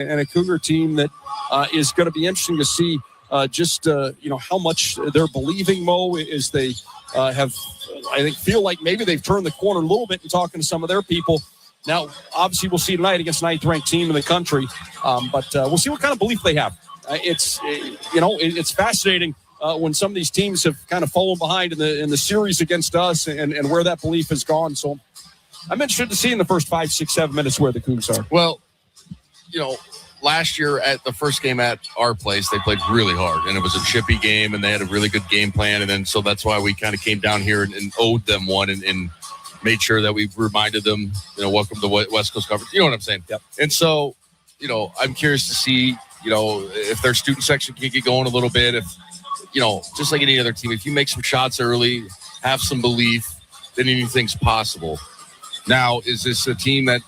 and a Cougar team that is going to be interesting to see how much they're believing, Mo, is they feel like maybe they've turned the corner a little bit in talking to some of their people. Now, obviously, we'll see tonight against the 9th-ranked team in the country, but we'll see what kind of belief they have. It's fascinating when some of these teams have kind of fallen behind in the series against us and where that belief has gone. So I'm interested to see in the first 5, 6, 7 minutes where the Cougs are. Well, last year at the first game at our place, they played really hard, and it was a chippy game, and they had a really good game plan. And then so that's why we kind of came down here and owed them one and made sure that we reminded them, welcome to West Coast Conference. You know what I'm saying? Yep. And so, I'm curious to see, if their student section can get going a little bit. If, just like any other team, if you make some shots early, have some belief, then anything's possible. Now, is this a team that,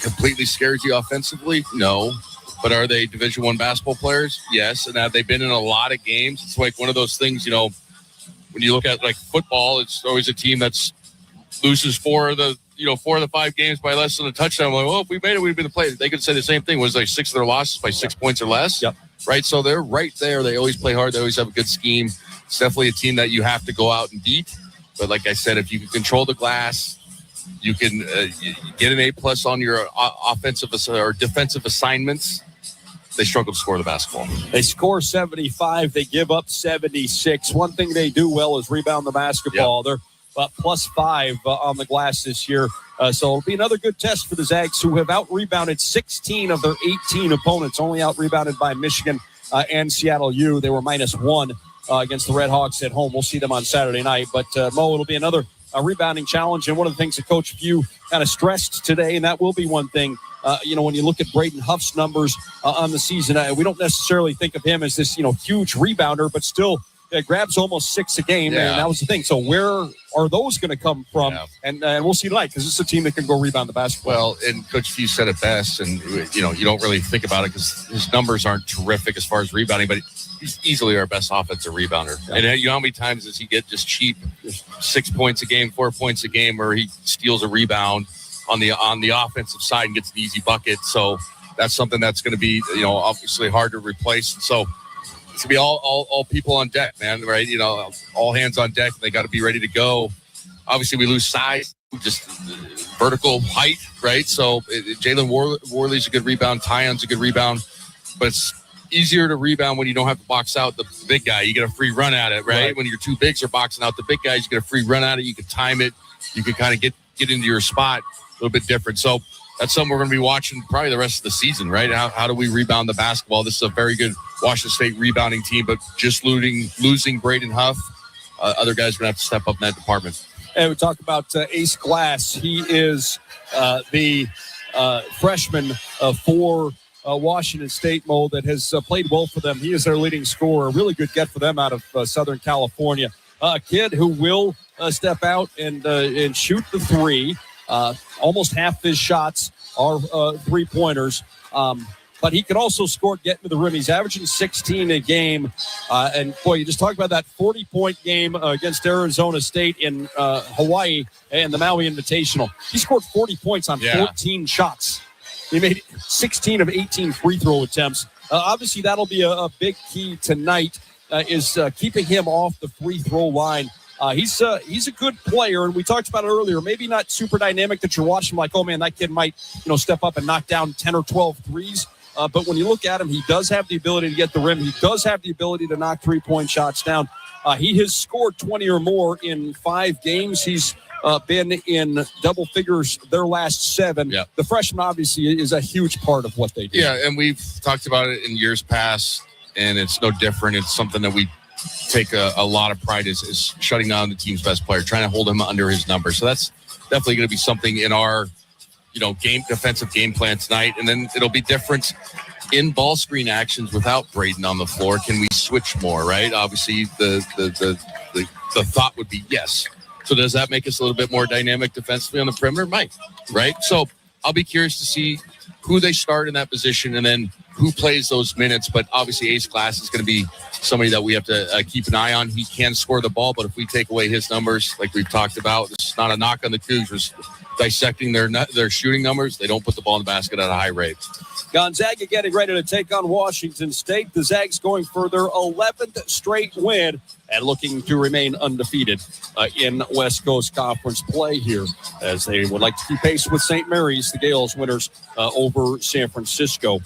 completely scares you offensively? No. But are they Division I basketball players? Yes. And have they been in a lot of games? It's like one of those things, when you look at like football, it's always a team that's loses 4 of the 5 games by less than a touchdown. I'm like, well, if we made it, we'd be the play. They could say the same thing. It was like 6 of their losses by 6 points or less. Yep. Right. So they're right there. They always play hard. They always have a good scheme. It's definitely a team that you have to go out and beat. But like I said, if you can control the glass, you can get an A+ on your offensive or defensive assignments. They struggle to score the basketball. They score 75. They give up 76. One thing they do well is rebound the basketball. Yep. They're +5 on the glass this year. So it'll be another good test for the Zags, who have out-rebounded 16 of their 18 opponents, only out-rebounded by Michigan and Seattle U. They were -1 against the Red Hawks at home. We'll see them on Saturday night. But, Mo, it'll be another rebounding challenge. And one of the things that Coach Few kind of stressed today, and that will be one thing, when you look at Braden Huff's numbers on the season, we don't necessarily think of him as this, huge rebounder, but still grabs almost 6 a game. Yeah. And that was the thing. So where are those going to come from? Yeah. And we'll see tonight, because this is a team that can go rebound the basketball. Well, and Coach Few said it best, and, you don't really think about it because his numbers aren't terrific as far as rebounding, but he's easily our best offensive rebounder. Yeah. And how many times does he get just cheap 6 points a game, 4 points a game, or he steals a rebound on the offensive side and gets an easy bucket? So that's something that's going to be, obviously hard to replace. And so it's going to be all people on deck, man, right? All hands on deck. They got to be ready to go. Obviously, we lose size, just vertical height, right? So Jalen Worley's a good rebound. Tyon's a good rebound. But it's easier to rebound when you don't have to box out the big guy. You get a free run at it, right? When your 2 bigs are boxing out the big guys, you get a free run at it. You can time it. You can kind of get into your spot a little bit different. So that's something we're going to be watching probably the rest of the season, right? How do we rebound the basketball? This is a very good Washington State rebounding team, but just losing Braden Huff, other guys are going to have to step up in that department. And we talk about Ace Glass. He is the freshman for Washington State, Mo, that has played well for them. He is their leading scorer. A really good get for them out of Southern California. A kid who will step out and shoot the 3. Almost half his shots are 3-pointers. But he can also score, get into the rim. He's averaging 16 a game. And, boy, you just talked about that 40-point game against Arizona State in Hawaii and the Maui Invitational. He scored 40 points on 14 shots. He made 16 of 18 free throw attempts. Obviously, that'll be a big key tonight, is keeping him off the free throw line. He's a good player, and we talked about it earlier. Maybe not super dynamic that you're watching like, oh, man, that kid might step up and knock down 10 or 12 threes. But when you look at him, he does have the ability to get the rim. He does have the ability to knock 3-point shots down. He has scored 20 or more in 5 games. He's been in double figures their last 7. Yep. The freshman, obviously, is a huge part of what they do. Yeah, and we've talked about it in years past, and it's no different. It's something that we take a lot of pride is shutting down the team's best player, trying to hold him under his number. So that's definitely going to be something in our defensive game plan tonight. And then it'll be different in ball screen actions without Braden on the floor. Can we switch more, right? Obviously, the thought would be yes. So does that make us a little bit more dynamic defensively on the perimeter? Might, right? So I'll be curious to see who they start in that position and then who plays those minutes. But obviously, Ace Glass is going to be somebody that we have to keep an eye on. He can score the ball, but if we take away his numbers, like we've talked about, this is not a knock on the Cougs. We're dissecting their shooting numbers. They don't put the ball in the basket at a high rate. Gonzaga getting ready to take on Washington State. The Zags going for their 11th straight win and looking to remain undefeated in West Coast Conference play here, as they would like to keep pace with St. Mary's, the Gales winners over San Francisco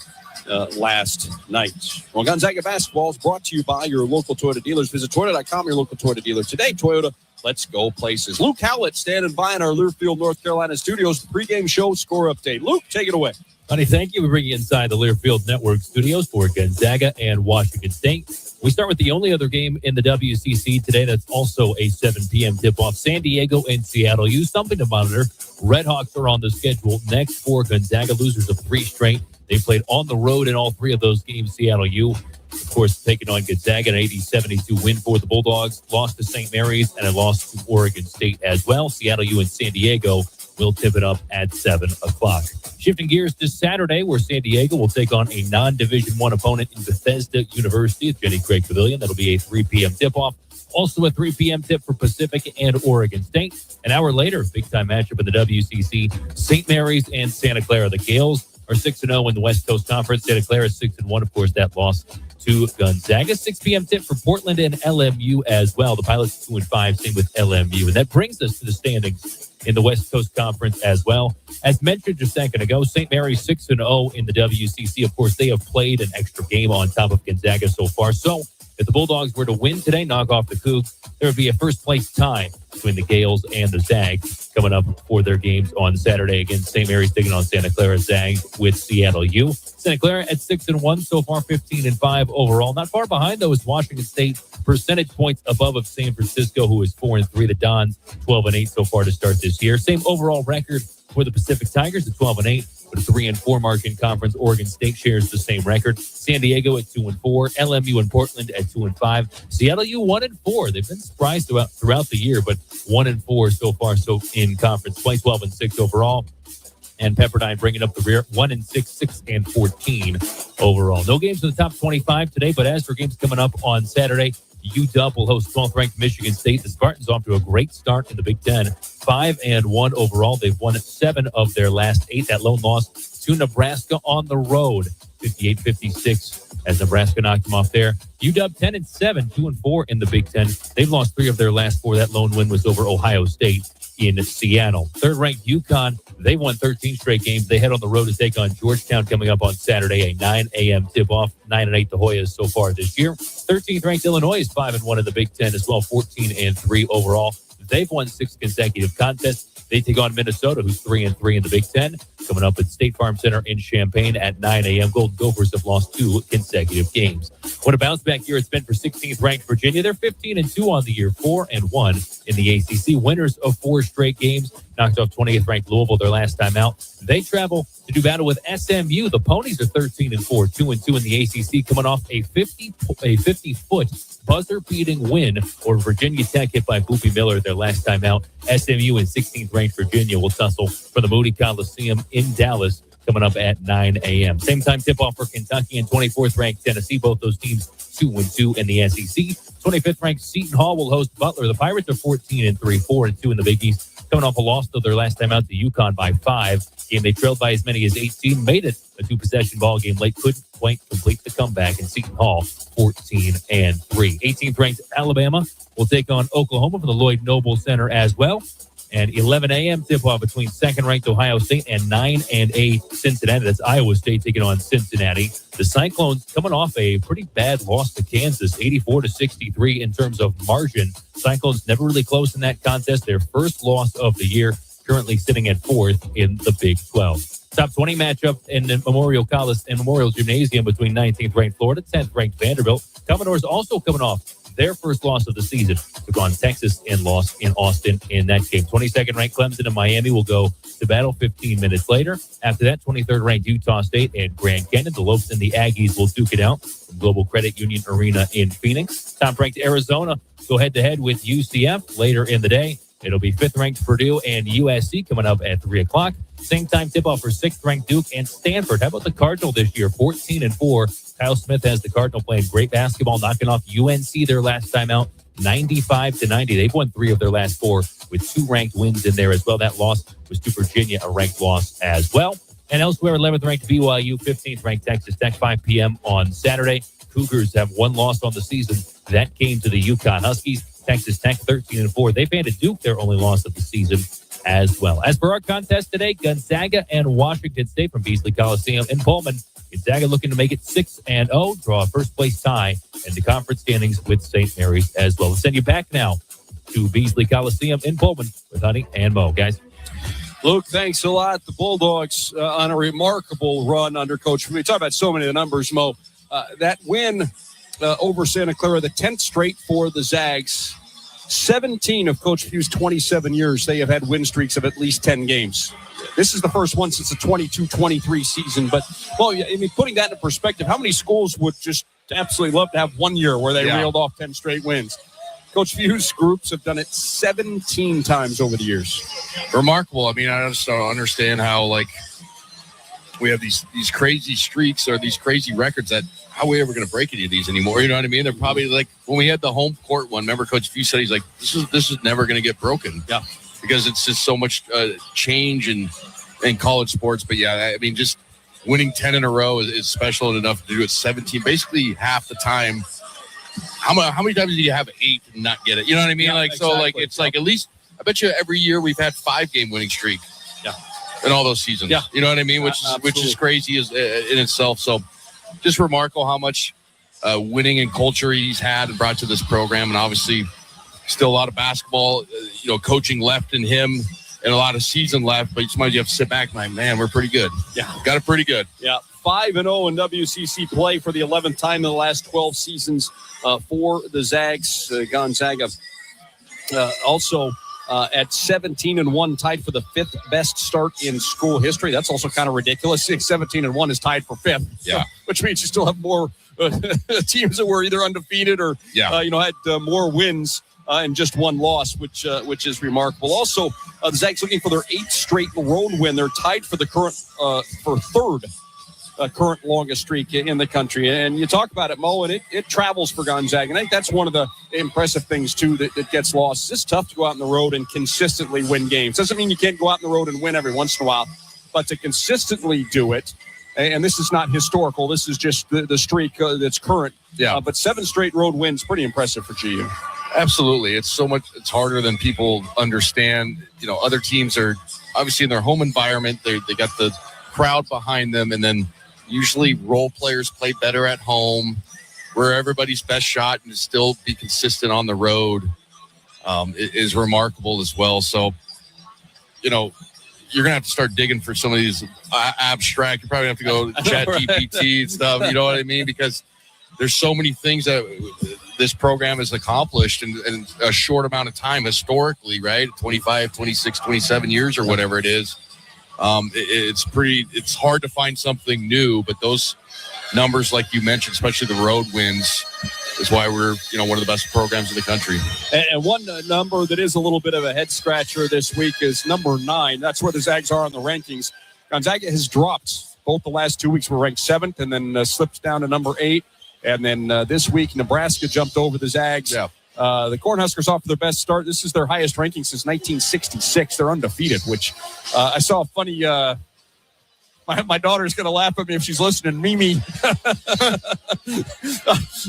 last night. Well, Gonzaga basketball is brought to you by your local Toyota dealers. Visit Toyota.com, your local Toyota dealer today. Toyota, let's go places. Luke Howlett standing by in our Learfield, North Carolina studios. The pregame show score update. Luke, take it away. Buddy, thank you. We bring you inside the Learfield Network studios for Gonzaga and Washington State. We start with the only other game in the WCC today that's also a 7 p.m. tip-off. San Diego and Seattle. Use something to monitor. Red Hawks are on the schedule next for Gonzaga, losers of 3 straight. They played on the road in all 3 of those games. Seattle U, of course, taking on Gonzaga, an 80-72 win for the Bulldogs. Lost to St. Mary's and a loss to Oregon State as well. Seattle U and San Diego will tip it up at 7 o'clock. Shifting gears to Saturday, where San Diego will take on a non-Division I opponent in Bethesda University at Jenny Craig Pavilion. That'll be a 3 p.m. tip-off. Also a 3 p.m. tip for Pacific and Oregon State. An hour later, big-time matchup in the WCC, St. Mary's and Santa Clara. The Gales are 6-0 in the West Coast Conference. Santa Clara is 6-1, of course, that loss to Gonzaga. 6 p.m. tip for Portland and LMU as well. The Pilots 2-5, same with LMU. And that brings us to the standings in the West Coast Conference as well. As mentioned just a second ago, St. Mary's 6-0 in the WCC. Of course, they have played an extra game on top of Gonzaga so far. So if the Bulldogs were to win today, knock off the Cougs, there would be a first-place tie between the Gales and the Zags coming up for their games on Saturday. Again, St. Mary's taking on Santa Clara, Zags with Seattle U. Santa Clara at 6-1 so far, 15-5 overall. Not far behind, though, is Washington State, percentage points above of San Francisco, who is 4-3. The Dons 12-8 so far to start this year. Same overall record for the Pacific Tigers at 12-8. With a 3-4 mark in conference. Oregon State shares the same record. San Diego at 2-4. LMU and Portland at 2-5. Seattle U 1-4. They've been surprised throughout the year, but 1-4 so far. So in conference play, 12-6 overall. And Pepperdine bringing up the rear, 1-6, 6-14 overall. No games in the top 25 today, but as for games coming up on Saturday, UW will host 12th-ranked Michigan State. The Spartans off to a great start in the Big Ten, 5-1 overall. They've won 7 of their last 8. That lone loss to Nebraska on the road, 58-56, as Nebraska knocked them off there. UW 10-7, 2-4 in the Big Ten. They've lost 3 of their last 4. That lone win was over Ohio State in Seattle. Third-ranked UConn, they won 13 straight games. They head on the road to take on Georgetown coming up on Saturday, a 9 a.m. tip-off. 9-8 the Hoyas so far this year. 13th-ranked Illinois is 5-1 in the Big Ten as well, 14-3 overall. They've won 6 consecutive contests. They take on Minnesota, who's 3-3 in the Big Ten, coming up at State Farm Center in Champaign at 9 a.m. Golden Gophers have lost 2 consecutive games. What a bounce back year it's been for 16th-ranked Virginia. They're 15-2 on the year, 4-1 in the ACC. Winners of 4 straight games. Knocked off 20th-ranked Louisville their last time out. They travel to do battle with SMU. The Ponies are 13-4, 2-2 in the ACC, coming off a 50-foot buzzer-beating win over Virginia Tech, hit by Boopy Miller their last time out. SMU and 16th-ranked Virginia will tussle for the Moody Coliseum in Dallas coming up at 9 a.m. Same time tip-off for Kentucky and 24th-ranked Tennessee. Both those teams 2-2 in the SEC. 25th-ranked Seton Hall will host Butler. The Pirates are 14-3, 4-2 in the Big East. Coming off a loss to their last time out to UConn by 5. Game they trailed by as many as 18. Made it a 2-possession ball game late. Couldn't quite complete the comeback. And Seton Hall 14-3. 18th-ranked Alabama will take on Oklahoma from the Lloyd Noble Center as well. And 11 a.m. tip-off between second-ranked Ohio State and 9-8 Cincinnati. That's Iowa State taking on Cincinnati. The Cyclones coming off a pretty bad loss to Kansas, 84-63 in terms of margin. Cyclones never really close in that contest. Their first loss of the year, currently sitting at 4th in the Big 12. Top 20 matchup in the Memorial Gymnasium between 19th-ranked Florida, 10th-ranked Vanderbilt. Commodores also coming off their first loss of the season. Took on Texas and lost in Austin in that game. 22nd-ranked Clemson and Miami will go to battle 15 minutes later. After that, 23rd-ranked Utah State and Grand Canyon. The Lopes and the Aggies will duke it out from Global Credit Union Arena in Phoenix. Top-ranked Arizona go head-to-head with UCF later in the day. It'll be 5th-ranked Purdue and USC coming up at 3 o'clock. Same time tip-off for 6th-ranked Duke and Stanford. How about the Cardinal this year? 14-4. Kyle Smith has the Cardinal playing great basketball, knocking off UNC their last time out, 95-90. They've won 3 of their last 4 with 2 ranked wins in there as well. That loss was to Virginia, a ranked loss as well. And elsewhere, 11th ranked BYU, 15th ranked Texas Tech, 5 p.m. on Saturday. Cougars have one loss on the season. That came to the UConn Huskies. Texas Tech 13-4. They've handed Duke their only loss of the season as well. As for our contest today, Gonzaga and Washington State from Beasley Coliseum in Pullman. Gonzaga looking to make it 6-0, draw a first-place tie in the conference standings with St. Mary's as well. We'll send you back now to Beasley Coliseum in Pullman with Honey and Mo. Guys. Luke, thanks a lot. The Bulldogs on a remarkable run under Coach. We talk about so many of the numbers, Mo. That win over Santa Clara, the 10th straight for the Zags. 17 of Coach Pugh's 27 years, they have had win streaks of at least 10 games. This is the first one since the 22-23 season. But, well, I mean, putting that into perspective, how many schools would just absolutely love to have 1 year where they reeled off 10 straight wins? Coach Pugh's groups have done it 17 times over the years. Remarkable. I mean, I just don't understand how, like, we have these crazy streaks or these crazy records that how are we ever going to break any of these anymore? You know what I mean? They're probably like when we had the home court one. Remember, Coach Pugh said he's like, this is never going to get broken. Yeah, because it's just so much change in college sports. But yeah, I mean, just winning 10 in a row is special enough to do it 17, basically half the time. How many times do you have 8 and not get it? You know what I mean? Yeah, like exactly. So, like it's like at least I bet you every year we've had 5-game winning streak. Yeah. In all those seasons. Yeah. You know what I mean? Which is crazy in itself. So just remarkable how much winning and culture he's had and brought to this program. And obviously still a lot of basketball, coaching left in him and a lot of season left. But sometimes you have to sit back and like, man, we're pretty good. Yeah. Got it pretty good. Yeah. 5-0 in WCC play for the 11th time in the last 12 seasons for the Zags. Gonzaga also at 17-1, tied for the 5th best start in school history. That's also kind of ridiculous. 17-1 is tied for 5th. Yeah, which means you still have more teams that were either undefeated or had more wins and just one loss, which is remarkable. Also, the Zags looking for their 8th straight road win. They're tied for the current for third. Current longest streak in the country. And you talk about it, Mo, and it travels for Gonzaga. And I think that's one of the impressive things, too, that gets lost. It's tough to go out on the road and consistently win games. Doesn't mean you can't go out on the road and win every once in a while, but to consistently do it, and this is not historical, this is just the streak that's current. Yeah. But 7 straight road wins, pretty impressive for GU. Absolutely. It's harder than people understand. Other teams are obviously in their home environment. They got the crowd behind them, and then usually role players play better at home where everybody's best shot and to still be consistent on the road is remarkable as well. So, you're going to have to start digging for some of these abstract. You probably have to go chat GPT and stuff. You know what I mean? Because there's so many things that this program has accomplished in a short amount of time historically, right? 25, 26, 27 years or whatever it is. It's hard to find something new, but those numbers, like you mentioned, especially the road wins, is why we're, one of the best programs in the country. And one number that is a little bit of a head scratcher this week is number 9. That's where the Zags are on the rankings. Gonzaga has dropped. Both the last 2 weeks were ranked 7th and then slipped down to number 8. And then this week, Nebraska jumped over the Zags. Yeah. The Cornhuskers off to their best start. This is their highest ranking since 1966. They're undefeated, which I saw a funny my daughter's going to laugh at me if she's listening. Mimi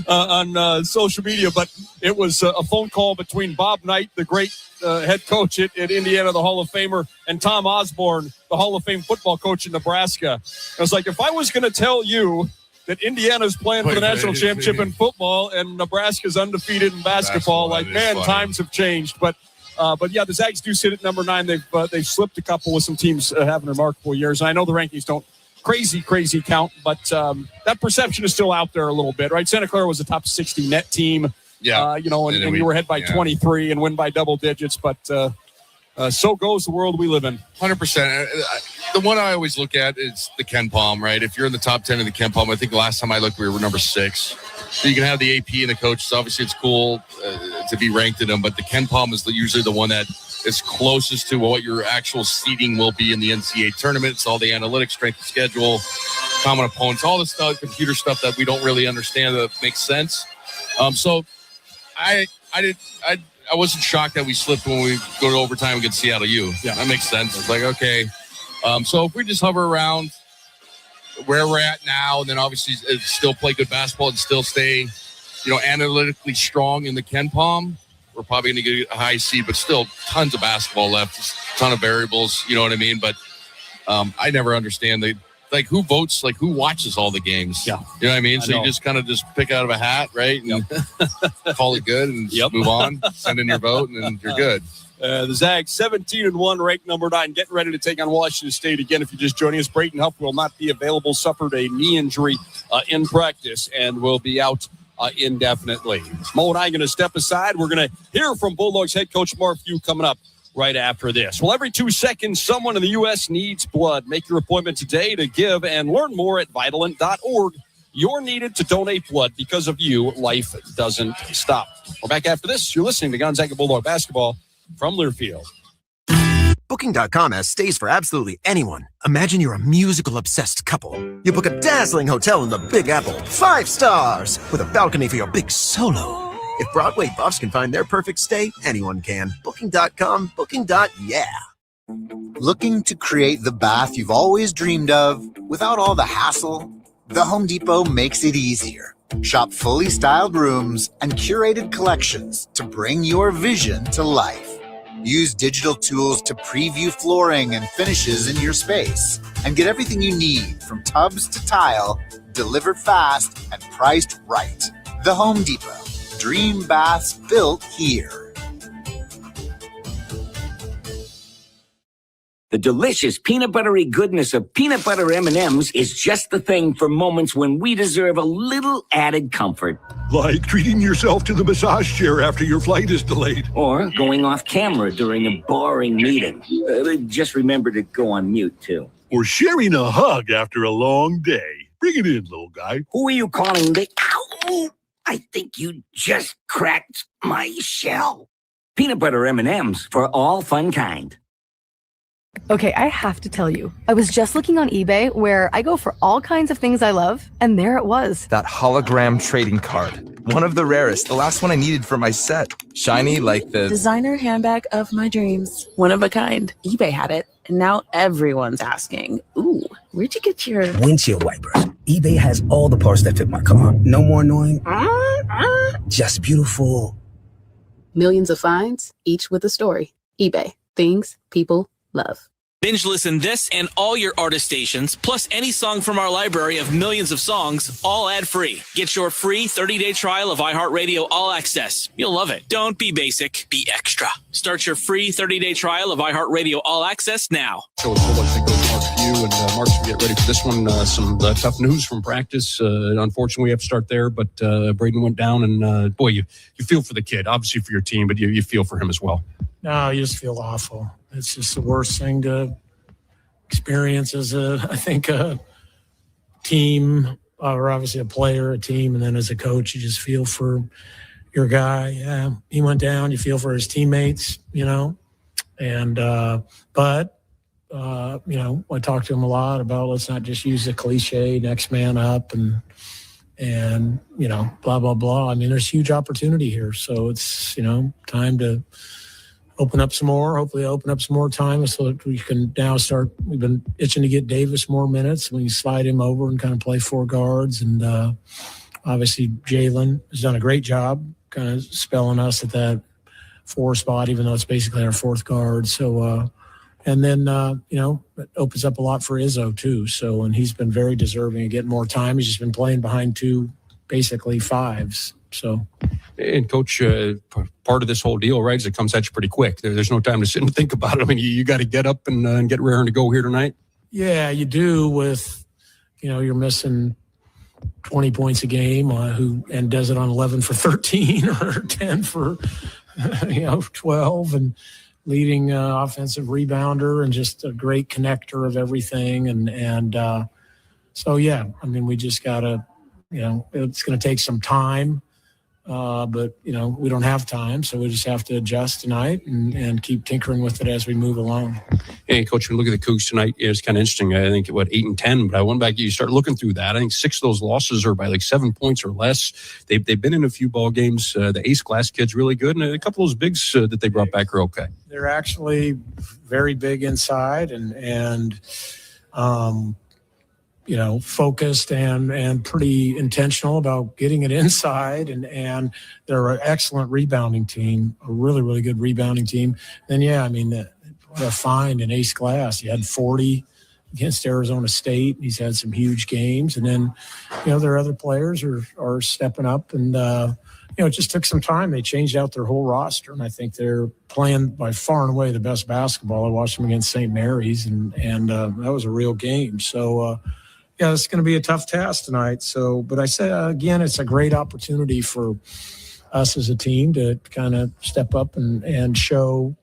on social media, but it was a phone call between Bob Knight, the great head coach at Indiana, the Hall of Famer, and Tom Osborne, the Hall of Fame football coach in Nebraska. I was like, if I was going to tell you that Indiana's playing for the national championship in football and Nebraska's undefeated in basketball, times have changed. But yeah, the Zags do sit at number 9. They've slipped a couple with some teams having remarkable years. And I know the rankings don't crazy count, but that perception is still out there a little bit, right? Santa Clara was a top 60 net team. Yeah. And you were ahead by 23 and win by double digits, but so goes the world we live in. 100%. The one I always look at is the Ken Palm, right? If you're in the top 10 of the Ken Palm, I think the last time I looked, we were number 6. So you can have the AP and the coaches. Obviously, it's cool to be ranked in them, but the Ken Palm is usually the one that is closest to what your actual seeding will be in the NCAA tournament. It's all the analytics, strength of schedule, common opponents, all this stuff, computer stuff that we don't really understand that makes sense. So I wasn't shocked that we slipped when we go to overtime against Seattle U. Yeah, that makes sense. It's like, okay. So if we just hover around where we're at now, and then obviously still play good basketball and still stay, analytically strong in the Ken Palm, we're probably going to get a high seed, but still tons of basketball left, just a ton of variables, you know what I mean? But I never understand who votes, who watches all the games. Yeah. You know what I mean? I So know. you just kind of just pick out of a hat, right? And call it good and just move on, send in your vote, and then you're good. The Zags 17-1, ranked number 9, getting ready to take on Washington State again. If you're just joining us, Brayton Huff will not be available. Suffered a knee injury in practice and will be out indefinitely. Mo and I are going to step aside. We're going to hear from Bulldogs head coach Mark Few coming up right after this. Well, every 2 seconds, someone in the U.S. needs blood. Make your appointment today to give and learn more at Vitalant.org. You're needed to donate blood. Because of you, life doesn't stop. We're back after this. You're listening to Gonzaga Bulldog Basketball from Learfield. Booking.com has stays for absolutely anyone. Imagine you're a musical-obsessed couple. You book a dazzling hotel in the Big Apple, 5 stars, with a balcony for your big solo. If Broadway buffs can find their perfect stay, anyone can. Booking.com, booking.yeah. Looking to create the bath you've always dreamed of without all the hassle? The Home Depot makes it easier. Shop fully styled rooms and curated collections to bring your vision to life. Use digital tools to preview flooring and finishes in your space and get everything you need from tubs to tile delivered fast and priced right. The Home Depot. Dream baths built here. The delicious peanut buttery goodness of peanut butter M&Ms is just the thing for moments when we deserve a little added comfort. Like treating yourself to the massage chair after your flight is delayed. Or going off camera during a boring meeting. Just remember to go on mute, too. Or sharing a hug after a long day. Bring it in, little guy. Who are you calling the... Ow! I think you just cracked my shell. Peanut butter M&Ms for all fun kind. Okay, I have to tell you, I was just looking on eBay where I go for all kinds of things I love, and there it was. That hologram trading card. One of the rarest, the last one I needed for my set. Shiny like the designer handbag of my dreams. One of a kind. eBay had it, and now everyone's asking, ooh, where'd you get your windshield wipers? eBay has all the parts that fit my car. No more annoying, just beautiful. Millions of finds, each with a story. eBay. Things people love. Binge listen this and all your artist stations, plus any song from our library of millions of songs, all ad-free. Get your free 30-day trial of iHeartRadio All Access. You'll love it. Don't be basic, be extra. Start your free 30-day trial of iHeartRadio All Access now. So it's Bulldog head coach Mark Few, and Mark's going to get ready for this one. Some tough news from practice. Unfortunately, we have to start there, but Braden went down, and boy, you feel for the kid, obviously for your team, but you feel for him as well. No, you just feel awful. It's just the worst thing to experience as I think a team, or obviously a player, a team, and then as a coach, you just feel for your guy. Yeah, he went down. You feel for his teammates, and but I talked to him a lot about let's not just use the cliche next man up and blah blah blah. I mean, there's huge opportunity here, so it's time to hopefully open up some more time so that we can now start. We've been itching to get Davis more minutes. We can slide him over and kind of play 4 guards. And obviously Jalen has done a great job kind of spelling us at that 4 spot, even though it's basically our 4th guard. So, and then, it opens up a lot for Izzo too. So, and he's been very deserving of getting more time. He's just been playing behind 2 basically 5s. So, and coach, part of this whole deal, right, is it comes at you pretty quick. There's no time to sit and think about it. I mean, you got to get up and get raring to go here tonight. Yeah, you do. With you're missing 20 points a game, and does it on 11 for 13 or 10 for 12, and leading offensive rebounder and just a great connector of everything. And so yeah, I mean, we just gotta, it's going to take some time. But, we don't have time, so we just have to adjust tonight and keep tinkering with it as we move along. Hey, Coach, when you look at the Cougs tonight, it's kind of interesting. I think, 8-10, but I went back, you start looking through that. I think 6 of those losses are by 7 points or less. They've been in a few ball games. The ace class kid's really good, and a couple of those bigs that they brought back are okay. They're actually very big inside and focused and pretty intentional about getting it inside. And they're an excellent rebounding team, a really, really good rebounding team. And the find in ace class. He had 40 against Arizona State. He's had some huge games. And then, their other players are stepping up. And, it just took some time. They changed out their whole roster. And I think they're playing by far and away the best basketball. I watched them against St. Mary's, and that was a real game. So, it's going to be a tough task tonight. So, but I say, again, it's a great opportunity for us as a team to kind of step up and show,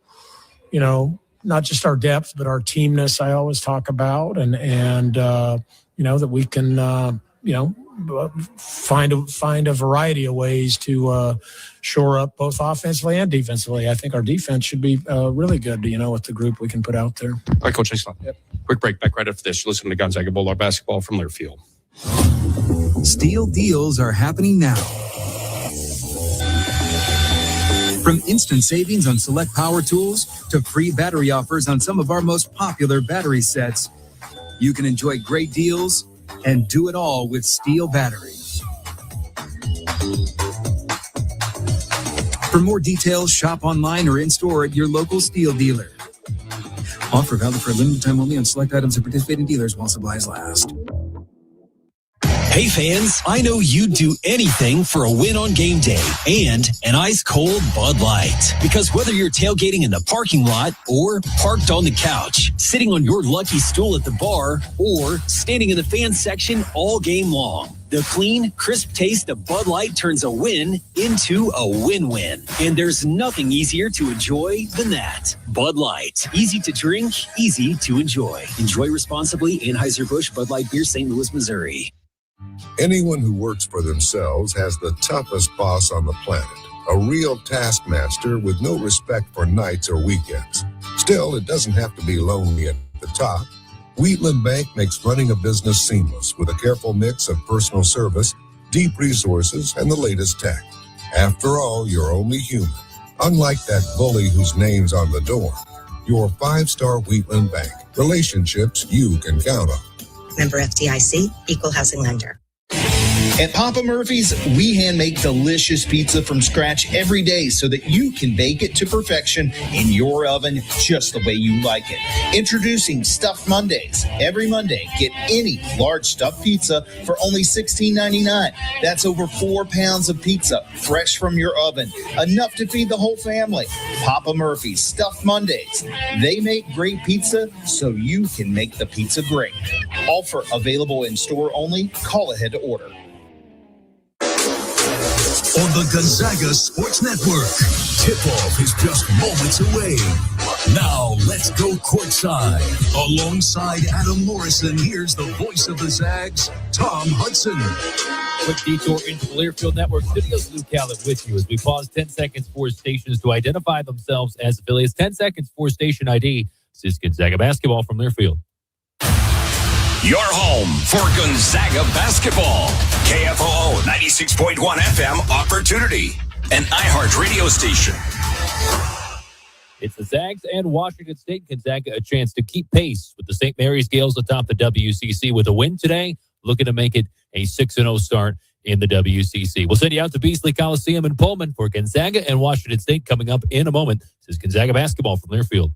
not just our depth, but our teamness I always talk about, and that we can, find a variety of ways to shore up both offensively and defensively. I think our defense should be really good, with the group we can put out there. All right, Coach, thanks a lot. Yep. Quick break. Back right after this. You're listening to Gonzaga Bulldog Basketball from Learfield. Steel deals are happening now. From instant savings on select power tools to free battery offers on some of our most popular battery sets, you can enjoy great deals and do it all with Steel batteries. For more details, shop online or in-store at your local Steel dealer. Offer valid for a limited time only on select items of participating dealers while supplies last. Hey fans, I know you'd do anything for a win on game day and an ice-cold Bud Light. Because whether you're tailgating in the parking lot or parked on the couch, sitting on your lucky stool at the bar, or standing in the fan section all game long, the clean, crisp taste of Bud Light turns a win into a win-win. And there's nothing easier to enjoy than that. Bud Light. Easy to drink, easy to enjoy. Enjoy responsibly. Anheuser-Busch Bud Light Beer, St. Louis, Missouri. Anyone who works for themselves has the toughest boss on the planet, a real taskmaster with no respect for nights or weekends. Still, it doesn't have to be lonely at the top. Wheatland Bank makes running a business seamless with a careful mix of personal service, deep resources, and the latest tech. After all, you're only human. Unlike that bully whose name's on the door, your 5-star Wheatland Bank. Relationships you can count on. Member FDIC, equal housing lender. At Papa Murphy's, we hand make delicious pizza from scratch every day so that you can bake it to perfection in your oven just the way you like it. Introducing Stuffed Mondays. Every Monday, get any large stuffed pizza for only $16.99. That's over 4 pounds of pizza, fresh from your oven. Enough to feed the whole family. Papa Murphy's Stuffed Mondays. They make great pizza so you can make the pizza great. Offer available in store only. Call ahead to order. On the Gonzaga Sports Network, tip-off is just moments away. Now, let's go courtside. Alongside Adam Morrison, here's the voice of the Zags, Tom Hudson. Quick detour into the Learfield Network studios. Luke Callett with you as we pause 10 seconds for stations to identify themselves as affiliates. 10 seconds for station ID. This is Gonzaga basketball from Learfield. Your home for Gonzaga basketball. KFOO 96.1 FM Opportunity, an iHeart radio station. It's the Zags and Washington State. Gonzaga a chance to keep pace with the St. Mary's Gales atop the WCC with a win today, looking to make it a 6-0 start in the WCC. We'll send you out to Beasley Coliseum in Pullman for Gonzaga and Washington State coming up in a moment. This is Gonzaga basketball from Learfield.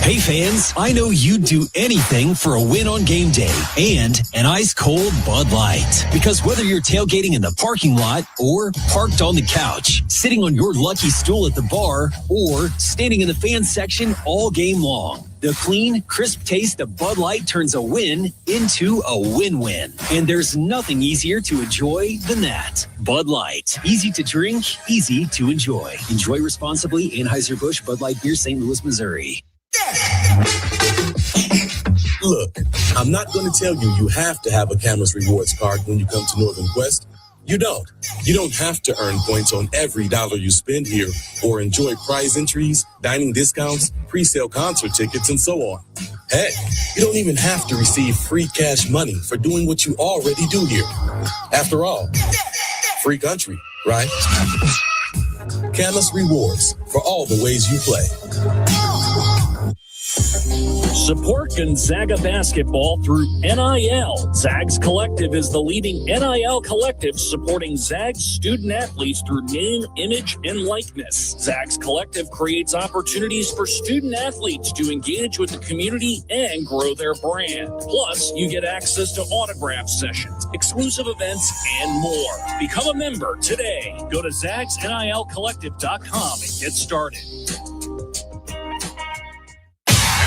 Hey fans, I know you'd do anything for a win on game day and an ice-cold Bud Light. Because whether you're tailgating in the parking lot or parked on the couch, sitting on your lucky stool at the bar, or standing in the fan section all game long, the clean, crisp taste of Bud Light turns a win into a win-win. And there's nothing easier to enjoy than that. Bud Light. Easy to drink, easy to enjoy. Enjoy responsibly. Anheuser-Busch Bud Light Beer, St. Louis, Missouri. Look, I'm not going to tell you have to have a Cameras Rewards card when you come to Northern Quest, You don't. You don't have to earn points on every dollar you spend here or enjoy prize entries, dining discounts, pre-sale concert tickets, and so on. Heck, you don't even have to receive free cash money for doing what you already do here. After all, free country, right? Camus Rewards for all the ways you play. Support Gonzaga basketball through NIL. Zags Collective is the leading NIL collective supporting Zags student athletes through name, image, and likeness. Zags Collective creates opportunities for student athletes to engage with the community and grow their brand. Plus, you get access to autograph sessions, exclusive events, and more. Become a member today. Go to ZagsNILCollective.com and get started.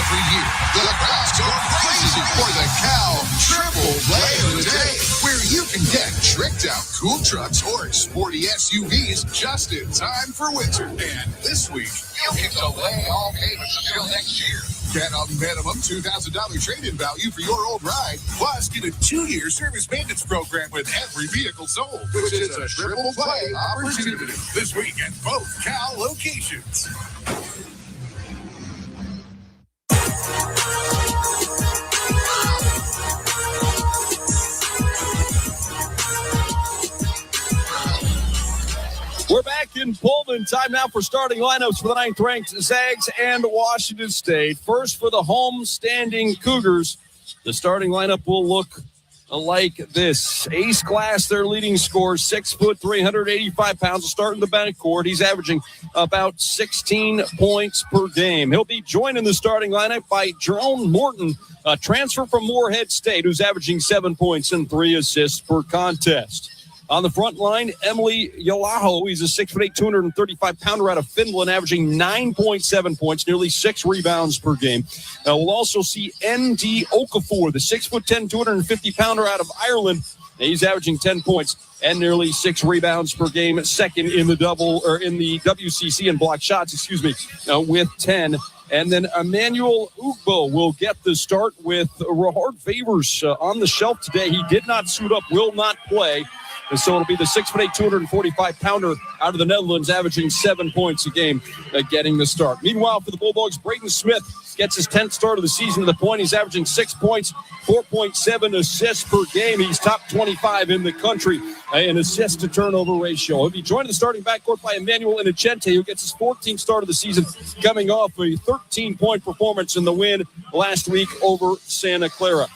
Every year, the crowds go crazy for the Cal Triple Play of the Day, where you can get tricked out cool trucks or sporty SUVs just in time for winter. And this week, you can delay all payments until next year. Get a minimum $2,000 trade-in value for your old ride, plus get a 2-year service maintenance program with every vehicle sold, which is a triple play opportunity this week at both Cal locations. We're back in Pullman. Time now for starting lineups for the 9th-ranked Zags and Washington State. First for the home-standing Cougars. The starting lineup will look like this. Ace Glass, their leading scorer, 6 foot, 385 pounds, will start in the backcourt. He's averaging about 16 points per game. He'll be joined in the starting lineup by Jerome Morton, a transfer from Morehead State, who's averaging 7 points and 3 assists per contest. On the front line, Emily Yalaho. He's a 6'8", 235-pounder out of Finland, averaging 9.7 points, nearly 6 rebounds per game. We'll also see N.D. Okafor, the 6'10", 250-pounder out of Ireland. He's averaging 10 points and nearly 6 rebounds per game, second in the WCC in block shots, with 10. And then Emmanuel Ugbo will get the start with Rahard Favors on the shelf today. He did not suit up, will not play. And so it'll be the 6'8", 245-pounder out of the Netherlands, averaging 7 points a game, getting the start. Meanwhile, for the Bulldogs, Braden Smith gets his 10th start of the season to the point. He's averaging 6 points, 4.7 assists per game. He's top 25 in the country in assist-to-turnover ratio. He'll be joined in the starting backcourt by Emmanuel Inocente, who gets his 14th start of the season, coming off a 13-point performance in the win last week over Santa Clara.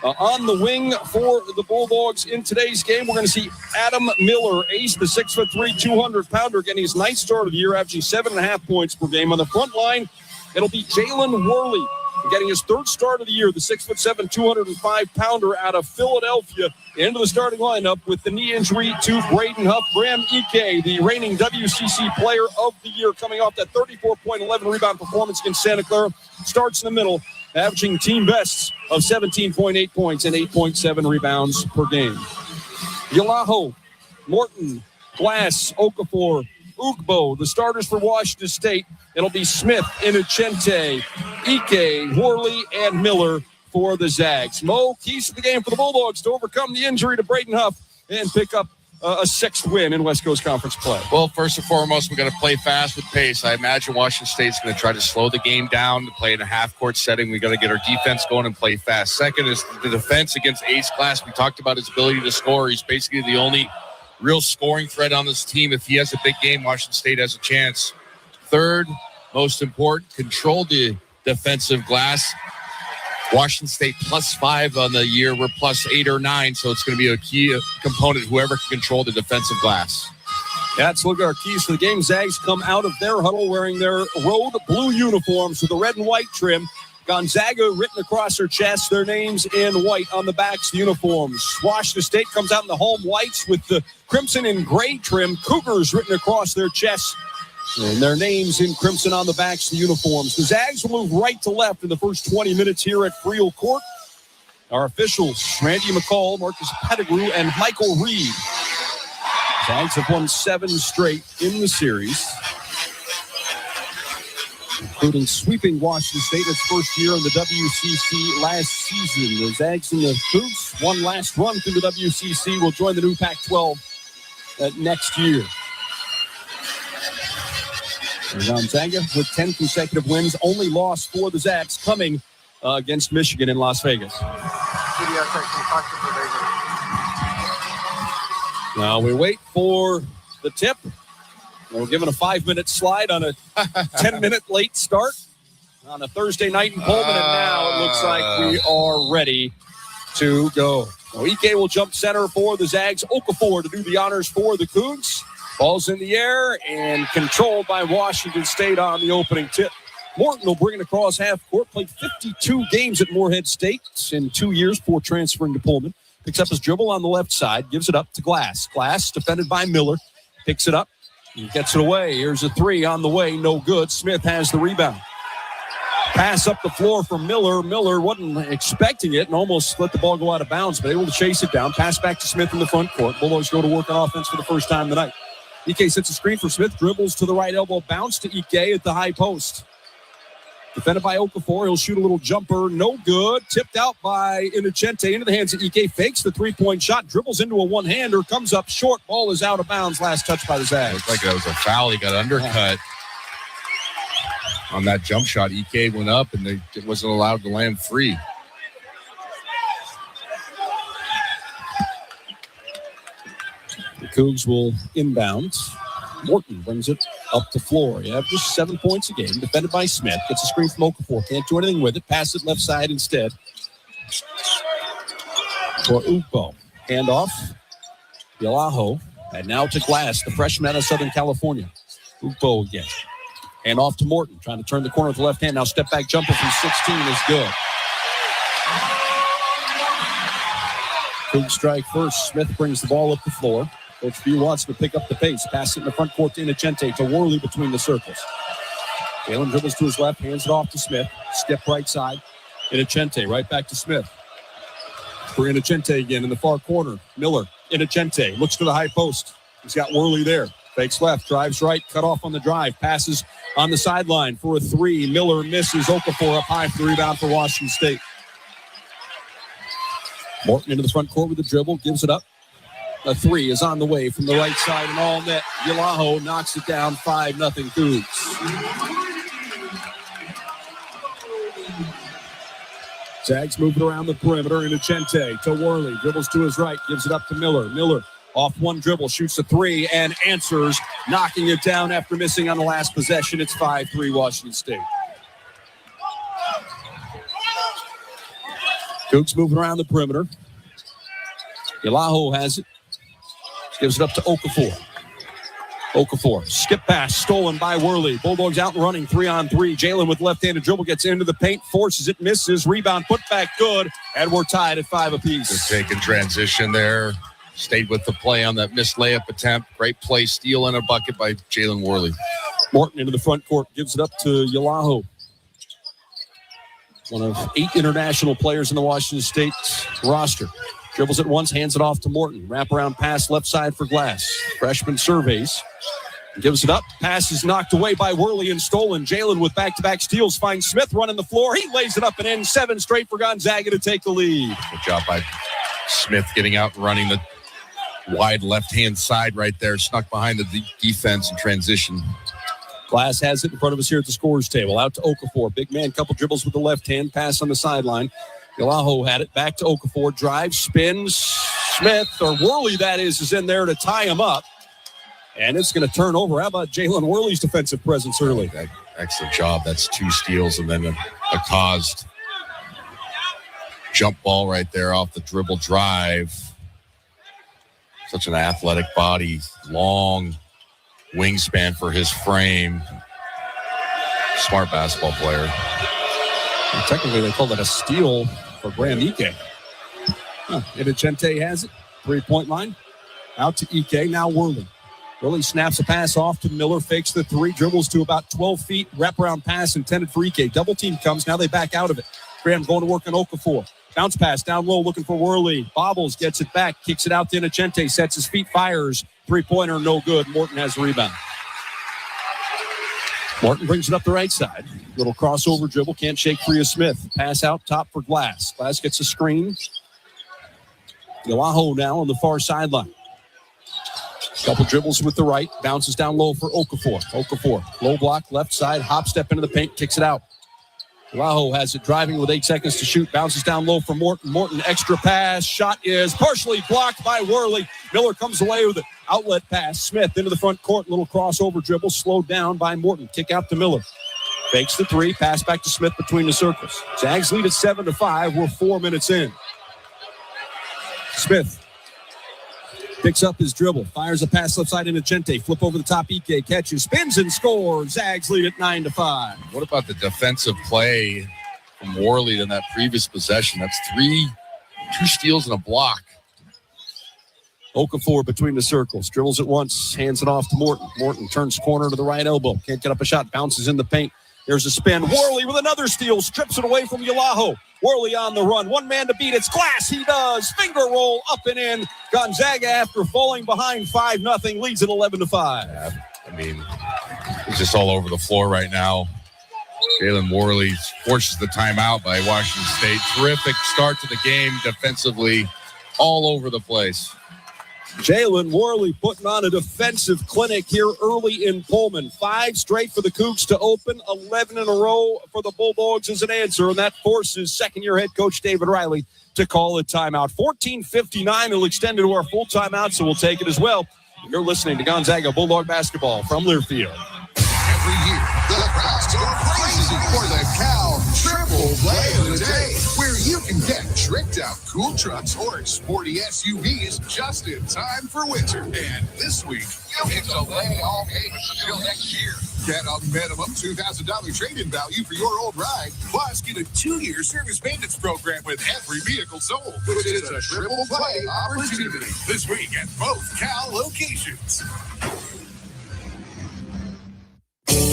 On the wing for the Bulldogs in today's game, we're going to see Adam Miller, ace, the 6'3", 200-pounder, getting his 9th start of the year, averaging 7.5 points per game. On the front line, it'll be Jalen Worley, getting his 3rd start of the year, the 6'7", 205-pounder out of Philadelphia, into the starting lineup with the knee injury to Braden Huff. Graham Ike, the reigning WCC Player of the Year, coming off that 34.11 rebound performance against Santa Clara, starts in the middle, averaging team bests of 17.8 points and 8.7 rebounds per game. Yalaho, Morton, Glass, Okafor, Ugbo, the starters for Washington State. It'll be Smith, Inocente, Ike, Worley, and Miller for the Zags. Mo, keys to the game for the Bulldogs to overcome the injury to Braden Huff and pick up a 6th win in West Coast Conference play. Well, first and foremost, we got to play fast with pace. I imagine Washington State's going to try to slow the game down, to play in a half-court setting. We got to get our defense going and play fast. Second is the defense against Ace Glass. We talked about his ability to score. He's basically the only real scoring threat on this team. If he has a big game, Washington State has a chance. Third, most important, control the defensive glass. Washington State +5 on the year. We're +8 or 9, so it's going to be a key component, whoever can control the defensive glass. Yeah, let's look at our keys to the game. Zags come out of their huddle wearing their road blue uniforms with the red and white trim. Gonzaga written across their chests, their names in white on the backs of the uniforms. Washington State comes out in the home whites with the crimson and gray trim. Cougars written across their chests and their names in crimson on the backs of the uniforms. The Zags will move right to left in the first 20 minutes here at Friel Court. Our officials, Randy McCall, Marcus Pettigrew, and Michael Reed. Zags have won 7 straight in the series, including sweeping Washington State its first year in the WCC last season. The Zags and the Cougs, one last run through the WCC, will join the new Pac-12 next year. And Gonzaga with 10 consecutive wins, only loss for the Zags coming against Michigan in Las Vegas. Now we wait for the tip. We're given a 5-minute slide on a 10-minute late start on a Thursday night in Pullman, and now it looks like we are ready to go. Now, Ike will jump center for the Zags. Okafor to do the honors for the Cougs. Ball's in the air and controlled by Washington State on the opening tip. Morton will bring it across half court. Played 52 games at Morehead State in 2 years before transferring to Pullman. Picks up his dribble on the left side. Gives it up to Glass. Glass defended by Miller. Picks it up. He gets it away. Here's a three on the way. No good. Smith has the rebound. Pass up the floor from Miller. Miller wasn't expecting it and almost let the ball go out of bounds, but able to chase it down. Pass back to Smith in the front court. Bulldogs go to work on offense for the first time tonight. Ike sets a screen for Smith. Dribbles to the right elbow. Bounce to Ike at the high post. Defended by Okafor. He'll shoot a little jumper. No good. Tipped out by Innocente into the hands of Ike. Fakes the three-point shot. Dribbles into a one-hander. Comes up short. Ball is out of bounds. Last touch by the Zags. Looked like that was a foul. He got undercut on that jump shot. Ike went up and it wasn't allowed to land free. The Cougs will inbound. Morton brings it up the floor. He averages 7 points a game. Defended by Smith. Gets a screen from Okafor. Can't do anything with it. Pass it left side instead. For Ukbo. Handoff. Yalaho. And now to Glass, the freshman out of Southern California. Ukbo again. And off to Morton. Trying to turn the corner with the left hand. Now step back jumper from 16 is good. Cougs strike first. Smith brings the ball up the floor. Coach B wants to pick up the pace. Pass it in the front court to Innocente, to Worley between the circles. Jalen dribbles to his left, hands it off to Smith. Step right side. Innocente right back to Smith. For Innocente again in the far corner. Miller, Innocente, looks to the high post. He's got Worley there. Fakes left, drives right, cut off on the drive. Passes on the sideline for a three. Miller misses. Okafor up high for the rebound for Washington State. Morton into the front court with the dribble, gives it up. A three is on the way from the right side and all net. Yalaho knocks it down 5-0 Cougs. Zags moving around the perimeter. Innocente to Worley. Dribbles to his right. Gives it up to Miller. Miller off one dribble. Shoots a three and answers. Knocking it down after missing on the last possession. It's 5-3 Washington State. Cougs moving around the perimeter. Yalaho has it. Gives it up to Okafor. Okafor, skip pass, stolen by Worley. Bulldogs out and running, 3-on-3. Jalen with left-handed dribble gets into the paint, forces it, misses. Rebound, put back, good. And we're tied at 5 apiece. Good take in transition there. Stayed with the play on that missed layup attempt. Great play, steal and a bucket by Jalen Worley. Morton into the front court, gives it up to Yalaho. One of 8 international players in the Washington State roster. Dribbles it once, hands it off to Morton. Wraparound pass left side for Glass. Freshman surveys. Gives it up. Pass is knocked away by Worley and stolen. Jalen with back-to-back steals finds Smith running the floor. He lays it up and in. 7 straight for Gonzaga to take the lead. Good job by Smith getting out and running the wide left-hand side right there. Snuck behind the defense in transition. Glass has it in front of us here at the scorer's table. Out to Okafor. Big man, couple dribbles with the left hand. Pass on the sideline. Yalaho had it. Back to Okafor. Drive, spins. Smith, or Worley that is in there to tie him up. And it's going to turn over. How about Jalen Worley's defensive presence early? Excellent job. That's 2 steals and then a caused jump ball right there off the dribble drive. Such an athletic body. Long wingspan for his frame. Smart basketball player. And technically, they call that a steal for Graham Ike. Innocente has it. 3-point line. Out to Ike. Now Worley. Worley snaps a pass off to Miller. Fakes the three. Dribbles to about 12 feet. Wraparound pass intended for Ike. Double team comes. Now they back out of it. Graham going to work on Okafor. Bounce pass down low looking for Worley. Bobbles, gets it back. Kicks it out to Innocente. Sets his feet. Fires. 3-pointer. No good. Morton has the rebound. Morton brings it up the right side. Little crossover dribble. Can't shake free of Smith. Pass out top for Glass. Glass gets a screen. Yalaho now on the far sideline. Couple dribbles with the right, bounces down low for Okafor. Okafor, low block, left side, hop step into the paint, kicks it out. Laho has it driving with 8 seconds to shoot, bounces down low for Morton. Morton, extra pass, shot is partially blocked by Worley. Miller comes away with an outlet pass. Smith into the front court, little crossover dribble, slowed down by Morton. Kick out to Miller. Fakes the three, pass back to Smith between the circles. Zags lead at 7-5. We're 4 minutes in. Smith picks up his dribble, fires a pass left side into Gente. Flip over the top, Ike catches, spins and scores. Zags lead at 9-5. What about the defensive play from Worley in that previous possession? That's 2 steals and a block. Okafor between the circles, dribbles it once, hands it off to Morton. Morton turns corner to the right elbow, can't get up a shot, bounces in the paint. There's a spin. Worley with another steal, strips it away from Yalaho. Worley on the run. One man to beat. It's Glass. He does. Finger roll up and in. Gonzaga, after falling behind 5-0, leads at 11-5. Yeah, I mean, he's just all over the floor right now. Jalen Worley forces the timeout by Washington State. Terrific start to the game defensively, all over the place. Jalen Worley putting on a defensive clinic here early in Pullman. 5 straight for the Cougs to open, 11 in a row for the Bulldogs as an answer, and that forces second-year head coach David Riley to call a timeout. 14:59 will extend into our full timeout, so we'll take it as well. You're listening to Gonzaga Bulldog basketball from Learfield. Every year, the crowds go crazy for the Cal Triple Play of the Day, where you can get tricked out cool trucks or sporty SUVs just in time for winter. And this week, you get to lay all payments until next year. Get a minimum $2,000 trade-in value for your old ride, plus get a 2-year service maintenance program with every vehicle sold. It's a triple play opportunity this week at both Cal locations.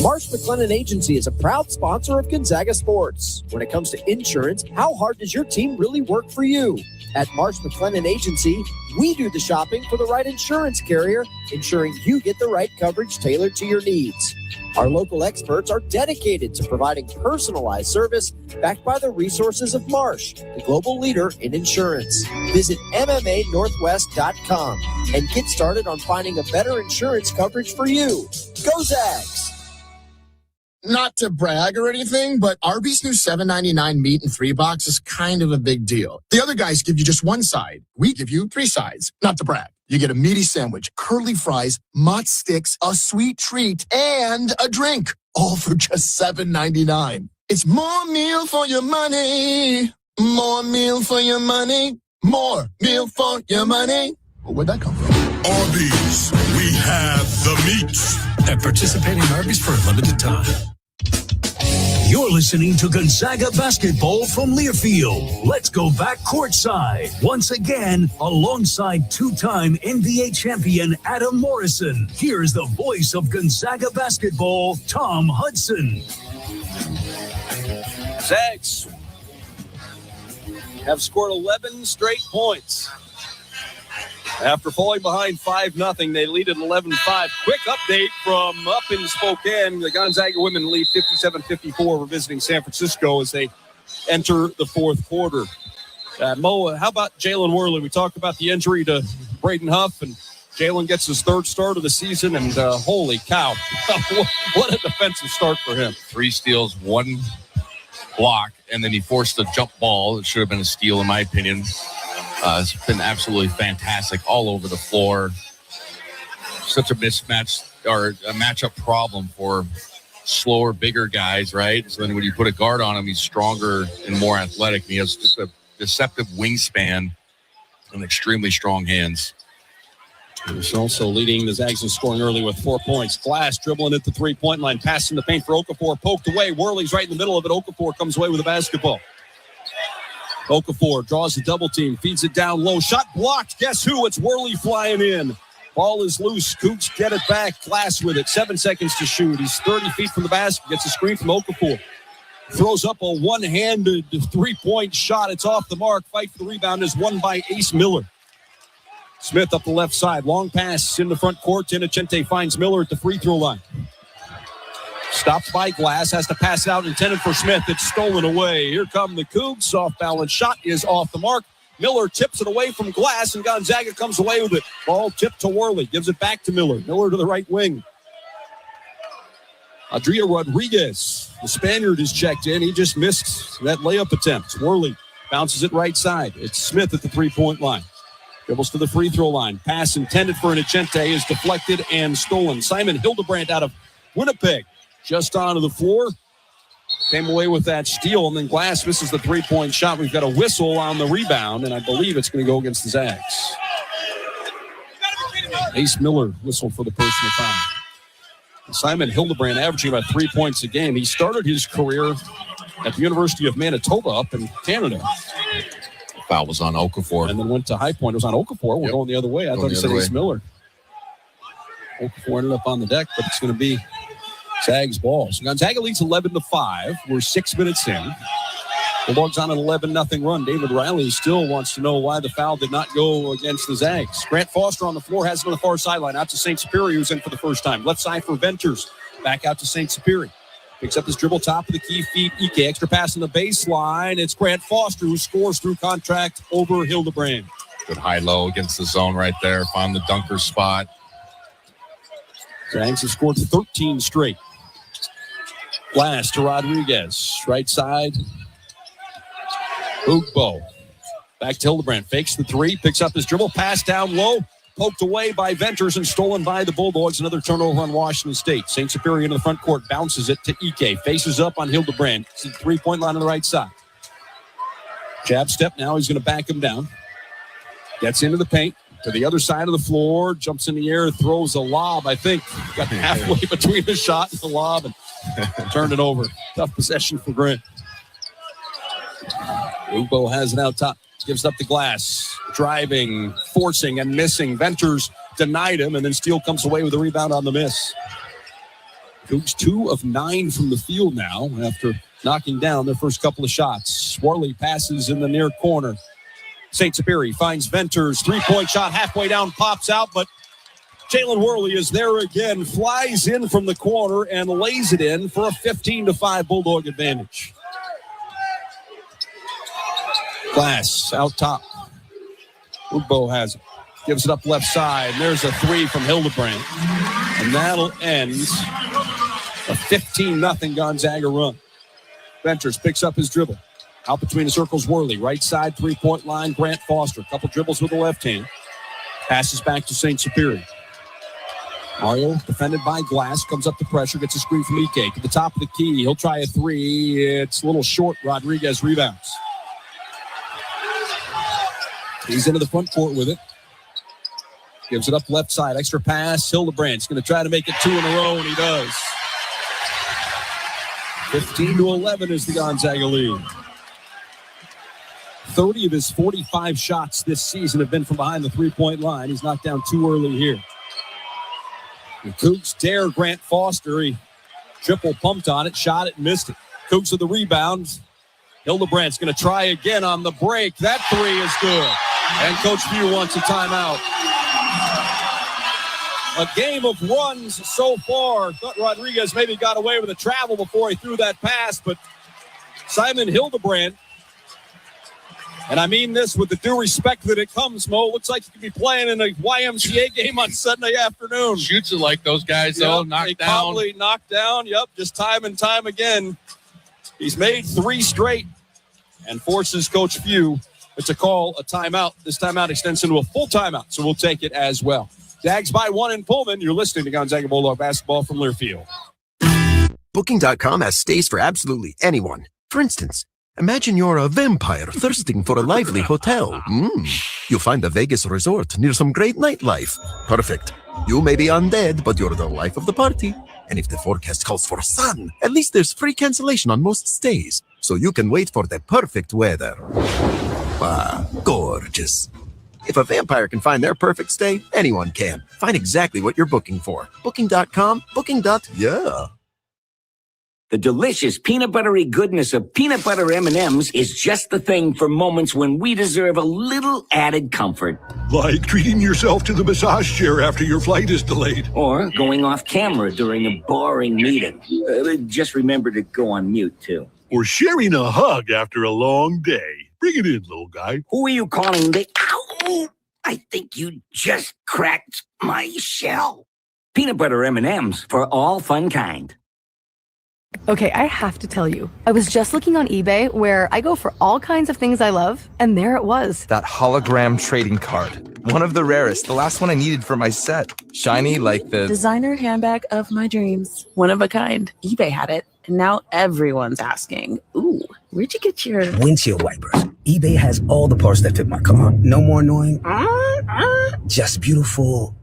Marsh McLennan Agency is a proud sponsor of Gonzaga Sports. When it comes to insurance, how hard does your team really work for you? At Marsh McLennan Agency, we do the shopping for the right insurance carrier, ensuring you get the right coverage tailored to your needs. Our local experts are dedicated to providing personalized service backed by the resources of Marsh, the global leader in insurance. Visit MMANorthwest.com and get started on finding a better insurance coverage for you. Go Zags! Not to brag or anything, but Arby's new $7.99 meat and 3 box is kind of a big deal. The other guys give you just one side. We give you 3 sides. Not to brag. You get a meaty sandwich, curly fries, mott sticks, a sweet treat, and a drink. All for just $7.99. It's more meal for your money. More meal for your money. More meal for your money. Well, where'd that come from? Arby's, we have the meats. At participating Arby's for a limited time. You're listening to Gonzaga basketball from Learfield. Let's go back courtside. Once again, alongside 2-time NBA champion Adam Morrison. Here's the voice of Gonzaga basketball, Tom Hudson. Zags have scored 11 straight points. After falling behind 5-0, they lead at 11-5. Quick update from up in Spokane. The Gonzaga women lead 57-54. We're visiting San Francisco as they enter the fourth quarter. Mo, how about Jalen Worley? We talked about the injury to Braden Huff, and Jalen gets his 3rd start of the season, and holy cow, what a defensive start for him. 3 steals, 1 block, and then he forced a jump ball. It should have been a steal, in my opinion. It's been absolutely fantastic all over the floor. Such a mismatch or a matchup problem for slower, bigger guys, right? So then when you put a guard on him, he's stronger and more athletic. And he has just a deceptive wingspan and extremely strong hands. He's also leading the Zags in scoring early with 4 points. Glass dribbling at the 3-point line, passing the paint for Okafor, poked away. Worley's right in the middle of it. Okafor comes away with the basketball. Okafor draws a double team, feeds it down low. Shot blocked. Guess who? It's Worley flying in. Ball is loose. Cougs get it back. Glass with it. 7 seconds to shoot. He's 30 feet from the basket. Gets a screen from Okafor. Throws up a one-handed 3-point shot. It's off the mark. Fight for the rebound is won by Ace Miller. Smith up the left side. Long pass in the front court. Innocente finds Miller at the free throw line. Stopped by Glass, has to pass it out, intended for Smith. It's stolen away. Here come the Cougs. Off balance shot is off the mark. Miller tips it away from Glass, and Gonzaga comes away with it. Ball tipped to Worley. Gives it back to Miller. Miller to the right wing. Adria Rodriguez, the Spaniard, is checked in. He just missed that layup attempt. Worley bounces it right side. It's Smith at the three-point line. Dribbles to the free throw line. Pass intended for Inocente is deflected and stolen. Simon Hildebrandt out of Winnipeg just onto the floor. Came away with that steal, and then Glass misses the three-point shot. We've got a whistle on the rebound, and I believe it's going to go against the Zags. Ace Miller whistled for the personal foul. Simon Hildebrandt averaging about 3 points a game. He started his career at the University of Manitoba up in Canada. The foul was on Okafor. And then went to High Point. It was on Okafor. We're going the other way. I thought he said Ace Miller. Okafor ended up on the deck, but it's going to be Zags ball. So Gonzaga leads 11-5. We're 6 minutes in. Bulldogs on an 11-0 run. David Riley still wants to know why the foul did not go against the Zags. Grant Foster on the floor, has it on the far sideline. Out to St. Superior, who's in for the first time. Left side for Venters. Back out to St. Superior. Picks up his dribble, top of the key, feet Ike. Extra pass on the baseline. It's Grant Foster who scores through contact over Hildebrandt. Good high-low against the zone right there. Found the dunker spot. Zags have scored 13 straight. Glass to Rodriguez. Right side. Ugbo. Back to Hildebrandt. Fakes the three. Picks up his dribble. Pass down low. Poked away by Venters and stolen by the Bulldogs. Another turnover on Washington State. St. Superior into the front court. Bounces it to Ike. Faces up on Hildebrandt. It's the three-point line on the right side. Jab step now. He's going to back him down. Gets into the paint. To the other side of the floor. Jumps in the air. Throws a lob. I think got halfway between the shot and the lob and turned it over. Tough possession for Grant. Ugbo has it out top. Gives up the Glass. Driving, forcing, and missing. Venters denied him, and then Steele comes away with a rebound on the miss. Cougs 2 of 9 from the field now after knocking down their first couple of shots. Worley passes in the near corner. St. Superior finds Venters. Three-point shot halfway down, pops out, but Jalen Worley is there again. Flies in from the corner and lays it in for a 15-5 Bulldog advantage. Glass out top. Ugbo has it. Gives it up left side. And there's a three from Hildebrandt. And that'll end a 15-0 Gonzaga run. Venters picks up his dribble. Out between the circles, Worley. Right side, three-point line, Grant Foster. Couple dribbles with the left hand. Passes back to St. Superior. Mario, defended by Glass, comes up the pressure, gets a screen from Ike. To the top of the key, he'll try a three. It's a little short. Rodriguez rebounds. He's into the front court with it. Gives it up left side. Extra pass. Hildebrandt's going to try to make it 2 in a row, and he does. 15-11 is the Gonzaga lead. 30 of his 45 shots this season have been from behind the three-point line. He's knocked down 2 early here. The Cougs dare Grant Foster. He triple pumped on it, shot it, missed it. Cougs with the rebound. Hildebrandt's going to try again on the break. That three is good. And Coach Pugh wants a timeout. A game of runs so far. Thought Rodriguez maybe got away with a travel before he threw that pass, but Simon Hildebrandt, and I mean this with the due respect that it comes, Mo, looks like he could be playing in a YMCA game on Sunday afternoon. Shoots it like those guys, though, knocked down. Probably knocked down, just time and time again. He's made 3 straight and forces Coach Pugh to call a timeout. This timeout extends into a full timeout, so we'll take it as well. Zags by 1 in Pullman. You're listening to Gonzaga Bulldog basketball from Learfield. Booking.com has stays for absolutely anyone. For instance, imagine you're a vampire thirsting for a lively hotel. You'll find a Vegas resort near some great nightlife. Perfect. You may be undead, but you're the life of the party. And if the forecast calls for sun, at least there's free cancellation on most stays, so you can wait for the perfect weather. Wow, gorgeous. If a vampire can find their perfect stay, anyone can. Find exactly what you're booking for. Booking.com, booking.yeah. The delicious peanut buttery goodness of peanut butter M&Ms is just the thing for moments when we deserve a little added comfort. Like treating yourself to the massage chair after your flight is delayed. Or going off camera during a boring meeting. Just remember to go on mute, too. Or sharing a hug after a long day. Bring it in, little guy. Who are you calling the... Ow! I think you just cracked my shell. Peanut butter M&Ms for all fun kind. Okay, I have to tell you, I was just looking on eBay where I go for all kinds of things I love, and there it was. That hologram trading card. One of the rarest, the last one I needed for my set. Shiny like the... Designer handbag of my dreams. One of a kind. eBay had it, and now everyone's asking, ooh, where'd you get your... Windshield wipers. eBay has all the parts that fit my car. No more annoying. Just beautiful.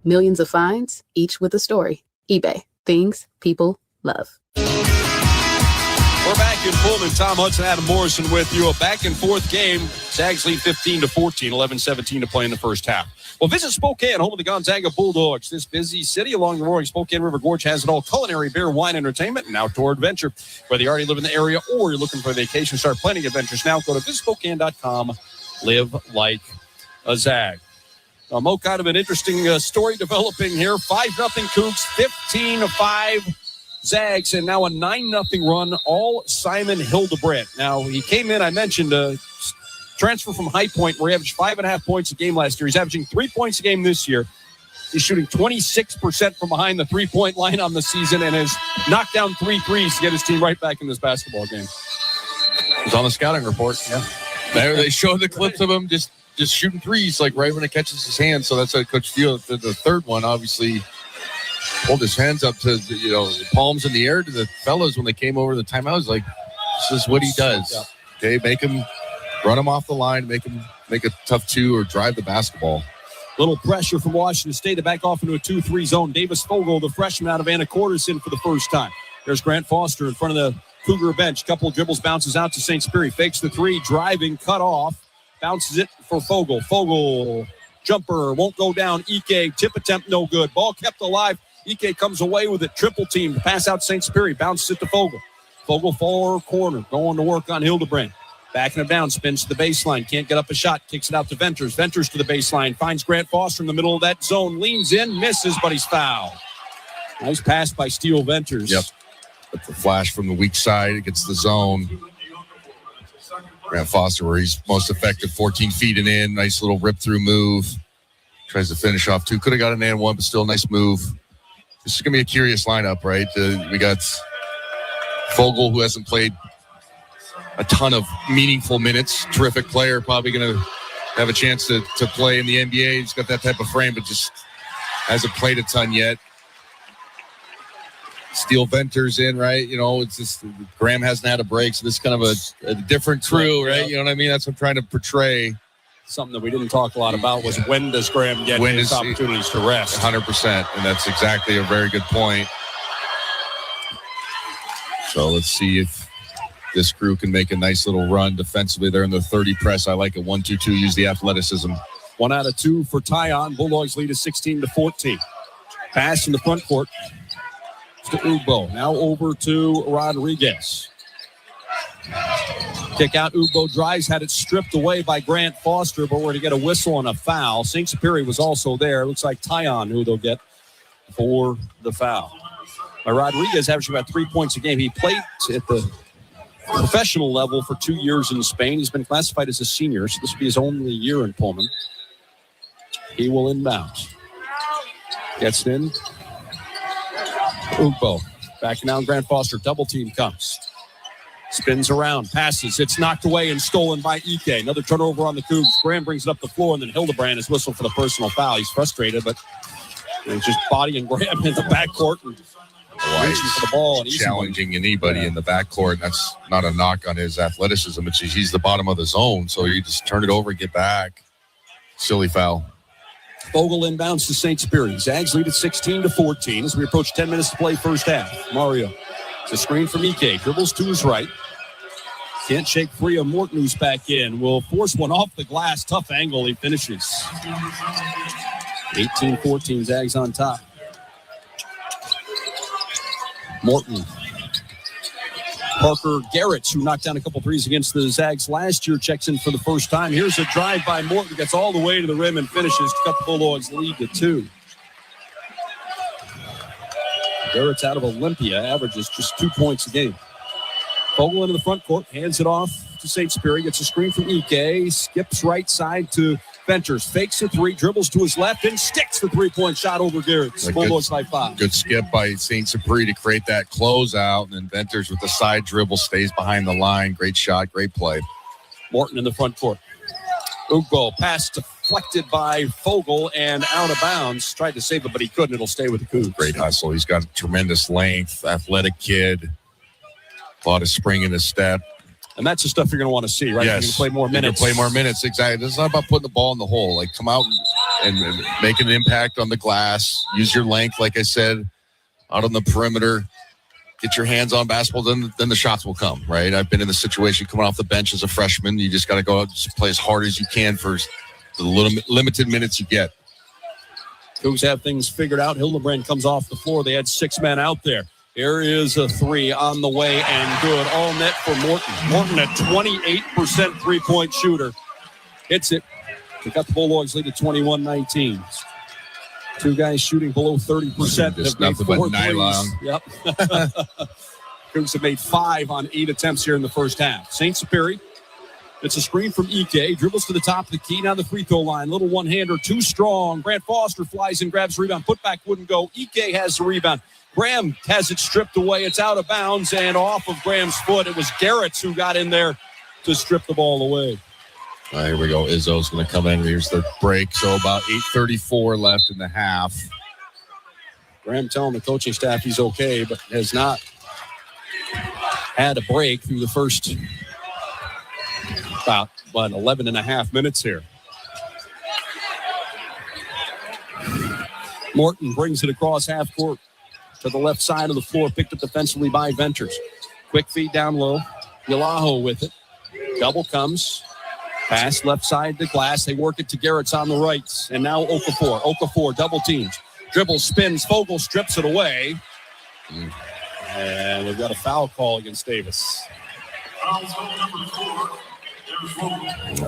Millions of finds, each with a story. eBay. Things people love. We're back in Pullman. Tom Hudson, Adam Morrison with you. A back-and-forth game. Zags lead 15-14, 11-17 to play in the first half. Well, visit Spokane, home of the Gonzaga Bulldogs. This busy city along the roaring Spokane River Gorge has it all: culinary, beer, wine, entertainment, and outdoor adventure. Whether you already live in the area or you're looking for a vacation, start planning adventures now. Go to visitspokane.com. Live like a Zag. Mo, kind of an interesting story developing here. 5-0 Cougs, 15-5 Zags, and now a 9-0 run, all Simon Hildebrandt. Now, he came in, I mentioned, transfer from High Point, where he averaged 5.5 points a game last year. He's averaging 3 points a game this year. He's shooting 26% from behind the three-point line on the season and has knocked down 3 threes to get his team right back in this basketball game. He's on the scouting report. Yeah. They showed the clips of him just shooting threes, like right when it catches his hand. So that's how Coach Steele, the third one, obviously pulled his hands up to, palms in the air to the fellas when they came over the timeout. It's like, this is what he does. Yeah. Okay, make him run him off the line, make him make a tough two or drive the basketball. Little pressure from Washington State to back off into a 2-3 zone. Davis Fogel, the freshman out of Anacortes, in for the first time. There's Grant Foster in front of the Cougar bench. Couple dribbles, bounces out to St. Spiri. Fakes the three, driving, cut off. Bounces it for Fogel. Fogel, jumper, won't go down. Ike, tip attempt, no good. Ball kept alive. Ike comes away with it. Triple team to pass out St. Spiri. Bounces it to Fogel. Fogel, far corner, going to work on Hildebrandt. Backing him down, spins to the baseline. Can't get up a shot. Kicks it out to Venters. Venters to the baseline. Finds Grant Foster in the middle of that zone. Leans in, misses, but he's fouled. Nice pass by Steele Venters. Yep. But the flash from the weak side against the zone. Grant Foster, where he's most effective, 14 feet and in. Nice little rip-through move. Tries to finish off two. Could have got an and one, but still a nice move. This is going to be a curious lineup, right? We got Fogel, who hasn't played a ton of meaningful minutes. Terrific player, probably going to have a chance to play in the NBA. He's got that type of frame, but just hasn't played a ton yet. Steele Venters in, right? It's just Graham hasn't had a break, so this is kind of a different crew, right? You know what I mean? That's what I'm trying to portray. Something that we didn't talk a lot about was when does Graham get his opportunities to rest? 100%, and that's exactly a very good point. So let's see if this crew can make a nice little run defensively. They're in the 30 press. I like it. 1-2-2. Use the athleticism. 1 out of 2 for Tyon. Bulldogs lead is 16-14. Pass in the front court to Ugbo. Now over to Rodriguez. Kick out. Ugbo drives, had it stripped away by Grant Foster, but we're going to get a whistle and a foul. St. Superior was also there. Looks like Tyon who they'll get for the foul. Rodriguez averaging about 3 points a game. He played at the professional level for 2 years in Spain. He's been classified as a senior, so this will be his only year in Pullman. He will inbound. Gets it in. Ugbo. Backing down Grant Foster. Double team comes. Spins around. Passes. It's knocked away and stolen by Ike. Another turnover on the Cougs. Graham brings it up the floor, and then Hildebrandt is whistled for the personal foul. He's frustrated, but he's just bodying Graham in the backcourt and reaching for the ball. And challenging anybody in the backcourt. That's not a knock on his athleticism. It's just he's the bottom of the zone, so you just turn it over and get back. Silly foul. Fogel inbounds to St. Spiri. Zags lead at 16-14 as we approach 10 minutes to play first half. Mario. It's a screen from Ike. Dribbles to his right. Can't shake free of Morton, who's back in. Will force one off the glass. Tough angle. He finishes. 18-14. Zags on top. Morton. Parker Garrett, who knocked down a couple threes against the Zags last year, checks in for the first time. Here's a drive by Morton. Gets all the way to the rim and finishes to cut the Bulldogs lead to 2. Garrett's out of Olympia, averages just 2 points a game. Fogel into the front court, hands it off to St. Superior, gets a screen from Ike, skips right side to Ventures, fakes a three, dribbles to his left, and sticks the three-point shot over Garrett's. Bulldogs by 5. Good skip by St. Superior to create that closeout, and then Venters with the side dribble stays behind the line. Great shot, great play. Morton in the front court. Ugbo, pass deflected by Fogel and out of bounds. Tried to save it, but he couldn't. It'll stay with the Cougs. Great hustle. He's got tremendous length, athletic kid. A lot of spring in his step. And that's the stuff you're going to want to see, right? Yes. You're going to play more minutes. Play more minutes, exactly. This is not about putting the ball in the hole. Like, come out and make an impact on the glass. Use your length, like I said, out on the perimeter. Get your hands on basketball, then the shots will come, right? I've been in the situation coming off the bench as a freshman. You just got to go out and play as hard as you can for the limited minutes you get. Cougs have things figured out. Hildebrand comes off the floor. They had 6 men out there. Here is a three on the way and good. All net for Morton. Morton, a 28% three-point shooter. Hits it to cut the Bulldogs lead at 21-19. 2 guys shooting below 30%. Just have made nothing 4 but nylon. threes. Yep. Cougs have made 5 on 8 attempts here in the first half. St. Superior. It's a screen from Ike. Dribbles to the top of the key. Now the free throw line. Little one-hander. Too strong. Grant Foster flies and grabs the rebound. Putback wouldn't go. Ike has the rebound. Graham has it stripped away. It's out of bounds and off of Graham's foot. It was Garrett's who got in there to strip the ball away. All right, here we go. Izzo's going to come in. Here's the break. So about 8:34 left in the half. Graham telling the coaching staff he's okay, but has not had a break through the first about 11 and a half minutes here. Morton brings it across half court to the left side of the floor, picked up defensively by Ventures. Quick feed down low. Yalaho with it. Double comes. Pass left side to Glass. They work it to Garrett's on the right. And now Okafor. Okafor double teams. Dribble spins. Fogel strips it away. And we've got a foul call against Davis. I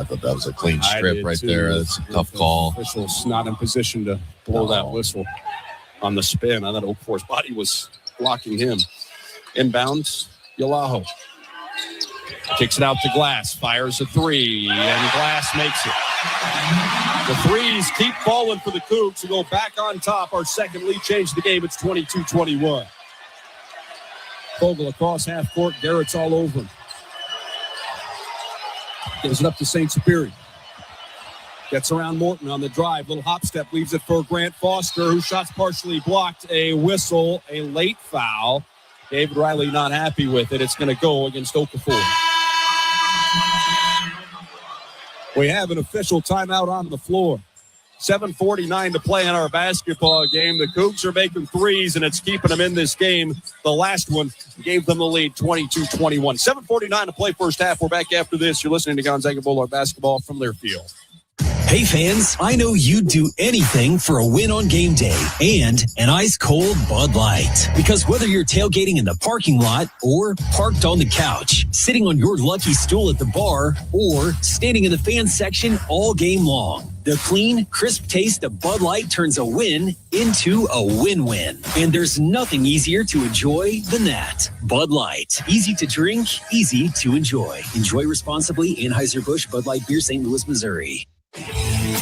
thought that was a clean strip right there. That's a tough call. Official's not in position to blow that whistle on the spin. I thought Okafor's body was blocking him. Inbounds, Yalaho. Kicks it out to Glass. Fires a three, and Glass makes it. The threes keep falling for the Cougs to go back on top. Our second lead changed the game. It's 22-21. Fogel across half court. Garrett's all over him. Gives it up to St. Superior. Gets around Morton on the drive. Little hop step. Leaves it for Grant Foster, whose shot's partially blocked. A whistle, a late foul. David Riley not happy with it. It's going to go against Okafor. We have an official timeout on the floor. 7:49 to play in our basketball game. The Cougs are making threes, and it's keeping them in this game. The last one gave them the lead, 22-21. 7:49 to play first half. We're back after this. You're listening to Gonzaga Bullard basketball from Learfield. Hey fans, I know you'd do anything for a win on game day and an ice-cold Bud Light. Because whether you're tailgating in the parking lot or parked on the couch, sitting on your lucky stool at the bar, or standing in the fan section all game long, the clean, crisp taste of Bud Light turns a win into a win-win. And there's nothing easier to enjoy than that. Bud Light. Easy to drink, easy to enjoy. Enjoy responsibly. Anheuser-Busch Bud Light Beer, St. Louis, Missouri.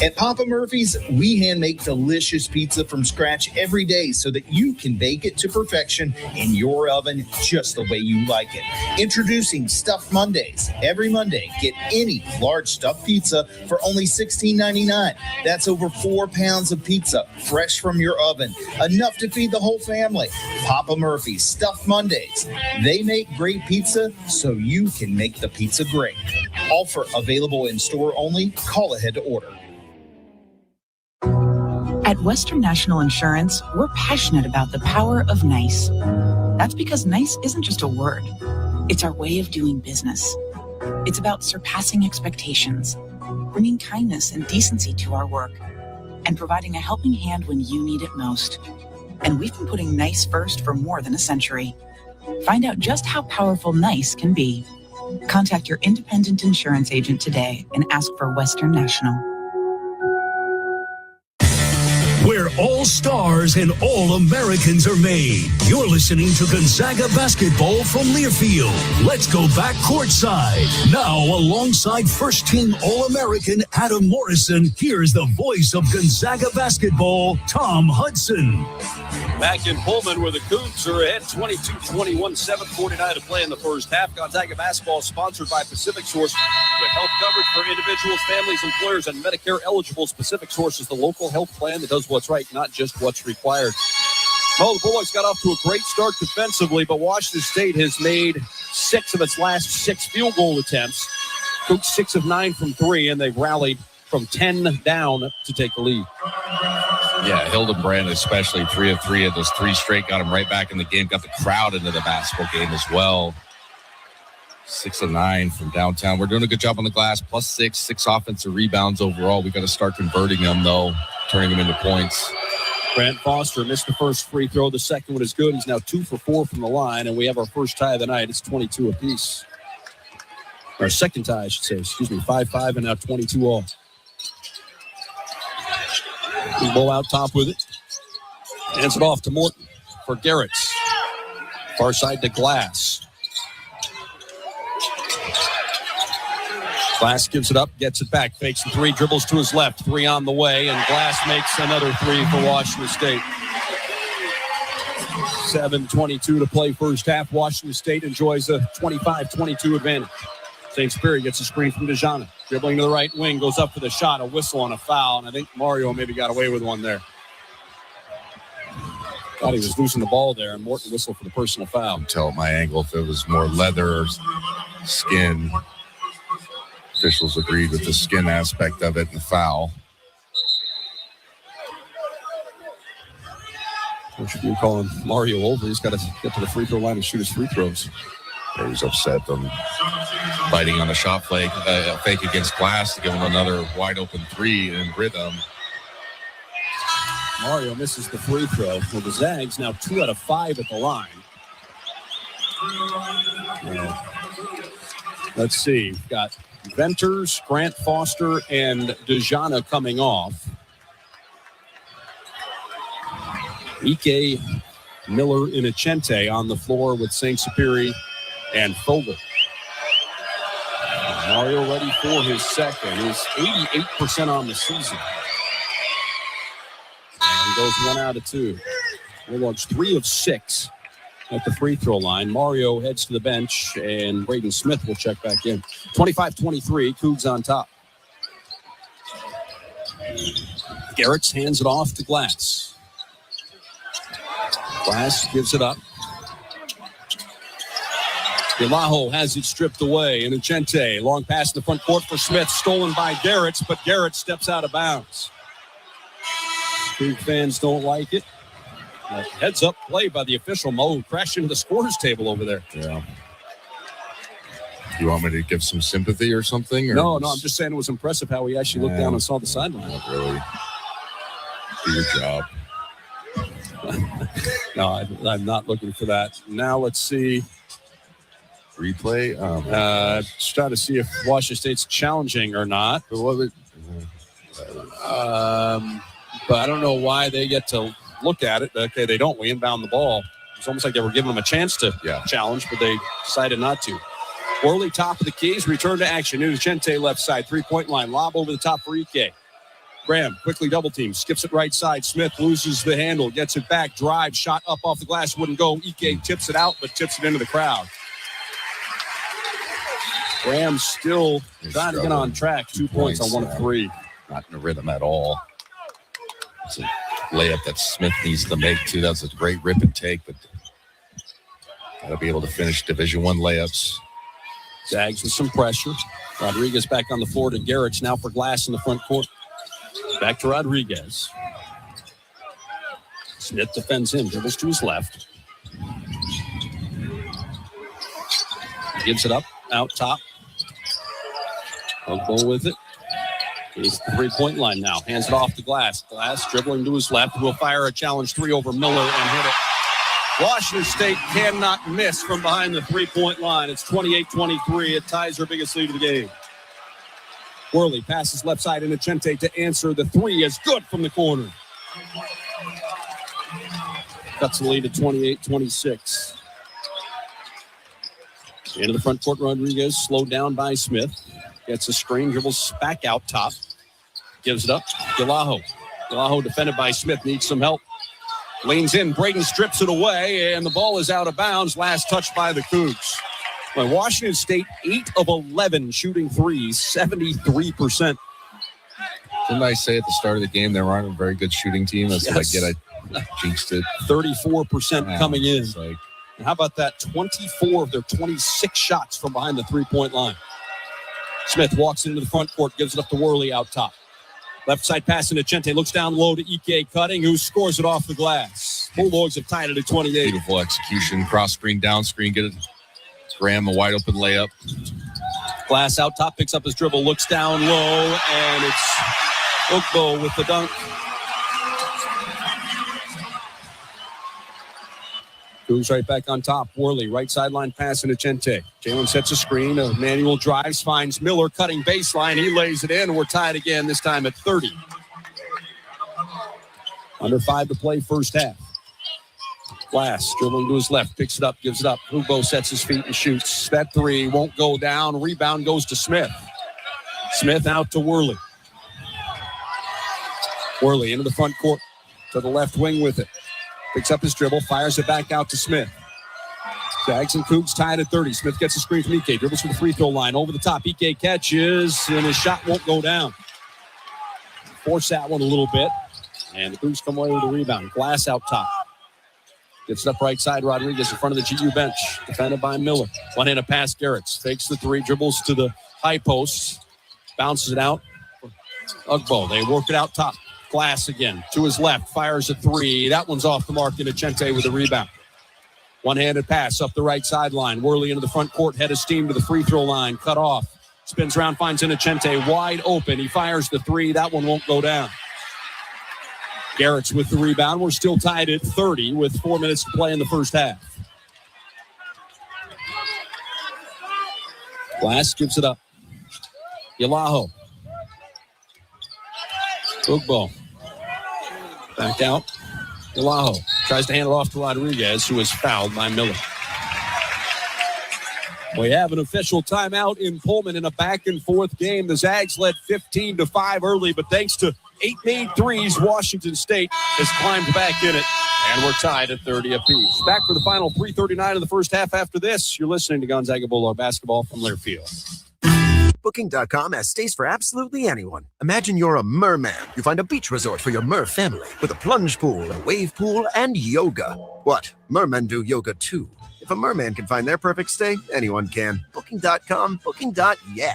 At Papa Murphy's, we hand make delicious pizza from scratch every day so that you can bake it to perfection in your oven just the way you like it. Introducing Stuffed Mondays. Every Monday, get any large stuffed pizza for only $16.99. That's over 4 pounds of pizza, fresh from your oven. Enough to feed the whole family. Papa Murphy's Stuffed Mondays. They make great pizza so you can make the pizza great. Offer available in store only. Call ahead to order. At Western National Insurance, we're passionate about the power of nice. That's because nice isn't just a word. It's our way of doing business. It's about surpassing expectations, bringing kindness and decency to our work, and providing a helping hand when you need it most. And we've been putting nice first for more than a century. Find out just how powerful nice can be. Contact your independent insurance agent today and ask for Western National. where all stars and all Americans are made. You're listening to Gonzaga basketball from Learfield. Let's go back courtside. Now, alongside first-team All-American Adam Morrison, here's the voice of Gonzaga basketball, Tom Hudson. Back in Pullman where the Cougs are ahead 22-21, 7:49 to play in the first half. Gonzaga basketball sponsored by Pacific Source with health coverage for individuals, families, employers, and Medicare eligible. Pacific Source is the local health plan that does what's right, not just what's required. Well, the Bulldogs got off to a great start defensively, but Washington State has made 6 of its last 6 field goal attempts. Cougs 6 of 9 from 3, and they've rallied from 10 down to take the lead. Yeah, Hildebrand especially 3 of 3 of those 3 straight got him right back in the game. Got the crowd into the basketball game as well. 6 of 9 from downtown. We're doing a good job on the glass. Plus 6 offensive rebounds overall. We got to start converting them though, turning them into points. Grant Foster missed the first free throw. The second one is good. He's now 2 for 4 from the line, and we have our first tie of the night. It's 22 apiece. Our second tie, I should say. 5-5 and now 22 all. Bull out top with it. Hands it off to Morton for Garrett's. Far side to Glass. Glass gives it up, gets it back, fakes the 3, dribbles to his left, 3 on the way, and Glass makes another 3 for Washington State. 7:22 to play first half. Washington State enjoys a 25-22 advantage. St. Spiri gets a screen from DeJana. Dribbling to the right wing, goes up for the shot, a whistle on a foul, and I think Mario maybe got away with one there. Thought he was losing the ball there, and Morton whistled for the personal foul. I'll tell at my angle if it was more leather or skin. Officials agreed with the skin aspect of it and the foul. What should you calling Mario over? He's got to get to the free throw line and shoot his free throws. Yeah, he was upset them biting on a shot fake against Glass to give him another wide open 3 in rhythm. Mario misses the free throw. Well, the Zags now 2 out of 5 at the line. Let's see. We've got Venters, Grant Foster, and DeJana coming off. Ike, Miller, and Achente on the floor with St. Superi and Fogel. Mario ready for his second. He's 88% on the season. And goes 1 out of 2. Bulldogs 3 of 6 at the free throw line. Mario heads to the bench, and Braden Smith will check back in. 25-23, Cougs on top. Garrett's hands it off to Glass. Glass gives it up. Ilaho has it stripped away, and Achente, long pass in the front court for Smith, stolen by Garrett's, but Garrett steps out of bounds. Cougs fans don't like it. Heads up play by the official. Mo crashed into the scorer's table over there. Yeah. You want me to give some sympathy or something? Or no, I'm just saying it was impressive how he actually looked down and saw the sideline. Not really. Do your job. No, I'm not looking for that. Now let's see. Replay? Just trying to see if Washington State's challenging or not. But I don't know why they get to look at it. Okay, they don't. We inbound the ball. It's almost like they were giving them a chance to challenge, but they decided not to. Worley, top of the keys, return to action. Achente left side, 3-point line. Lob over the top for Ike. Graham quickly double team, skips it right side. Smith loses the handle, gets it back, drive, shot up off the glass, wouldn't go. Ike tips it out, but tips it into the crowd. Graham still trying to get on track. 2 points on 1 of 3. Not in a rhythm at all. It's a layup that Smith needs to make, too. That's a great rip and take, but got to be able to finish Division I layups. Zags with some pressure. Rodriguez back on the floor to Garrett's now for Glass in the front court. Back to Rodriguez. Smith defends him, dribbles to his left. Gives it up, out top. Ogbo with it. He's the 3-point line now. Hands it off to Glass. Glass dribbling to his left. Will fire a challenge 3 over Miller and hit it. Washington State cannot miss from behind the 3-point line. It's 28-23. It ties their biggest lead of the game. Worley passes left side in Achente to answer. The 3 is good from the corner. Cuts the lead to 28-26. Into the front court, Rodriguez, slowed down by Smith. Gets a screen, dribbles back out top. Gives it up. Galaho defended by Smith, needs some help. Leans in, Braden strips it away, and the ball is out of bounds. Last touch by the Cougs. Well, Washington State, 8 of 11 shooting threes, 73%. Didn't I say at the start of the game they weren't a very good shooting team? That's what I get. I jinxed it. 34% coming in. And how about that? 24 of their 26 shots from behind the three-point line. Smith walks into the front court, gives it up to Worley out top. Left side pass into Chente, looks down low to Ike Cutting, who scores it off the glass. Bulldogs have tied it at 28. Beautiful execution, cross screen, down screen, get it. Graham, a wide open layup. Glass out top, picks up his dribble, looks down low, and it's Ugbo with the dunk. Cougs right back on top. Worley, right sideline pass into Chente. Jalen sets a screen. Manuel drives, finds Miller, cutting baseline. He lays it in. We're tied again, this time at 30. Under 5 to play first half. Glass dribbling to his left, picks it up, gives it up. Ugbo sets his feet and shoots. That three won't go down. Rebound goes to Smith. Smith out to Worley. Worley into the front court to the left wing with it. Picks up his dribble, fires it back out to Smith. Zags and Cougs tied at 30. Smith gets a screen from Ike, dribbles from the free throw line. Over the top, Ike catches, and his shot won't go down. Force that one a little bit, and the Cougs come away with a rebound. Glass out top. Gets it up right side, Rodriguez in front of the GU bench. Defended by Miller. One-handed pass, Garrett's. Fakes the three, dribbles to the high posts. Bounces it out. Ugbo, they work it out top. Glass again, to his left, fires a three. That one's off the mark into Chente with a rebound. One-handed pass up the right sideline. Worley into the front court, head of steam to the free throw line, cut off. Spins around, finds Chente wide open. He fires the three. That one won't go down. Garrett's with the rebound. We're still tied at 30 with 4 minutes to play in the first half. Glass gives it up. Yalaho. Ugbo. Back out. Yalaho tries to hand it off to Rodriguez, who is fouled by Miller. We have an official timeout in Pullman in a back-and-forth game. The Zags led 15-5 early, but thanks to 8 made threes, Washington State has climbed back in it, and we're tied at 30 apiece. Back for the final 3:39 of the first half after this. You're listening to Gonzaga Bulldog basketball from Learfield. Booking.com has stays for absolutely anyone. Imagine you're a merman. You find a beach resort for your mer family with a plunge pool, a wave pool, and yoga. What? Mermen do yoga too. If a merman can find their perfect stay, anyone can. Booking.com, booking.yeah.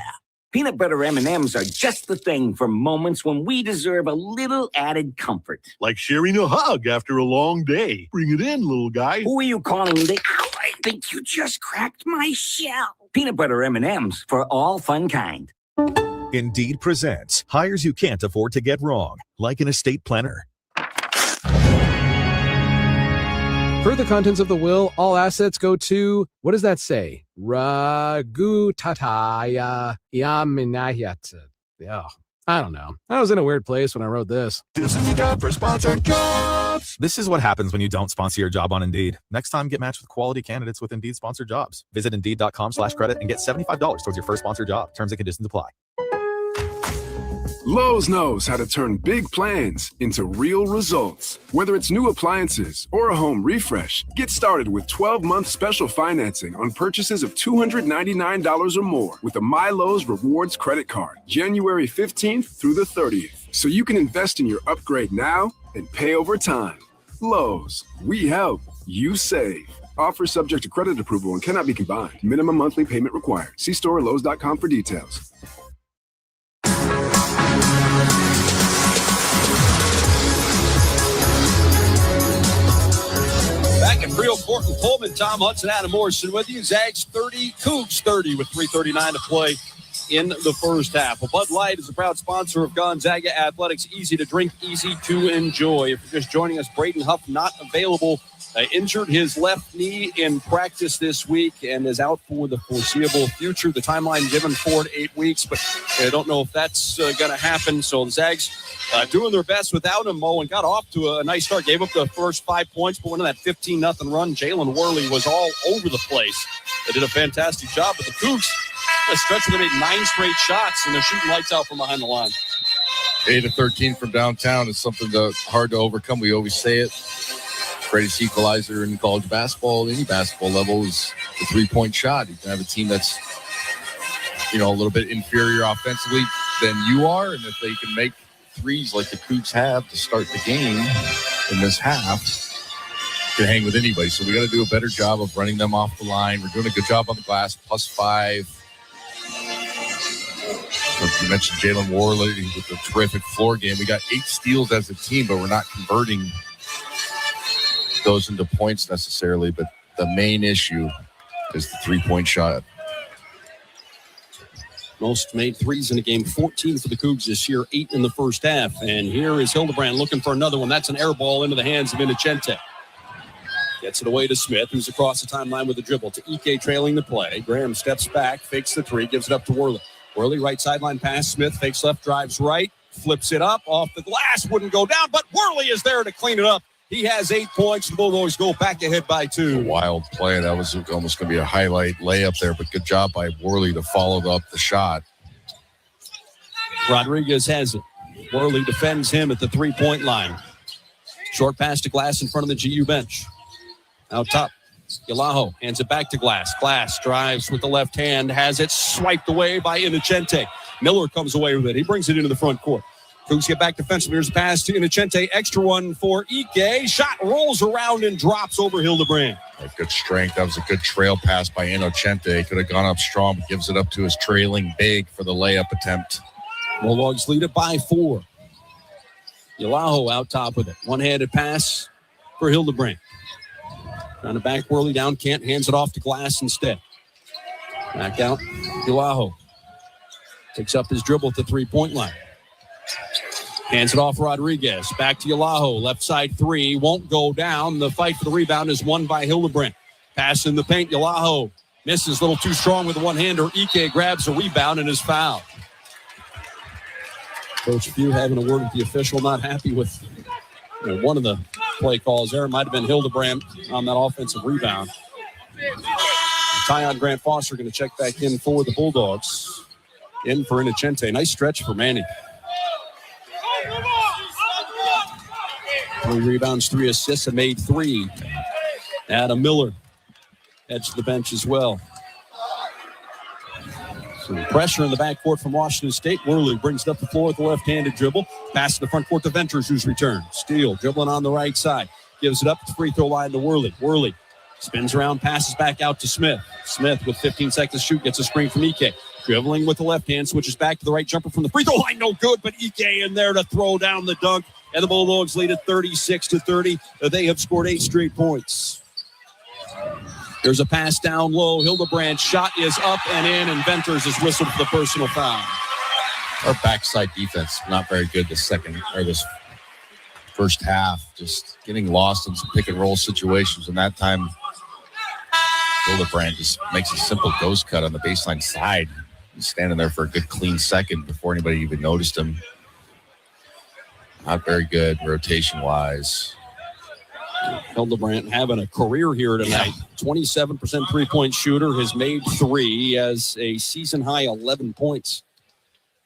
Peanut butter M&Ms are just the thing for moments when we deserve a little added comfort. Like sharing a hug after a long day. Bring it in, little guy. Who are you calling? Ow, I think you just cracked my shell. Peanut butter M&Ms for all fun kind. Indeed presents hires you can't afford to get wrong, like an estate planner. Per the contents of the will, all assets go to, what does that say? Ragutataya Yaminayat. Yeah, I don't know. I was in a weird place when I wrote this. This is the job for sponsored jobs. This is what happens when you don't sponsor your job on Indeed. Next time, get matched with quality candidates with Indeed sponsored jobs. Visit Indeed.com/credit and get $75 towards your first sponsored job. Terms and conditions apply. Lowe's knows how to turn big plans into real results. Whether it's new appliances or a home refresh, get started with 12-month special financing on purchases of $299 or more with a MyLowe's Rewards credit card, January 15th through the 30th. So you can invest in your upgrade now and pay over time. Lowe's, we help, you save. Offer subject to credit approval and cannot be combined. Minimum monthly payment required. See store or Lowe's.com for details. Back at Brio Court and Pullman, Tom Hudson, Adam Morrison with you. Zags 30, Cougs 30 with 3:39 to play in the first half. Well, Bud Light is a proud sponsor of Gonzaga Athletics. Easy to drink, easy to enjoy. If you're just joining us, Braden Huff not available injured his left knee in practice this week and is out for the foreseeable future. The timeline given 4 to 8 weeks, but I don't know if that's going to happen. So the Zags doing their best without him, Mo, and got off to a nice start. Gave up the first 5 points, but went on that 15-0 run. Jalen Worley was all over the place. They did a fantastic job, but the Cougs, a stretch where they made 9 straight shots, and they're shooting lights out from behind the line. 8 of 13 from downtown is something hard to overcome. We always say it. Greatest equalizer in college basketball, any basketball level, is the three-point shot. You can have a team that's, a little bit inferior offensively than you are, and if they can make threes like the Cougs have to start the game in this half, can hang with anybody. So we got to do a better job of running them off the line. We're doing a good job on the glass, +5. You mentioned Jalen Worley with a terrific floor game. We got 8 steals as a team, but we're not converting those into points necessarily. But the main issue is the three-point shot. Most made threes in a game, 14 for the Cougs this year, 8 in the first half. And here is Hildebrand looking for another one. That's an air ball into the hands of Innocente. Gets it away to Smith, who's across the timeline with a dribble to Ike trailing the play. Graham steps back, fakes the three, gives it up to Worley. Worley, right sideline pass. Smith fakes left, drives right, flips it up off the glass. Wouldn't go down, but Worley is there to clean it up. He has 8 points. The Bulldogs go back ahead by 2. Wild play. That was almost going to be a highlight layup there, but good job by Worley to follow up the shot. Rodriguez has it. Worley defends him at the 3-point line. Short pass to Glass in front of the GU bench. Out top, Yalaho hands it back to Glass. Glass drives with the left hand, has it swiped away by Innocente. Miller comes away with it. He brings it into the front court. Cougs get back defensively. Here's a pass to Innocente. Extra one for Ike. Shot rolls around and drops over Hildebrand. Good strength. That was a good trail pass by Innocente. Could have gone up strong, but gives it up to his trailing big for the layup attempt. Bulldogs lead it by 4. Yalaho out top with it. One-handed pass for Hildebrand. Trying to back Worley down. Can't. Hands it off to Glass instead. Back out. Yalaho takes up his dribble at the 3-point line. Hands it off Rodriguez. Back to Yalaho. Left side 3. Won't go down. The fight for the rebound is won by Hildebrand. Pass in the paint. Yalaho misses. A little too strong with the one-hander. Ike grabs a rebound and is fouled. Coach Few having a word with the official. Not happy with one of the play calls there. It might have been Hildebrand on that offensive rebound. Tyon Grant Foster going to check back in for the Bulldogs. In for Innocente. Nice stretch for Manning. 3 rebounds, 3 assists, and made 3. Adam Miller heads to the bench as well. Some pressure in the backcourt from Washington State. Worley brings it up the floor with the left-handed dribble. Pass to the front court to Venters, who's returned. Steele dribbling on the right side. Gives it up at the free throw line to Worley. Worley spins around, passes back out to Smith. Smith with 15 seconds to shoot, gets a screen from Ike. Dribbling with the left hand, switches back to the right jumper from the free throw line. No good, but Ike in there to throw down the dunk. And the Bulldogs lead at 36-30. They have scored 8 straight points. There's a pass down low. Hildebrand's shot is up and in, and Venters is whistled for the personal foul. Our backside defense, not very good this first half. Just getting lost in some pick and roll situations. And that time, Hildebrand just makes a simple ghost cut on the baseline side. He's standing there for a good clean second before anybody even noticed him. Not very good rotation-wise. Hildebrand having a career here tonight. 27% three-point shooter, has made 3. He has a season-high 11 points.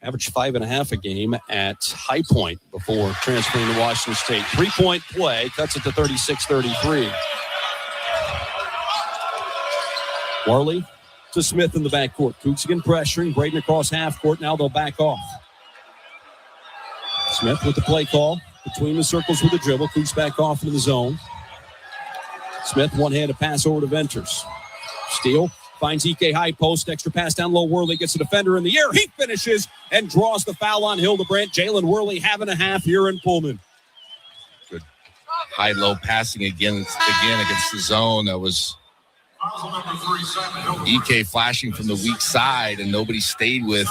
Averaged 5.5 a game at High Point before transferring to Washington State. 3-point play, cuts it to 36-33. Worley to Smith in the backcourt. Cougs again pressuring. Braden across half court. Now they'll back off. Smith with the play call. Between the circles with the dribble. Cougs back off into the zone. Smith one-handed pass over to Venters. Steele finds Ike high post. Extra pass down low. Worley gets a defender in the air. He finishes and draws the foul on Hildebrand. Jalen Worley having a half here in Pullman. Good high-low passing again against the zone. That was Ike flashing from the weak side, and nobody stayed with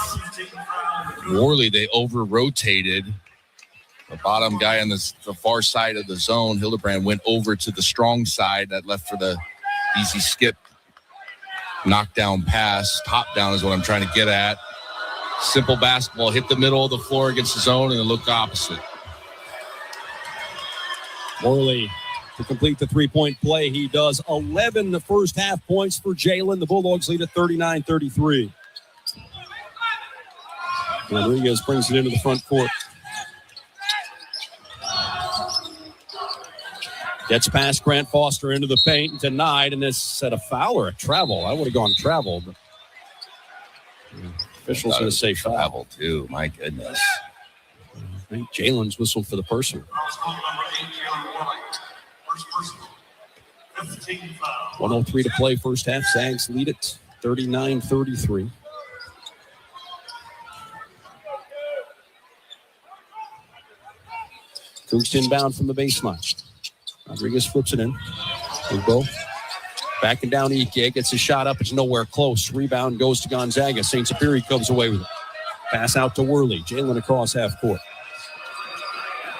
Worley. They over-rotated. The bottom guy on the far side of the zone, Hildebrand, went over to the strong side. That left for the easy skip. Knockdown pass. Top down is what I'm trying to get at. Simple basketball. Hit the middle of the floor against the zone and then look opposite. Worley to complete the three-point play. He does 11 the first half points for Jalen. The Bulldogs lead at 39-33. Rodriguez brings it into the front court. Gets past Grant Foster into the paint, denied, and this set a foul or a travel. I would have gone travel, but officials going to say travel too. My goodness. I think Jalen's whistled for the personal. 1:03 to play first half. Zags lead it 39-33. Cougs inbound from the baseline. Rodriguez flips it in. Ugbo backing down Ike. Gets his shot up. It's nowhere close. Rebound goes to Gonzaga. St. Superior comes away with it. Pass out to Worley. Jalen across half court.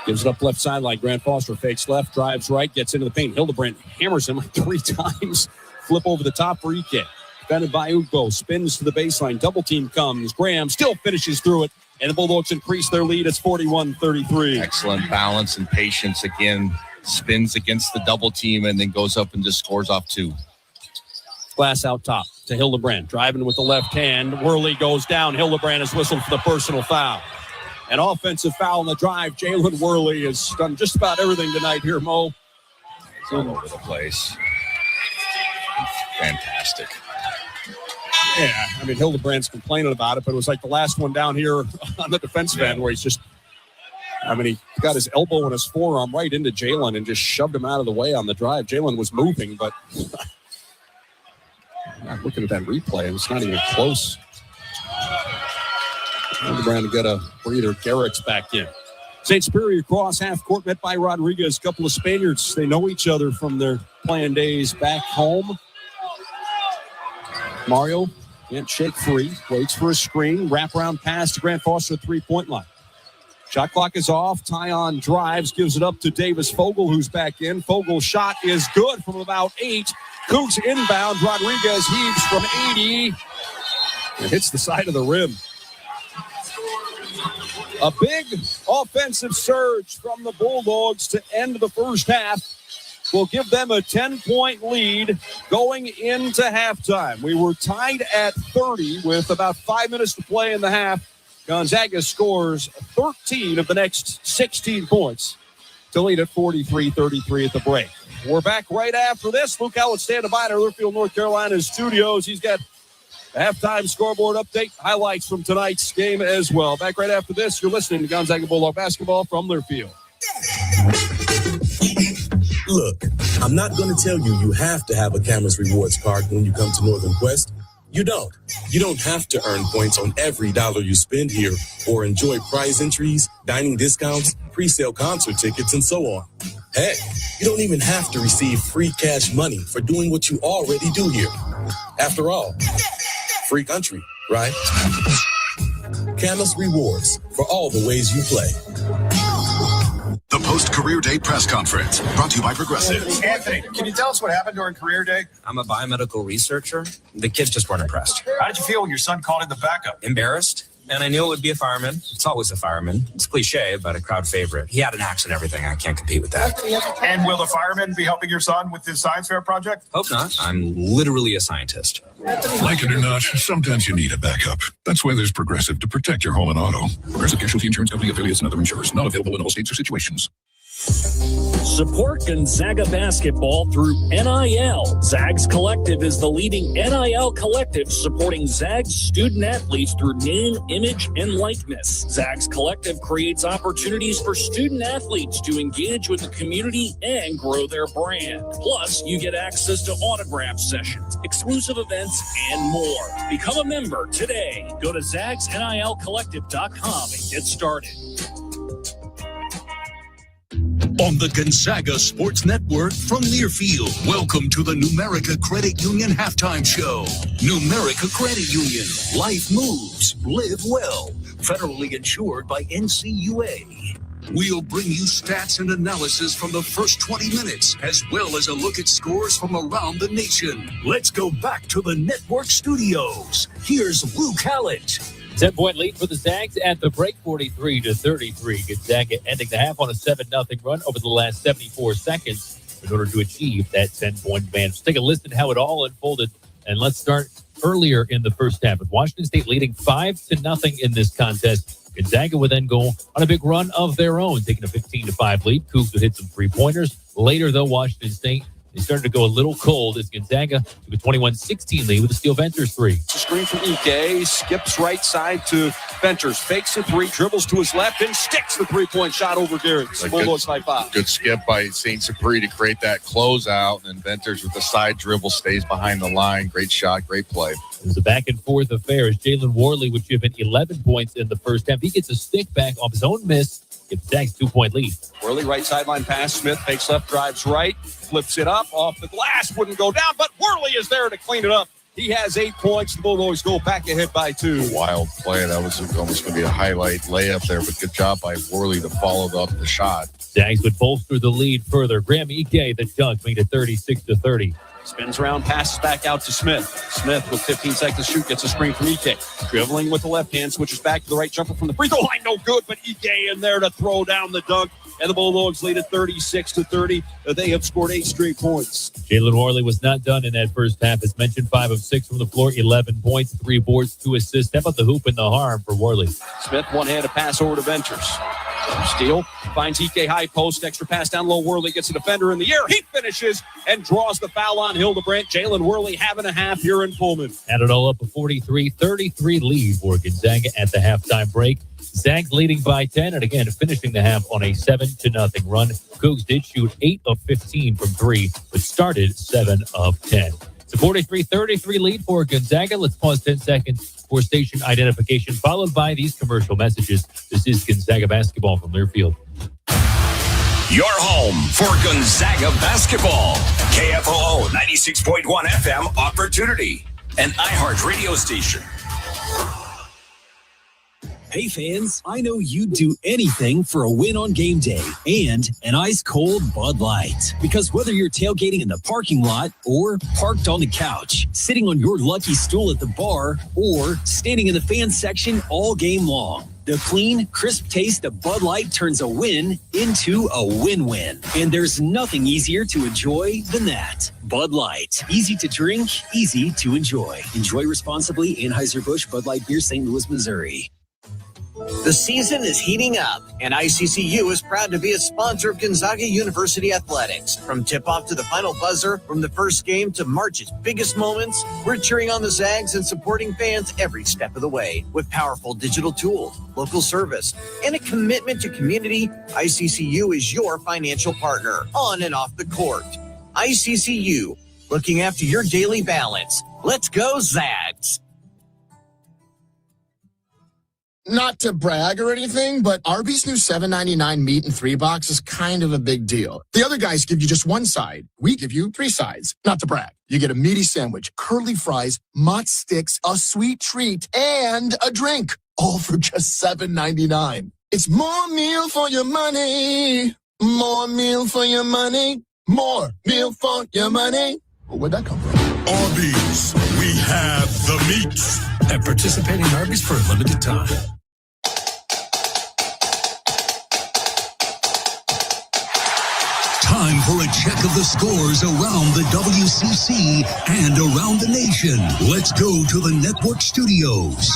Gives it up left sideline. Grant Foster fakes left, drives right, gets into the paint. Hildebrand hammers him 3 times. Flip over the top for Ike. Defended by Ugbo. Spins to the baseline. Double team comes. Graham still finishes through it. And the Bulldogs increase their lead. It's 41-33. Excellent balance and patience again. Spins against the double team and then goes up and just scores off 2. Glass out top to Hildebrand. Driving with the left hand. Worley goes down. Hildebrand is whistled for the personal foul. An offensive foul on the drive. Jalen Worley has done just about everything tonight here, Mo. It's all over the place. Fantastic. Yeah, I mean, Hildebrand's complaining about it, but it was like the last one down here on the defensive end where he's just, I mean, he got his elbow and his forearm right into Jalen and just shoved him out of the way on the drive. Jalen was moving, but I'm looking at that replay. It's not even close. Hildebrand to get a breather. Garrett's back in. St. Superior cross half court met by Rodriguez. A couple of Spaniards. They know each other from their playing days back home. Mario can't shake free. Waits for a screen. Wraparound pass to Grant Foster, 3-point line. Shot clock is off. Tyon drives, gives it up to Davis Fogel, who's back in. Fogel's shot is good from about 8. Cougs inbound. Rodriguez heaves from 80 and hits the side of the rim. A big offensive surge from the Bulldogs to end the first half will give them a 10-point lead going into halftime. We were tied at 30 with about 5 minutes to play in the half. Gonzaga scores 13 of the next 16 points to lead at 43-33 at the break. We're back right after this. Luke Howard standing by in our Learfield, North Carolina studios. He's got a halftime scoreboard update, highlights from tonight's game as well. Back right after this. You're listening to Gonzaga Bulldog basketball from Learfield. Look, I'm not going to tell you you have to have a Camas Rewards card when you come to Northern Quest. You don't. You don't have to earn points on every dollar you spend here or enjoy prize entries, dining discounts, pre-sale concert tickets, and so on. Heck, you don't even have to receive free cash money for doing what you already do here. After all, free country, right? Camas Rewards for all the ways you play. The post-career day press conference brought to you by Progressive. Anthony, can you tell us what happened during career day? I'm a biomedical researcher. The kids just weren't impressed. How did you feel when your son called in the backup? Embarrassed. And I knew it would be a fireman. It's always a fireman. It's cliche, but a crowd favorite. He had an axe and everything. I can't compete with that. And will the fireman be helping your son with his science fair project? Hope not. I'm literally a scientist. Like it or not, sometimes you need a backup. That's why there's Progressive to protect your home and auto. Progressive Casualty Insurance Company affiliates and other insurers. Not available in all states or situations. Support Gonzaga basketball through NIL. Zags Collective is the leading NIL collective supporting Zags student athletes through name, image, and likeness. Zags Collective creates opportunities for student athletes to engage with the community and grow their brand. Plus, you get access to autograph sessions, exclusive events, and more. Become a member today. Go to ZagsNILCollective.com and get started. On the Gonzaga Sports Network from Learfield, welcome to the Numerica Credit Union Halftime Show. Numerica Credit Union. Life moves. Live well. Federally insured by NCUA. We'll bring you stats and analysis from the first 20 minutes, as well as a look at scores from around the nation. Let's go back to the network studios. Here's Luke Hallett. 10-point lead for the Zags at the break, 43-33. Gonzaga ending the half on a 7-0 run over the last 74 seconds in order to achieve that 10-point advantage. Let's take a listen to how it all unfolded, and let's start earlier in the first half with Washington State leading 5-0 in this contest. Gonzaga would then go on a big run of their own, taking a 15-5 lead. Cougs would hit some three-pointers. Later, though, Washington State, they started to go a little cold as Gonzaga took a 21-16 lead with a steal Venters three. It's a screen from Ike, skips right side to Venters, fakes a three, dribbles to his left, and sticks the three-point shot over Garrett. Bulldogs by 5. Good skip by St. Cyprien to create that closeout, and then Venters with the side dribble stays behind the line. Great shot, great play. It was a back-and-forth affair as Jalen Worley would chip in 11 points in the first half. He gets a stick back off his own miss, gets Zags 2-point lead. Worley right sideline pass. Smith fakes left, drives right, flips it up off the glass. Wouldn't go down, but Worley is there to clean it up. He has 8 points. The Bulldogs go back ahead by 2. Wild play. That was almost going to be a highlight layup there, but good job by Worley to follow up the shot. Zags would bolster the lead further. Graham Ike, the dunk, made it 36-30. Spins around, passes back out to Smith. Smith with 15 seconds to shoot, gets a screen from Ike. Dribbling with the left hand, switches back to the right, jumper from the free throw line. No good, but Ike in there to throw down the dunk. And the Bulldogs lead at 36-30. They have scored 8 straight points. Jalen Worley was not done in that first half. As mentioned, 5 of 6 from the floor, 11 points, 3 boards, 2 assists. Step up the hoop and the harm for Worley. Smith one-handed pass over to Venters. Steele finds Ike high post, extra pass down low. Worley gets a defender in the air. He finishes and draws the foul on Hildebrandt. Jalen Worley having a half here in Pullman. Add it all up, a 43-33 lead for Gonzaga at the halftime break. Zags leading by 10, and again, finishing the half on a 7-0 run. Cougs did shoot 8 of 15 from 3, but started 7 of 10. It's a 43-33 lead for Gonzaga. Let's pause 10 seconds for station identification, followed by these commercial messages. This is Gonzaga basketball from Learfield. Your home for Gonzaga basketball. KFOO 96.1 FM Opportunity, an iHeart radio station. Hey fans, I know you'd do anything for a win on game day and an ice-cold Bud Light. Because whether you're tailgating in the parking lot or parked on the couch, sitting on your lucky stool at the bar, or standing in the fan section all game long, the clean, crisp taste of Bud Light turns a win into a win-win. And there's nothing easier to enjoy than that. Bud Light. Easy to drink, easy to enjoy. Enjoy responsibly. Anheuser-Busch Bud Light Beer, St. Louis, Missouri. The season is heating up, and ICCU is proud to be a sponsor of Gonzaga University Athletics. From tip-off to the final buzzer, from the first game to March's biggest moments, we're cheering on the Zags and supporting fans every step of the way. With powerful digital tools, local service, and a commitment to community, ICCU is your financial partner, on and off the court. ICCU, looking after your daily balance. Let's go, Zags! Not to brag or anything, but Arby's new $7.99 meat and 3-box is kind of a big deal. The other guys give you just one side. We give you 3 sides. Not to brag. You get a meaty sandwich, curly fries, Mott's sticks, a sweet treat, and a drink. All for just $7.99. It's more meal for your money. More meal for your money. More meal for your money. Where'd that come from? Arby's, we have the meats. At participating Arby's for a limited time. Time for a check of the scores around the WCC and around the nation. Let's go to the network studios.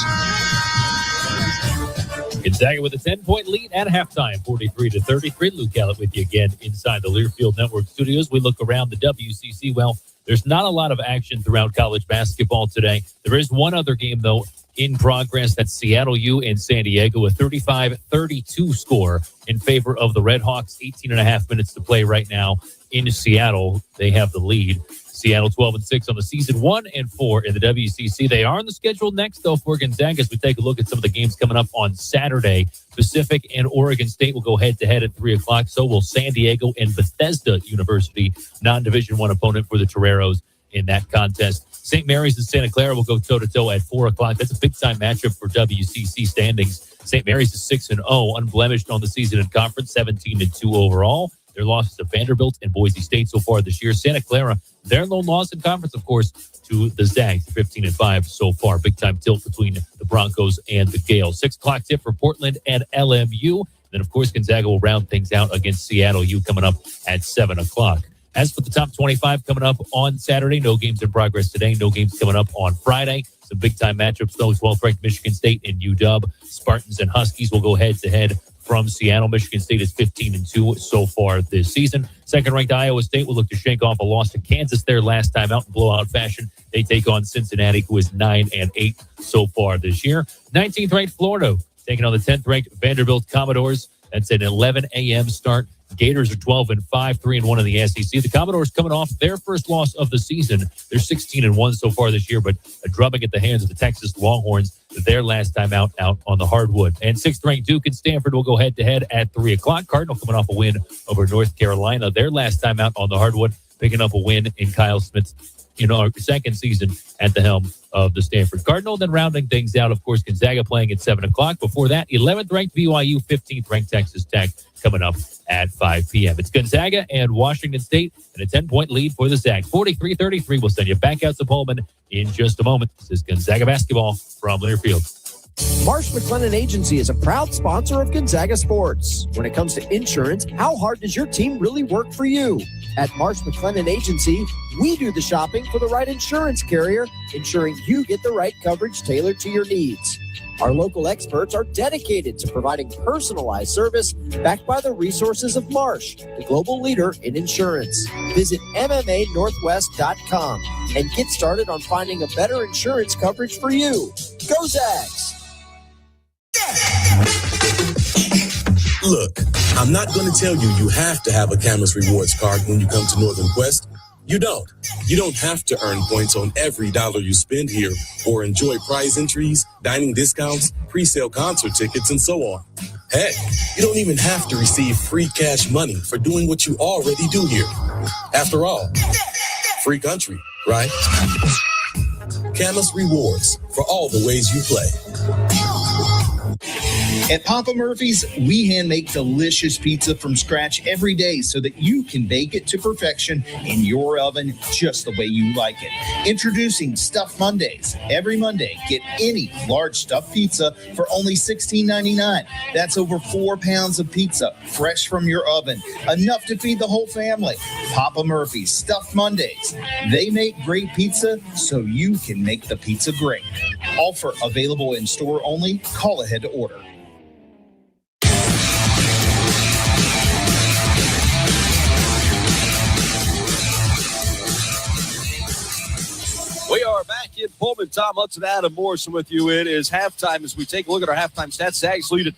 Gonzaga with a 10-point lead at halftime, 43-33. Luke Hallett with you again inside the Learfield Network studios. We look around the WCC. Well, there's not a lot of action throughout college basketball today. There is one other game, though, in progress. That's Seattle U and San Diego, a 35-32 score in favor of the Redhawks. 18.5 minutes to play right now in Seattle. They have the lead. Seattle 12-6 on the season, 1-4 in the WCC. They are on the schedule next, though, for Gonzaga as we take a look at some of the games coming up on Saturday. Pacific and Oregon State will go head-to-head at 3 o'clock. So will San Diego and Bethesda University, non-Division I opponent for the Toreros in that contest. St. Mary's and Santa Clara will go toe-to-toe at 4 o'clock. That's a big-time matchup for WCC standings. St. Mary's is 6-0, unblemished on the season in conference, 17-2 overall. Their losses to Vanderbilt and Boise State so far this year. Santa Clara, their lone loss in conference, of course, to the Zags, 15-5 so far. Big-time tilt between the Broncos and the Gales. 6 o'clock tip for Portland and LMU. Then, of course, Gonzaga will round things out against Seattle U coming up at 7 o'clock. As for the top 25 coming up on Saturday, no games in progress today, no games coming up on Friday. Some big-time matchups, those 12th-ranked Michigan State and UW. Spartans and Huskies will go head-to-head from Seattle. Michigan State is 15-2 so far this season. Second-ranked Iowa State will look to shake off a loss to Kansas their last time out in blowout fashion. They take on Cincinnati, who is 9-8 so far this year. 19th-ranked Florida taking on the 10th-ranked Vanderbilt Commodores. That's an 11 a.m. start. Gators are 12-5, 3-1 in the SEC. The Commodores coming off their first loss of the season. They're 16-1 so far this year, but a drubbing at the hands of the Texas Longhorns their last time out on the hardwood. And 6th-ranked Duke and Stanford will go head-to-head at 3 o'clock. Cardinal coming off a win over North Carolina. Their last time out on the hardwood, picking up a win in Kyle Smith's second season at the helm of the Stanford Cardinal. Then rounding things out, of course, Gonzaga playing at 7 o'clock. Before that, 11th-ranked BYU, 15th-ranked Texas Tech coming up at 5 p.m. It's Gonzaga and Washington State, and a 10-point lead for the Zags. 43-33. We'll send you back out to Pullman in just a moment. This is Gonzaga basketball from Learfield. Marsh McLennan Agency is a proud sponsor of Gonzaga Sports. When it comes to insurance, how hard does your team really work for you? At Marsh McLennan Agency, we do the shopping for the right insurance carrier, ensuring you get the right coverage tailored to your needs. Our local experts are dedicated to providing personalized service backed by the resources of Marsh, the global leader in insurance. Visit MMANorthwest.com and get started on finding a better insurance coverage for you. Go Zags! Look, I'm not going to tell you you have to have a Camus Rewards card when you come to Northern Quest. You don't. You don't have to earn points on every dollar you spend here or enjoy prize entries, dining discounts, pre-sale concert tickets, and so on. Heck, you don't even have to receive free cash money for doing what you already do here. After all, free country, right? Camus Rewards for all the ways you play. At Papa Murphy's, we hand make delicious pizza from scratch every day so that you can bake it to perfection in your oven just the way you like it. Introducing Stuffed Mondays. Every Monday, get any large stuffed pizza for only $16.99. That's over 4 pounds of pizza, fresh from your oven. Enough to feed the whole family. Papa Murphy's Stuffed Mondays. They make great pizza so you can make the pizza great. Offer available in store only. Call ahead to order. We are back in Pullman. Tom Hudson, Adam Morrison with you. It is halftime as we take a look at our halftime stats. Zags lead at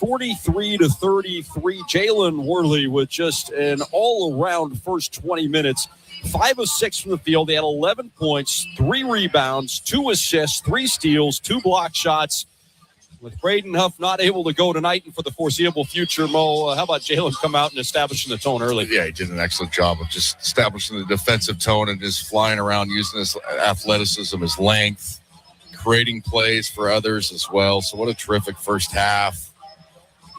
43-33. Jalen Worley with just an all-around first 20 minutes. 5 of 6 from the field. They had 11 points, 3 rebounds, 2 assists, 3 steals, 2 block shots. With Braden Huff not able to go tonight and for the foreseeable future, Mo, how about Jalen come out and establishing the tone early? Yeah, he did an excellent job of just establishing the defensive tone and just flying around using his athleticism, his length, creating plays for others as well. So what a terrific first half.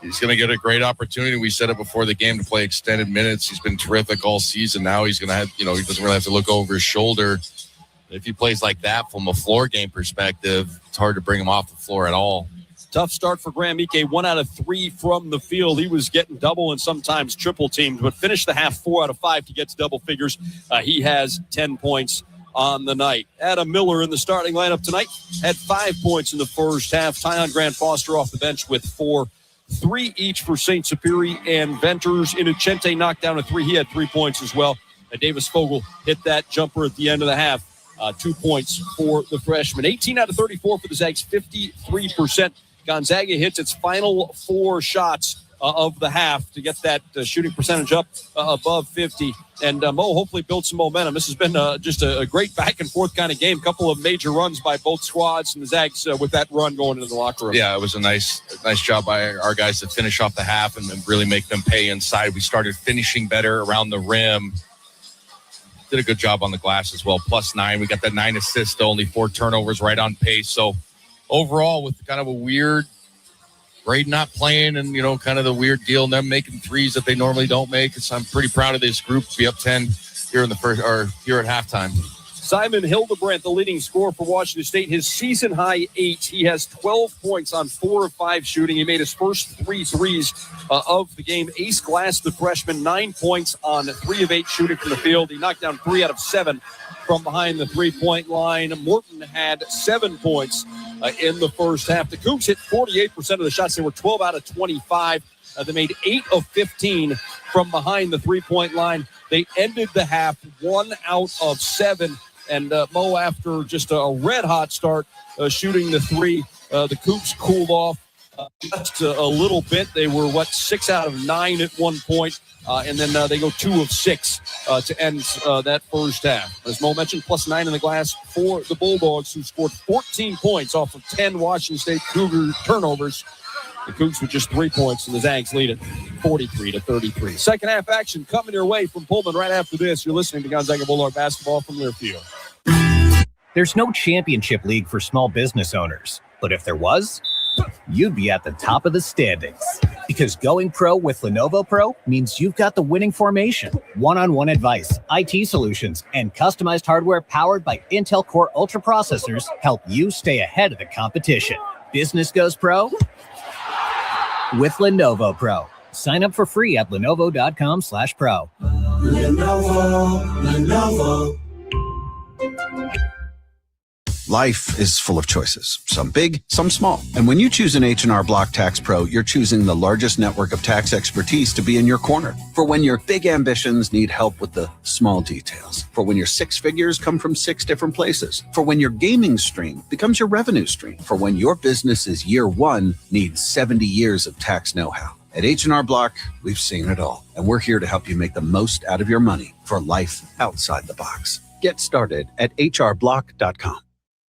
He's going to get a great opportunity. We said it before the game to play extended minutes. He's been terrific all season. Now he's going to have, he doesn't really have to look over his shoulder. If he plays like that from a floor game perspective, it's hard to bring him off the floor at all. Tough start for Graham Ike, 1 out of 3 from the field. He was getting double and sometimes triple teamed, but finished the half 4 out of 5 to get to double figures. He has 10 points on the night. Adam Miller in the starting lineup tonight had 5 points in the first half. Tyon Grant Foster off the bench with 4. 3 each for St. Superi and Venters. Innocente knocked down a 3. He had 3 points as well. Davis Fogel hit that jumper at the end of the half. 2 points for the freshman. 18 out of 34 for the Zags, 53%. Gonzaga hits its final 4 shots of the half to get that shooting percentage up above 50. And Mo hopefully build some momentum. This has been just a great back-and-forth kind of game. Couple of major runs by both squads, and the Zags with that run going into the locker room. Yeah, it was a nice job by our guys to finish off the half and really make them pay inside. We started finishing better around the rim. did a good job on the glass as well. +9. We got that 9 assists, only 4 turnovers, right on pace. So overall, with kind of a weird Braden not playing and, kind of the weird deal and them making threes that they normally don't make. I'm pretty proud of this group to be up 10 here in the first, or here at halftime. Simon Hildebrandt, the leading scorer for Washington State, his season high 8. He has 12 points on 4 of 5 shooting. He made his first 3 threes of the game. Ace Glass, the freshman, 9 points on 3 of 8 shooting from the field. He knocked down 3 out of 7 from behind the 3-point line. Morton had 7 points in the first half. The Cougs hit 48% of the shots. They were 12 out of 25. They made 8 of 15 from behind the 3-point line. They ended the half 1 out of 7. And Mo, after just a red-hot start shooting the 3, the Cougs cooled off just a little bit. They were, 6 out of 9 at one point, and then they go 2 of 6 to end that first half. As Mo mentioned, +9 in the glass for the Bulldogs, who scored 14 points off of 10 Washington State Cougar turnovers. The Cougs with just 3 points, and the Zags lead it 43-33. Second half action coming your way from Pullman right after this. You're listening to Gonzaga Bulldog basketball from Learfield. There's no championship league for small business owners, but if there was, you'd be at the top of the standings. Because going pro with Lenovo Pro means you've got the winning formation, one-on-one advice, IT solutions, and customized hardware powered by Intel Core Ultra processors help you stay ahead of the competition. Business goes pro with Lenovo Pro. Sign up for free at Lenovo.com/pro. Lenovo. Life is full of choices, some big, some small. And when you choose an H&R Block Tax Pro, you're choosing the largest network of tax expertise to be in your corner. For when your big ambitions need help with the small details. For when your 6 figures come from 6 different places. For when your gaming stream becomes your revenue stream. For when your business's year 1 needs 70 years of tax know-how. At H&R Block, we've seen it all. And we're here to help you make the most out of your money for life outside the box. Get started at hrblock.com.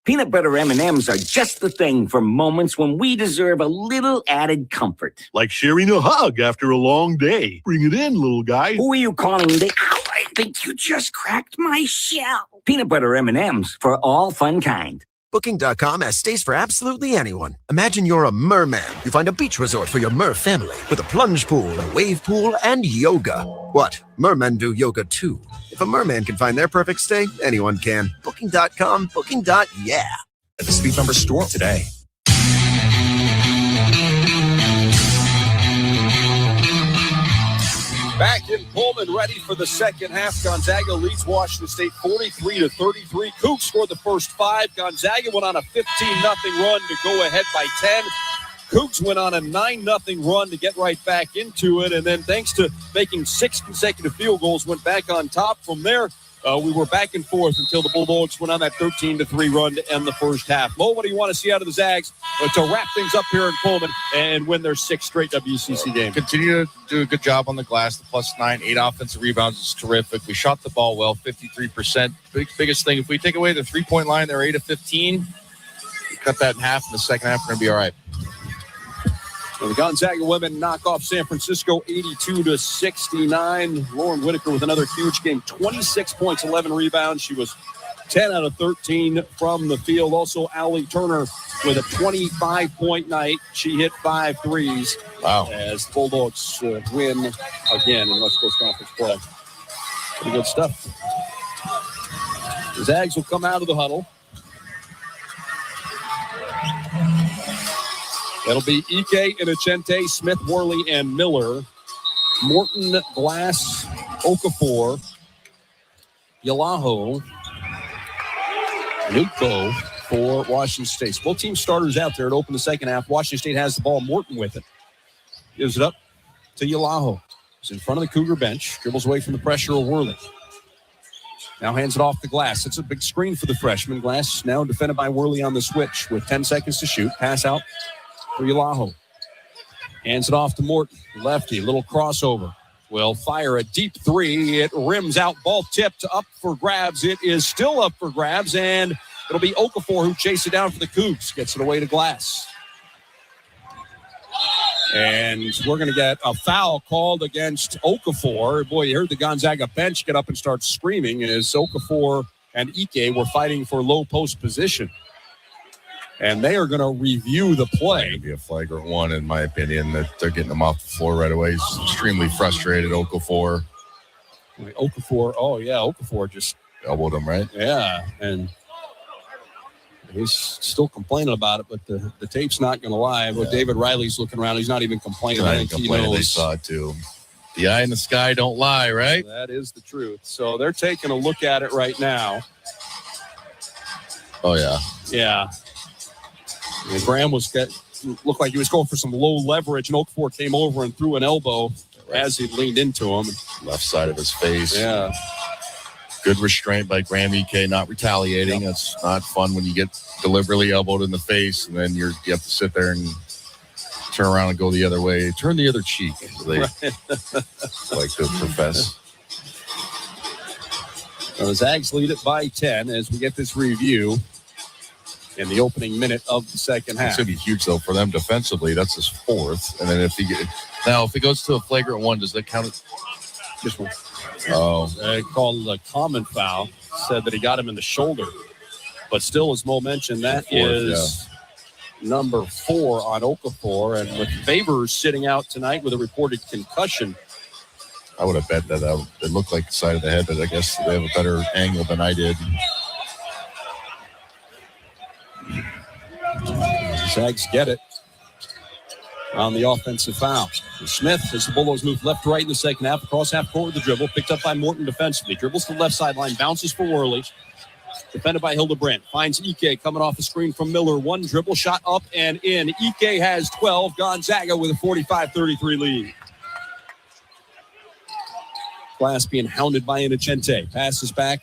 Peanut butter M&Ms are just the thing for moments when we deserve a little added comfort. Like sharing a hug after a long day. Bring it in, little guy. Who are you calling? Ow, I think you just cracked my shell. Peanut butter M&Ms for all fun kind. Booking.com has stays for absolutely anyone. Imagine you're a merman. You find a beach resort for your mer family with a plunge pool, a wave pool, and yoga. What? Mermen do yoga too. If a merman can find their perfect stay, anyone can. Booking.com, booking.yeah. At the Speed Number store today. Back in Pullman, ready for the second half. Gonzaga leads Washington State 43-33. Cougs scored the first 5. Gonzaga went on a 15-0 run to go ahead by 10. Cougs went on a 9-0 run to get right back into it, and then thanks to making 6 consecutive field goals, went back on top. From there, we were back and forth until the Bulldogs went on that 13-3 run to end the first half. Mo, what do you want to see out of the Zags to wrap things up here in Pullman and win their 6th straight WCC game? Continue to do a good job on the glass. The +9, 8 offensive rebounds is terrific. We shot the ball well, 53%. Biggest thing, if we take away the 3-point line, they're 8 of 15. We cut that in half in the second half. We're going to be all right. So the Gonzaga women knock off San Francisco 82-69. Lauren Whitaker with another huge game, 26 points, 11 rebounds. She was 10 out of 13 from the field. Also, Allie Turner with a 25-point night. She hit 5 threes. Wow. As the Bulldogs win again in West Coast Conference play. Pretty good stuff. The Zags will come out of the huddle. That'll be Ike, Inocente, Smith, Worley, and Miller. Morton, Glass, Okafor, Yalaho, Nuko for Washington State. Both team starters out there to open the second half. Washington State has the ball. Morton with it. Gives it up to Yalaho. He's in front of the Cougar bench. Dribbles away from the pressure of Worley. Now hands it off to Glass. It's a big screen for the freshman. Glass now defended by Worley on the switch with 10 seconds to shoot. Pass out for Yalaho. Hands it off to Morton. Lefty, little crossover. Will fire a deep 3. It rims out. Ball tipped up for grabs. It is still up for grabs, and it'll be Okafor who chases it down for the Cougs. Gets it away to Glass. And we're going to get a foul called against Okafor. Boy, you heard the Gonzaga bench get up and start screaming as Okafor and Ike were fighting for low post position. And they are going to review the play. It'd be a flagrant one, in my opinion, that they're getting him off the floor right away. He's extremely frustrated, Okafor. Okafor just elbowed him, right? Yeah, and he's still complaining about it, but the tape's not going to lie. But David Riley's looking around. He's not even complaining. I think he knows. They saw it, too. The eye in the sky don't lie, right? That is the truth. So they're taking a look at it right now. Oh, yeah. Yeah. And Graham looked like he was going for some low leverage, and Okafor came over and threw an elbow as he leaned into him. Left side of his face. Yeah. Good restraint by Graham Ike, not retaliating. It's not fun when you get deliberately elbowed in the face, and then you have to sit there and turn around and go the other way. Turn the other cheek, they like to profess. So the Zags lead it by 10 as we get this review in the opening minute of the second half. It's going to be huge, though, for them defensively. That's his fourth. And then if it goes to a flagrant one, does that count? This one. Oh. They called a common foul, said that he got him in the shoulder. But still, as Mo mentioned, that is number 4 on Okafor. And with Favors sitting out tonight with a reported concussion. I would have bet that it looked like the side of the head, but I guess they have a better angle than I did. Zags get it on the offensive foul. Smith, as the Bulldogs move left to right in the second half, across half court with the dribble, picked up by Morton defensively. Dribbles to the left sideline, bounces for Worley. Defended by Hildebrandt. Finds Ike coming off a screen from Miller. One dribble shot up and in. Ike has 12. Gonzaga with a 45-33 lead. Glass being hounded by Innocente. Passes back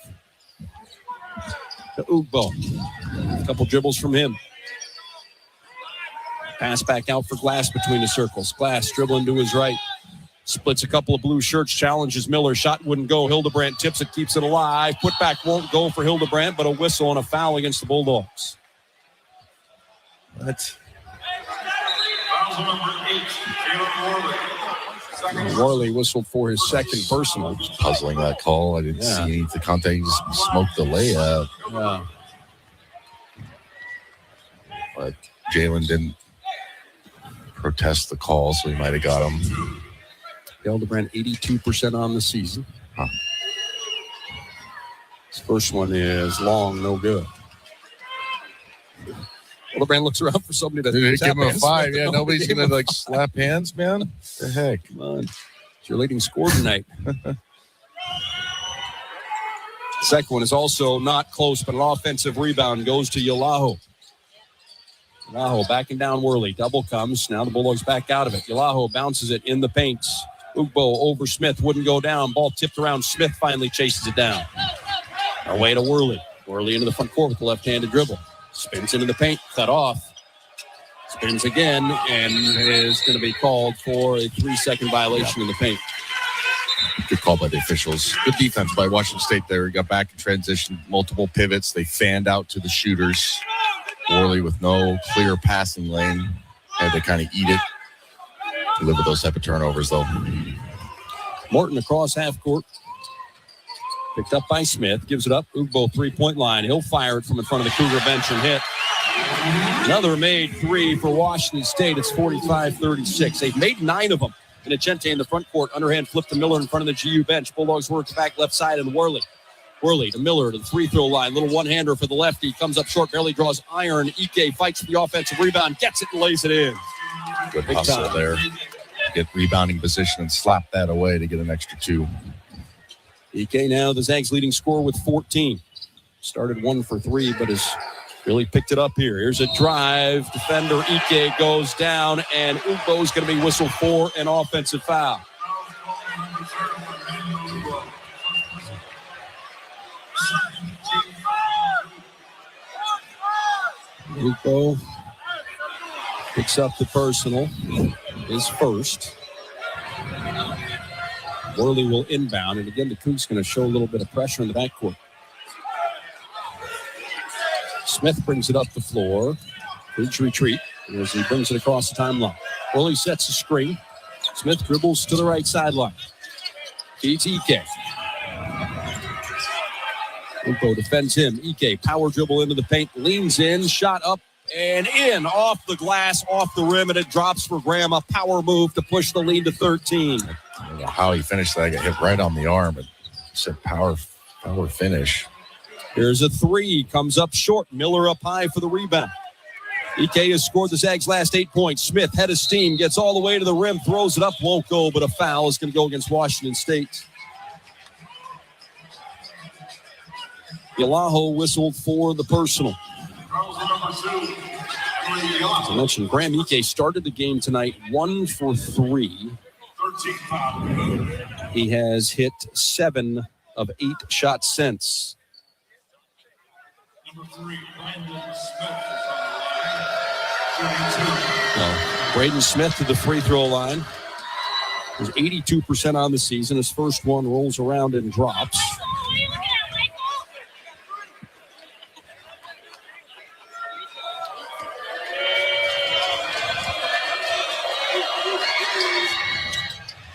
to Ugbo. A couple dribbles from him. Pass back out for Glass between the circles. Glass dribbling to his right. Splits a couple of blue shirts, challenges Miller. Shot wouldn't go. Hildebrandt tips it, keeps it alive. Putback won't go for Hildebrandt, but a whistle and a foul against the Bulldogs. What? Worley whistled for his second personal. Puzzling that call. I didn't see any of the contact. He just smoked the layup. Yeah. But Jalen didn't protest the call, so he might have got him. Hildebrandt 82% on the season. Huh. His first one is long, no good. Hildebrandt looks around for somebody to give him a 5. Yeah, nobody's going to slap hands, man. What the heck? Come on. It's your leading scorer tonight. Second one is also not close, but an offensive rebound goes to Yalaho. Yalaho backing down Worley. Double comes. Now the Bulldogs back out of it. Yalaho bounces it in the paint. Ugbo over Smith. Wouldn't go down. Ball tipped around. Smith finally chases it down. Away to Worley. Worley into the front court with the left-handed dribble. Spins into the paint. Cut off. Spins again and is going to be called for a 3-second violation in the paint. Good call by the officials. Good defense by Washington State there. Got back in transition. Multiple pivots. They fanned out to the shooters. Worley with no clear passing lane. Had to kind of eat it. Live with those type of turnovers, though. Morton across half court. Picked up by Smith. Gives it up. Ugbo 3-point line. He'll fire it from in front of the Cougar bench and hit. Another made 3 for Washington State. It's 45-36. They've made 9 of them. Innocente in the front court. Underhand flip to Miller in front of the GU bench. Bulldogs work back left side and Worley. Worley to Miller to the free-throw line. Little one-hander for the lefty. Comes up short, barely draws iron. Ike fights for the offensive rebound. Gets it and lays it in. Good hustle there. Get rebounding position and slap that away to get an extra 2. Ike now the Zags leading scorer with 14. Started 1 for 3, but has really picked it up here. Here's a drive. Defender Ike goes down, and Ugbo's going to be whistled for an offensive foul. Ugbo picks up the personal, his first. Worley will inbound, and again, the Cougs going to show a little bit of pressure in the backcourt. Smith brings it up the floor. Cougs retreat as he brings it across the timeline. Worley sets the screen. Smith dribbles to the right sideline. Feeds Ike. Upo defends him. Ike, power dribble into the paint, leans in, shot up and in, off the glass, off the rim, and it drops for Graham. A power move to push the lead to 13. I don't know how he finished that. I got hit right on the arm and said power finish. Here's a three, comes up short. Miller up high for the rebound. Ike has scored the Zags' last 8 points. Smith, head of steam, gets all the way to the rim, throws it up, won't go, but a foul is going to go against Washington State. Yalaho whistled for the personal. As I mentioned, Graham Ike started the game tonight 1 for 3. He has hit 7 of 8 shots since. Braden Smith to the free throw line. He's 82% on the season. His first one rolls around and drops.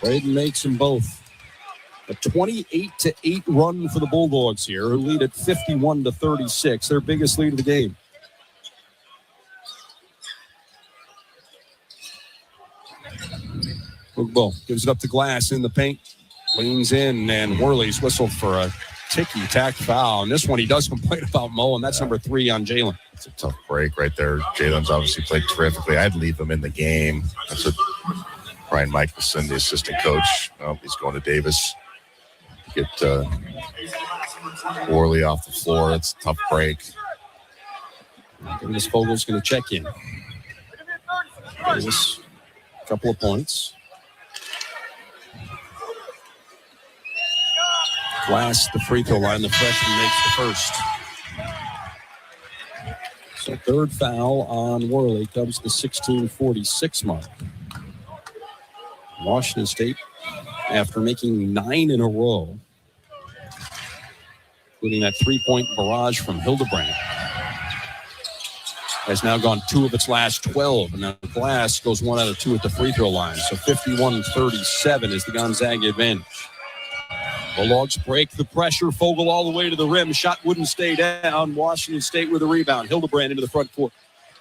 Braden makes them both. A 28-8 run for the Bulldogs here, who lead at 51-36, their biggest lead of the game. Ugbo gives it up to Glass in the paint, leans in, and Worley's whistled for a ticky-tack foul. And this one he does complain about Mo, and that's number 3 on Jalen. It's a tough break right there. Jalen's obviously played terrifically. I'd leave him in the game. That's what Brian Michelson, the assistant coach, he's going to Davis. Get Worley off the floor. It's a tough break. Davis Fogel's going to check in. Davis, a couple of points. Glass, the free throw line. The freshman makes the first. So third foul on Worley comes to 16:46 mark. Washington State, after making 9 in a row, including that 3-point barrage from Hildebrand, has now gone 2 of its last 12. And now Glass goes 1 out of 2 at the free throw line. So 51-37 is the Gonzaga advantage. Bulldogs break the pressure. Fogel all the way to the rim. Shot wouldn't stay down. Washington State with a rebound. Hildebrand into the front court.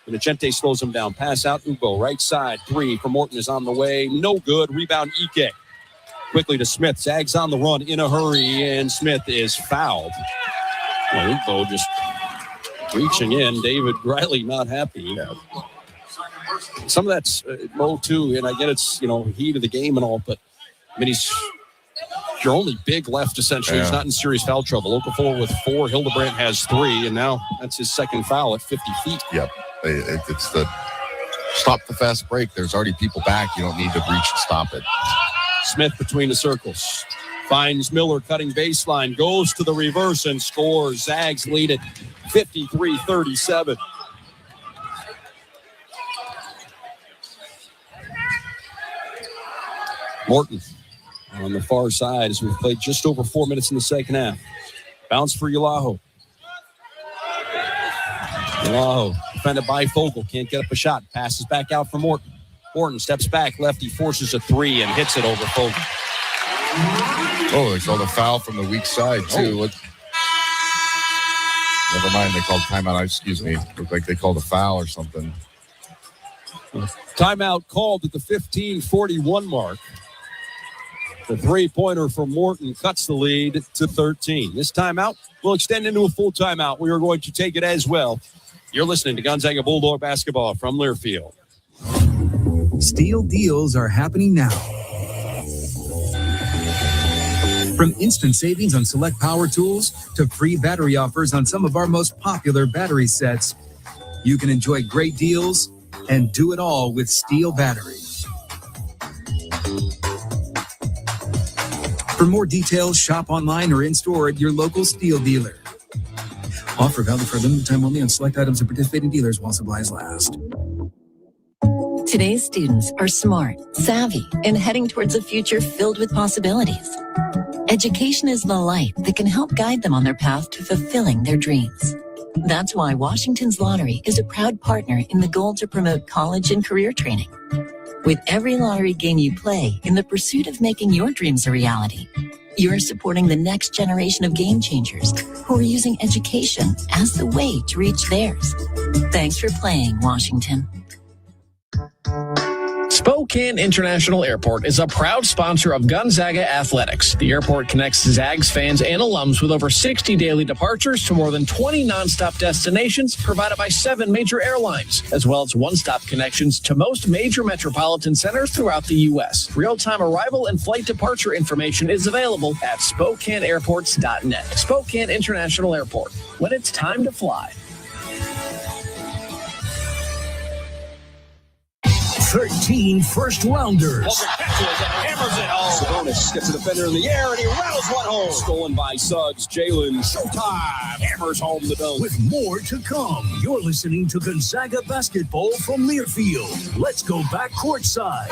Inocente slows him down. Pass out. Ugo, right side. 3 for Morton is on the way. No good. Rebound Ike. Quickly to Smith. Zags on the run in a hurry, and Smith is fouled. Well, Ugo just reaching in. David Riley not happy. Some of that's Mo too, and I get it's, heat of the game and all, but I mean, he's your only big left, essentially. He's not in serious foul trouble. Okafor with 4. Hildebrand has 3, and now that's his second foul at 50 feet. Yep. It's the stop the fast break. There's already people back. You don't need to reach and stop it. Smith between the circles. Finds Miller cutting baseline. Goes to the reverse and scores. Zags lead it 53-37. Morton on the far side as we've played just over 4 minutes in the second half. Bounce for Yalaho. Yalaho defended by Fogel. Can't get up a shot. Passes back out for Morton. Morton steps back. Lefty forces a 3 and hits it over Fogel. Oh, they called a foul from the weak side, too. Never mind. They called timeout. Excuse me. Looked like they called a foul or something. Timeout called at the 15:41 mark. The 3-pointer from Morton cuts the lead to 13. This timeout will extend into a full timeout. We are going to take it as well. You're listening to Gonzaga Bulldog basketball from Learfield. Steel deals are happening now. From instant savings on select power tools to free battery offers on some of our most popular battery sets, you can enjoy great deals and do it all with Steel batteries. For more details, shop online or in-store at your local Steel dealer. Offer valid for a limited time only on select items of participating dealers while supplies last. Today's students are smart, savvy, and heading towards a future filled with possibilities. Education is the light that can help guide them on their path to fulfilling their dreams. That's why Washington's Lottery is a proud partner in the goal to promote college and career training. With every lottery game you play in the pursuit of making your dreams a reality, you're supporting the next generation of game changers who are using education as the way to reach theirs. Thanks for playing, Washington. Spokane International Airport is a proud sponsor of Gonzaga Athletics. The airport connects Zags fans and alums with over 60 daily departures to more than 20 nonstop destinations provided by 7 major airlines, as well as one-stop connections to most major metropolitan centers throughout the U.S. Real-time arrival and flight departure information is available at SpokaneAirports.net. Spokane International Airport, when it's time to fly. 13 first rounders. Hammers it home. Sabonis gets a defender in the air, and he rattles one home. Stolen by Suggs. Jalen, showtime. Hammers home the dunk. With more to come, you're listening to Gonzaga basketball from Learfield. Let's go back courtside.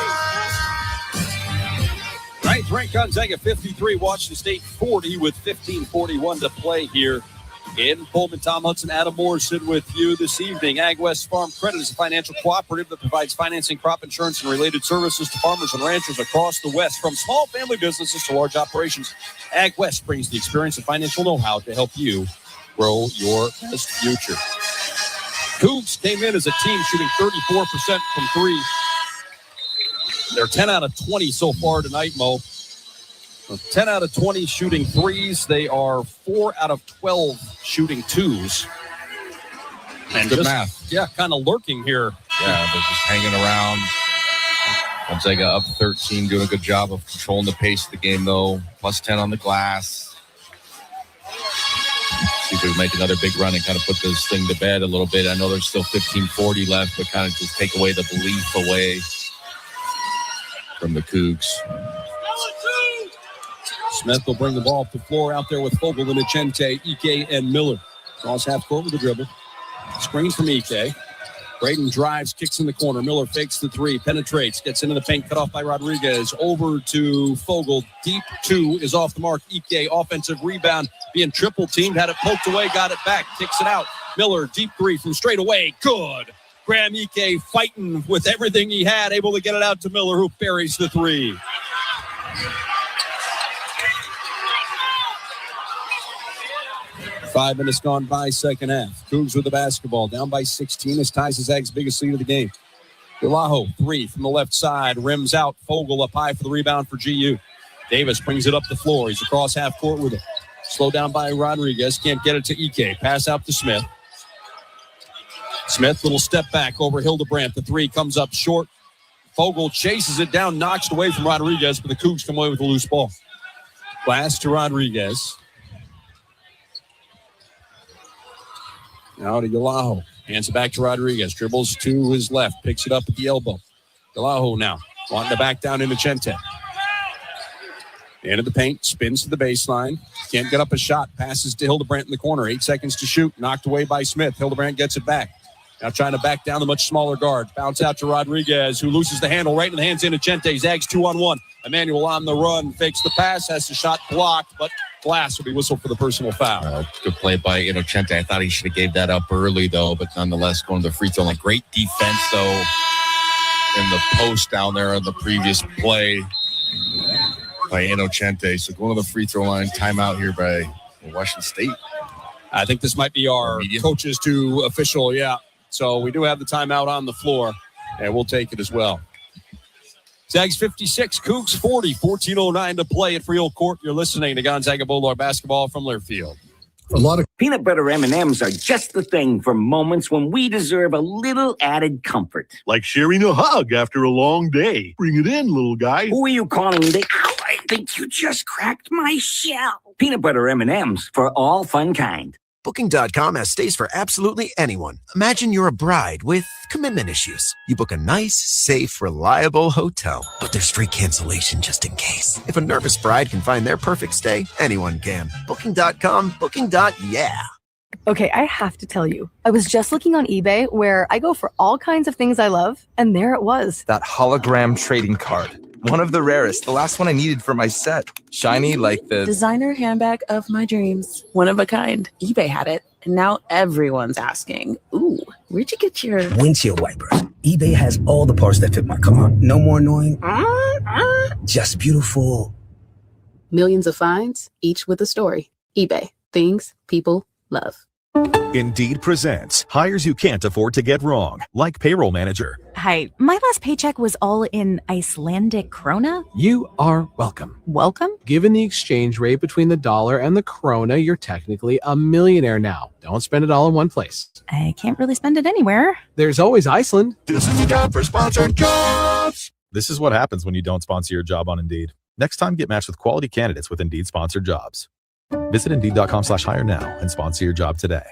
Ranked Gonzaga 53, Washington State 40 with 15:41 to play here in Pullman. Tom Hudson, Adam Morrison with you this evening. Ag West Farm Credit is a financial cooperative that provides financing, crop insurance, and related services to farmers and ranchers across the West. From small family businesses to large operations, Ag West brings the experience and financial know-how to help you grow your best future. Cougs came in as a team shooting 34% from three. They're 10 out of 20 so far tonight, Mo. 10 out of 20 shooting threes. They are 4 out of 12 shooting twos. And good just, math. Yeah, kind of lurking here. Yeah, they're just hanging around. Gonzaga up 13, doing a good job of controlling the pace of the game, though. Plus 10 on the glass. See if we can make another big run and kind of put this thing to bed a little bit. I know there's still 15:40 left, but kind of just take away the belief away from the Cougs. Smith will bring the ball up the floor out there with Fogel and Achente, Ike, and Miller. Cross half court with the dribble. Screen from Ike. Braden drives, kicks in the corner. Miller fakes the three, penetrates, gets into the paint, cut off by Rodriguez. Over to Fogel. Deep two is off the mark. Ike, offensive rebound, being triple teamed, had it poked away, got it back, kicks it out. Miller, deep three from straight away. Good. Graham Ike fighting with everything he had, able to get it out to Miller, who buries the three. 5 minutes gone by, second half. Cougs with the basketball, down by 16. This ties the Zags' biggest lead of the game. Delaho, three from the left side, rims out. Fogel up high for the rebound for GU. Davis brings it up the floor. He's across half court with it. Slowed down by Rodriguez. Can't get it to Ike. Pass out to Smith. Smith, little step back over Hildebrandt. The three comes up short. Fogel chases it down, knocks it away from Rodriguez, but the Cougs come away with a loose ball. Glass to Rodriguez. Now to Delaho. Hands it back to Rodriguez. Dribbles to his left. Picks it up at the elbow. Delaho now. Wanting to back down into Chente. Into the paint. Spins to the baseline. Can't get up a shot. Passes to Hildebrandt in the corner. 8 seconds to shoot. Knocked away by Smith. Hildebrandt gets it back. Now trying to back down the much smaller guard. Bounce out to Rodriguez, who loses the handle right in the hands into Chente. Zags 2-on-1. Emmanuel on the run. Fakes the pass. Has the shot blocked, but Glass will be whistled for the personal foul. Good play by Chente. I thought he should have gave that up early, though, but nonetheless, going to the free throw line. Great defense, though, in the post down there on the previous play by Chente. So going to the free throw line. Timeout here by Washington State. I think this might be our coaches to official, yeah. So we do have the timeout on the floor, and we'll take it as well. Zags 56, Cougs 40, 14:09 to play at Freehold Court. You're listening to Gonzaga Bulldog basketball from Learfield. A lot of peanut butter M&Ms are just the thing for moments when we deserve a little added comfort. Like sharing a hug after a long day. Bring it in, little guy. Who are you calling? Ow, I think you just cracked my shell. Peanut butter M&Ms for all fun kind. Booking.com has stays for absolutely anyone. Imagine you're a bride with commitment issues. You book a nice, safe, reliable hotel, but there's free cancellation just in case. If a nervous bride can find their perfect stay, anyone can. Booking.com, booking.yeah. Okay, I have to tell you, I was just looking on eBay where I go for all kinds of things I love, and there it was. That hologram trading card. One of the rarest. The last one I needed for my set. Shiny like the designer handbag of my dreams. One of a kind. eBay had it. And now everyone's asking, ooh, where'd you get your windshield wipers? eBay has all the parts that fit my car. No more annoying. Just beautiful. Millions of finds, each with a story. eBay. Things people love. Indeed presents hires you can't afford to get wrong, like payroll manager. Hi, my last paycheck was all in Icelandic krona. You are welcome. Welcome? Given the exchange rate between the dollar and the krona, you're technically a millionaire now. Don't spend it all in one place. I can't really spend it anywhere. There's always Iceland. This is the job for sponsored jobs. This is what happens when you don't sponsor your job on Indeed. Next time, get matched with quality candidates with Indeed sponsored jobs. Visit Indeed.com/hire now and sponsor your job today.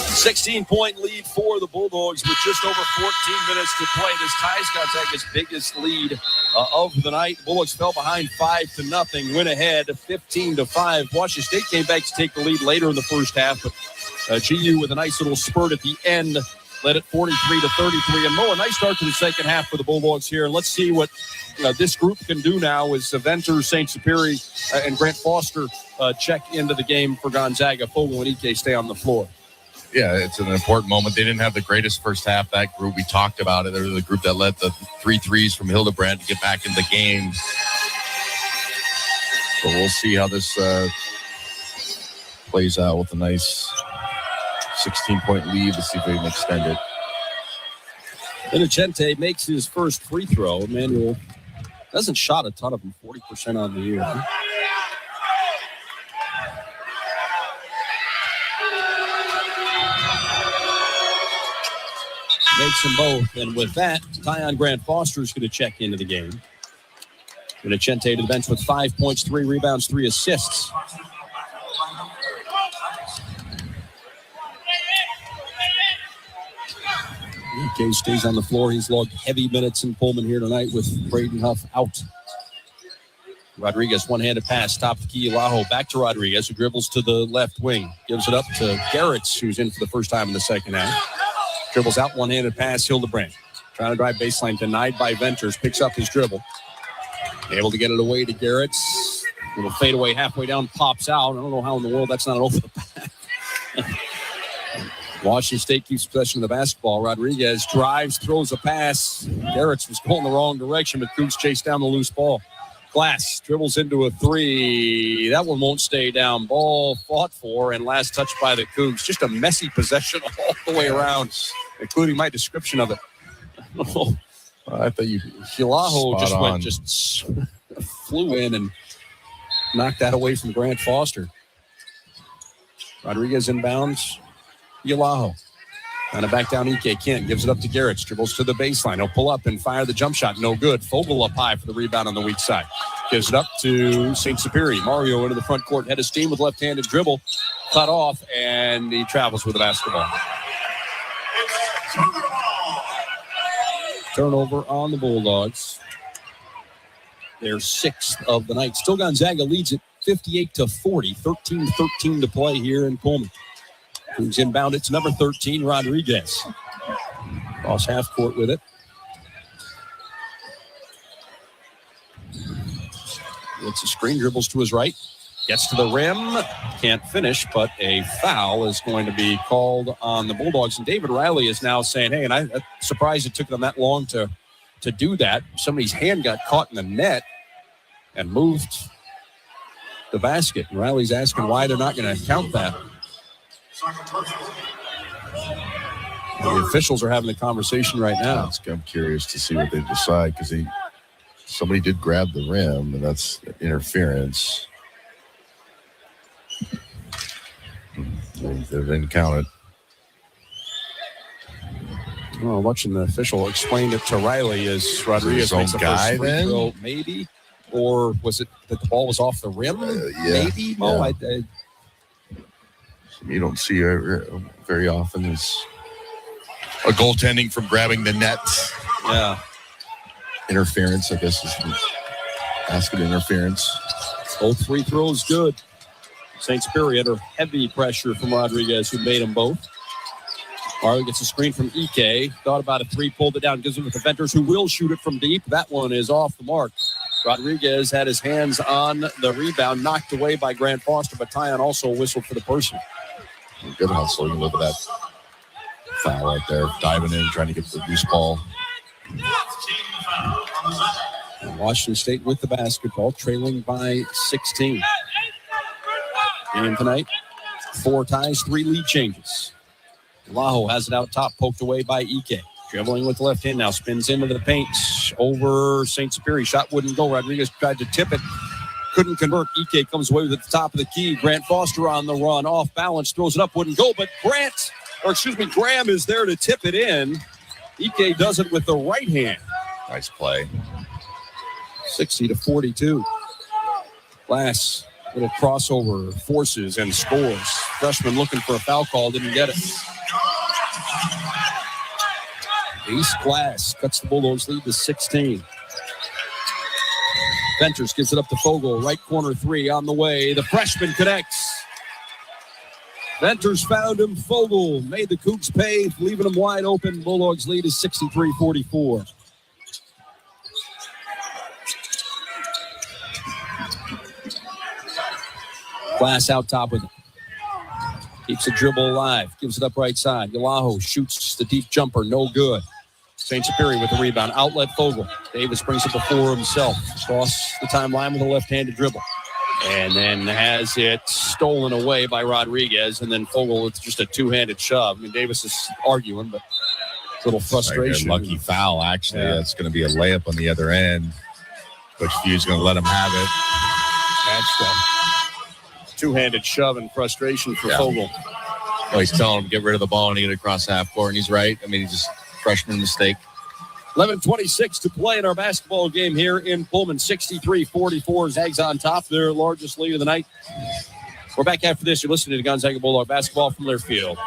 A 16-point lead for the Bulldogs with just over 14 minutes to play. This ties Gonzaga's biggest lead of the night. The Bulldogs fell behind 5-0, went ahead 15-5. Washington State came back to take the lead later in the first half, but GU with a nice little spurt at the end led it 43-33. And Mo, a nice start to the second half for the Bulldogs here. And let's see what this group can do now as Venter, St. Superi, and Grant Foster check into the game for Gonzaga. Fogle and Ike stay on the floor. Yeah, it's an important moment. They didn't have the greatest first half, that group. We talked about it. They're the group that led the 3 threes from Hildebrand to get back in the game. So we'll see how this plays out with a nice 16-point lead. Let's see if they can extend it. Innocente makes his first free throw. Emmanuel hasn't shot a ton of them, 40% on the year. Makes them both. And with that, Tyon Grant Foster is going to check into the game. Innocente to the bench with 5 points, 3 rebounds, 3 assists. Ike stays on the floor. He's logged heavy minutes in Pullman here tonight with Braden Huff out. Rodriguez, one-handed pass, top of Kielaho. Back to Rodriguez, who dribbles to the left wing. Gives it up to Garretts, who's in for the first time in the second half. Dribbles out, one-handed pass, Hildebrand. Trying to drive baseline, denied by Venters. Picks up his dribble. Able to get it away to Garretts. Little fadeaway halfway down, pops out. I don't know how in the world that's not an over the back. Washington State keeps possession of the basketball. Rodriguez drives, throws a pass. Garretts was going the wrong direction, but Cougs chased down the loose ball. Glass dribbles into a 3. That one won't stay down. Ball fought for and last touched by the Cougs. Just a messy possession all the way around, including my description of it. I thought you Kielaho just flew in and knocked that away from Grant Foster. Rodriguez inbounds. Kielaho. Kind of back down Ike. Kent gives it up to Garretts. Dribbles to the baseline. He'll pull up and fire the jump shot. No good. Fogle up high for the rebound on the weak side. Gives it up to St. Superi. Mario into the front court. Head of steam with left-handed dribble. Cut off, and he travels with the basketball. Turnover on the Bulldogs. Their 6th of the night. Still Gonzaga leads it 58-40. 13-13 to play here in Pullman. Who's inbound? It's number 13, Rodriguez. Cross half court with it. It's a screen, dribbles to his right. Gets to the rim. Can't finish, but a foul is going to be called on the Bulldogs. And David Riley is now saying, hey, and I'm surprised it took them that long to do that. Somebody's hand got caught in the net and moved the basket. And Riley's asking why they're not going to count that. The officials are having a conversation right now. I'm curious to see what they decide because somebody did grab the rim, and that's interference. They didn't count it. Well, watching the official explain it to Riley as Rodriguez makes the first free throw, maybe, or was it that the ball was off the rim? Maybe. Mo, yeah. You don't see very often is a goaltending from grabbing the net. Yeah. Interference, I guess, is basket interference. Both free throws good. St. Superior under heavy pressure from Rodriguez, who made them both. Marley gets a screen from Ike. Thought about a three, pulled it down, gives it to the Venters, who will shoot it from deep. That one is off the mark. Rodriguez had his hands on the rebound, knocked away by Grant Foster, but Tyon also whistled for the person. Good hustle. You look at that foul right there, diving in, trying to get the loose ball. Washington State with the basketball, trailing by 16. Game tonight, 4 ties, 3 lead changes. Laho has it out top, poked away by Ike. Dribbling with the left hand now, spins into the paint over St. Superior. Shot wouldn't go. Rodriguez tried to tip it, couldn't convert. Ike comes away with it at the top of the key. Grant Foster on the run, off balance, throws it up, wouldn't go. But Graham is there to tip it in. Ike does it with the right hand. Nice play. 60-42. Glass, little crossover, forces and scores. Freshman looking for a foul call, didn't get it. Ace Glass cuts the Bulldogs lead to 16. Venters gives it up to Fogle. Right corner 3 on the way. The freshman connects. Venters found him. Fogle made the Cougs pay, leaving them wide open. Bulldogs lead is 63-44. Glass out top with it. Keeps the dribble alive. Gives it up right side. Yalaho shoots the deep jumper. No good. St. Superior with the rebound. Outlet Fogle. Davis brings it before himself. Across the timeline with a left-handed dribble. And then has it stolen away by Rodriguez. And then Fogle with just a two-handed shove. I mean, Davis is arguing, but a little frustration. Right, lucky foul, actually. Yeah. That's going to be a layup on the other end. Coach Few's going to let him have it. That's the two-handed shove and frustration for Fogle. Well, he's telling him to get rid of the ball and get it across half court, and he's right. I mean, he's just freshman mistake. 11:26 to play in our basketball game here in Pullman. 63-44. Zags on top, their largest lead of the night. We're back after this. You're listening to Gonzaga Bulldog basketball from Learfield.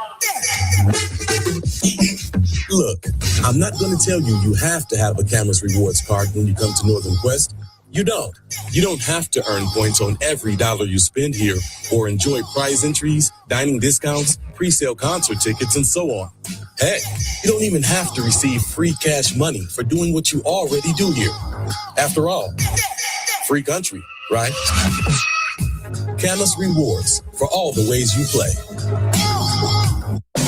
Look, I'm not going to tell you you have to have a Cameras Rewards card when you come to Northern Quest. You don't. You don't have to earn points on every dollar you spend here or enjoy prize entries, dining discounts, pre-sale concert tickets, and so on. Heck, you don't even have to receive free cash money for doing what you already do here. After all, free country, right? Camus Rewards for all the ways you play.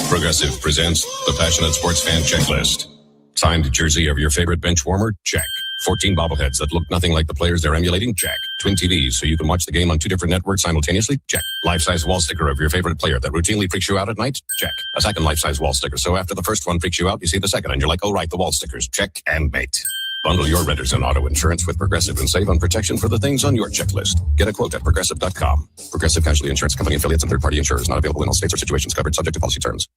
Progressive presents the Passionate Sports Fan Checklist. Signed jersey of your favorite bench warmer? Check. 14 bobbleheads that look nothing like the players they're emulating? Check. Twin TVs so you can watch the game on 2 different networks simultaneously? Check. Life-size wall sticker of your favorite player that routinely freaks you out at night? Check. A second life-size wall sticker, so after the first one freaks you out, you see the second and you're like, oh right, the wall stickers. Check and mate. Bundle your renters and auto insurance with Progressive and save on protection for the things on your checklist. Get a quote at Progressive.com. Progressive Casualty Insurance Company affiliates and third-party insurers not available in all states or situations covered subject to policy terms.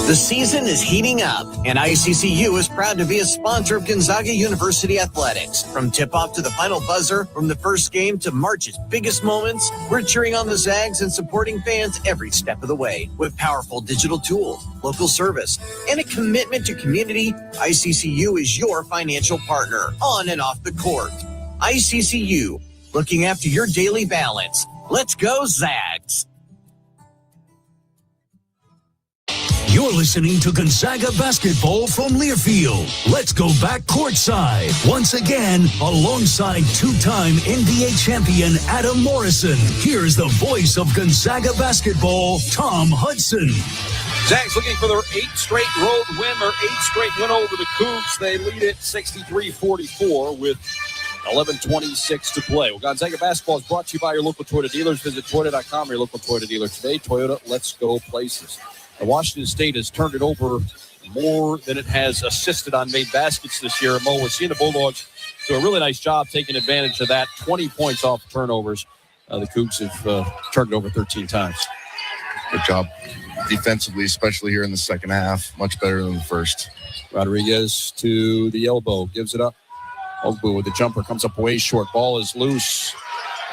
The season is heating up, and ICCU is proud to be a sponsor of Gonzaga University Athletics. From tip-off to the final buzzer, from the first game to March's biggest moments, we're cheering on the Zags and supporting fans every step of the way. With powerful digital tools, local service, and a commitment to community, ICCU is your financial partner on and off the court. ICCU, looking after your daily balance. Let's go, Zags! You're listening to Gonzaga basketball from Learfield. Let's go back courtside. Once again, alongside 2-time NBA champion Adam Morrison. Here's the voice of Gonzaga basketball, Tom Hudson. Zags looking for their 8th straight road win, their 8th straight win over the Cougs. They lead it 63-44 with 11:26 to play. Well, Gonzaga basketball is brought to you by your local Toyota dealers. Visit Toyota.com, your local Toyota dealer today. Toyota, let's go places. And Washington State has turned it over more than it has assisted on made baskets this year. Mo, we're seeing the Bulldogs do a really nice job taking advantage of that. 20 points off turnovers. The Cougs have turned it over 13 times. Good job defensively, especially here in the second half. Much better than the first. Rodriguez to the elbow, gives it up. Ogbu with the jumper, comes up way short. Ball is loose,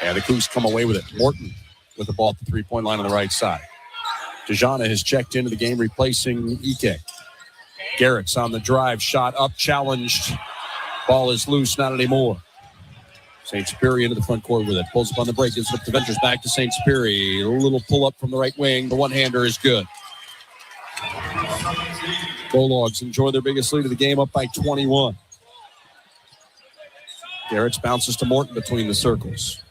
and the Cougs come away with it. Morton with the ball at the three-point line on the right side. Dejana has checked into the game, replacing Ike. Garrett's on the drive, shot up, challenged. Ball is loose, not anymore. St. Superior into the front court with it. Pulls up on the break. Gives it up to Ventures. Back to St. Superior. A little pull up from the right wing. The one-hander is good. Bulldogs enjoy their biggest lead of the game, up by 21. Garrett's bounces to Morton between the circles.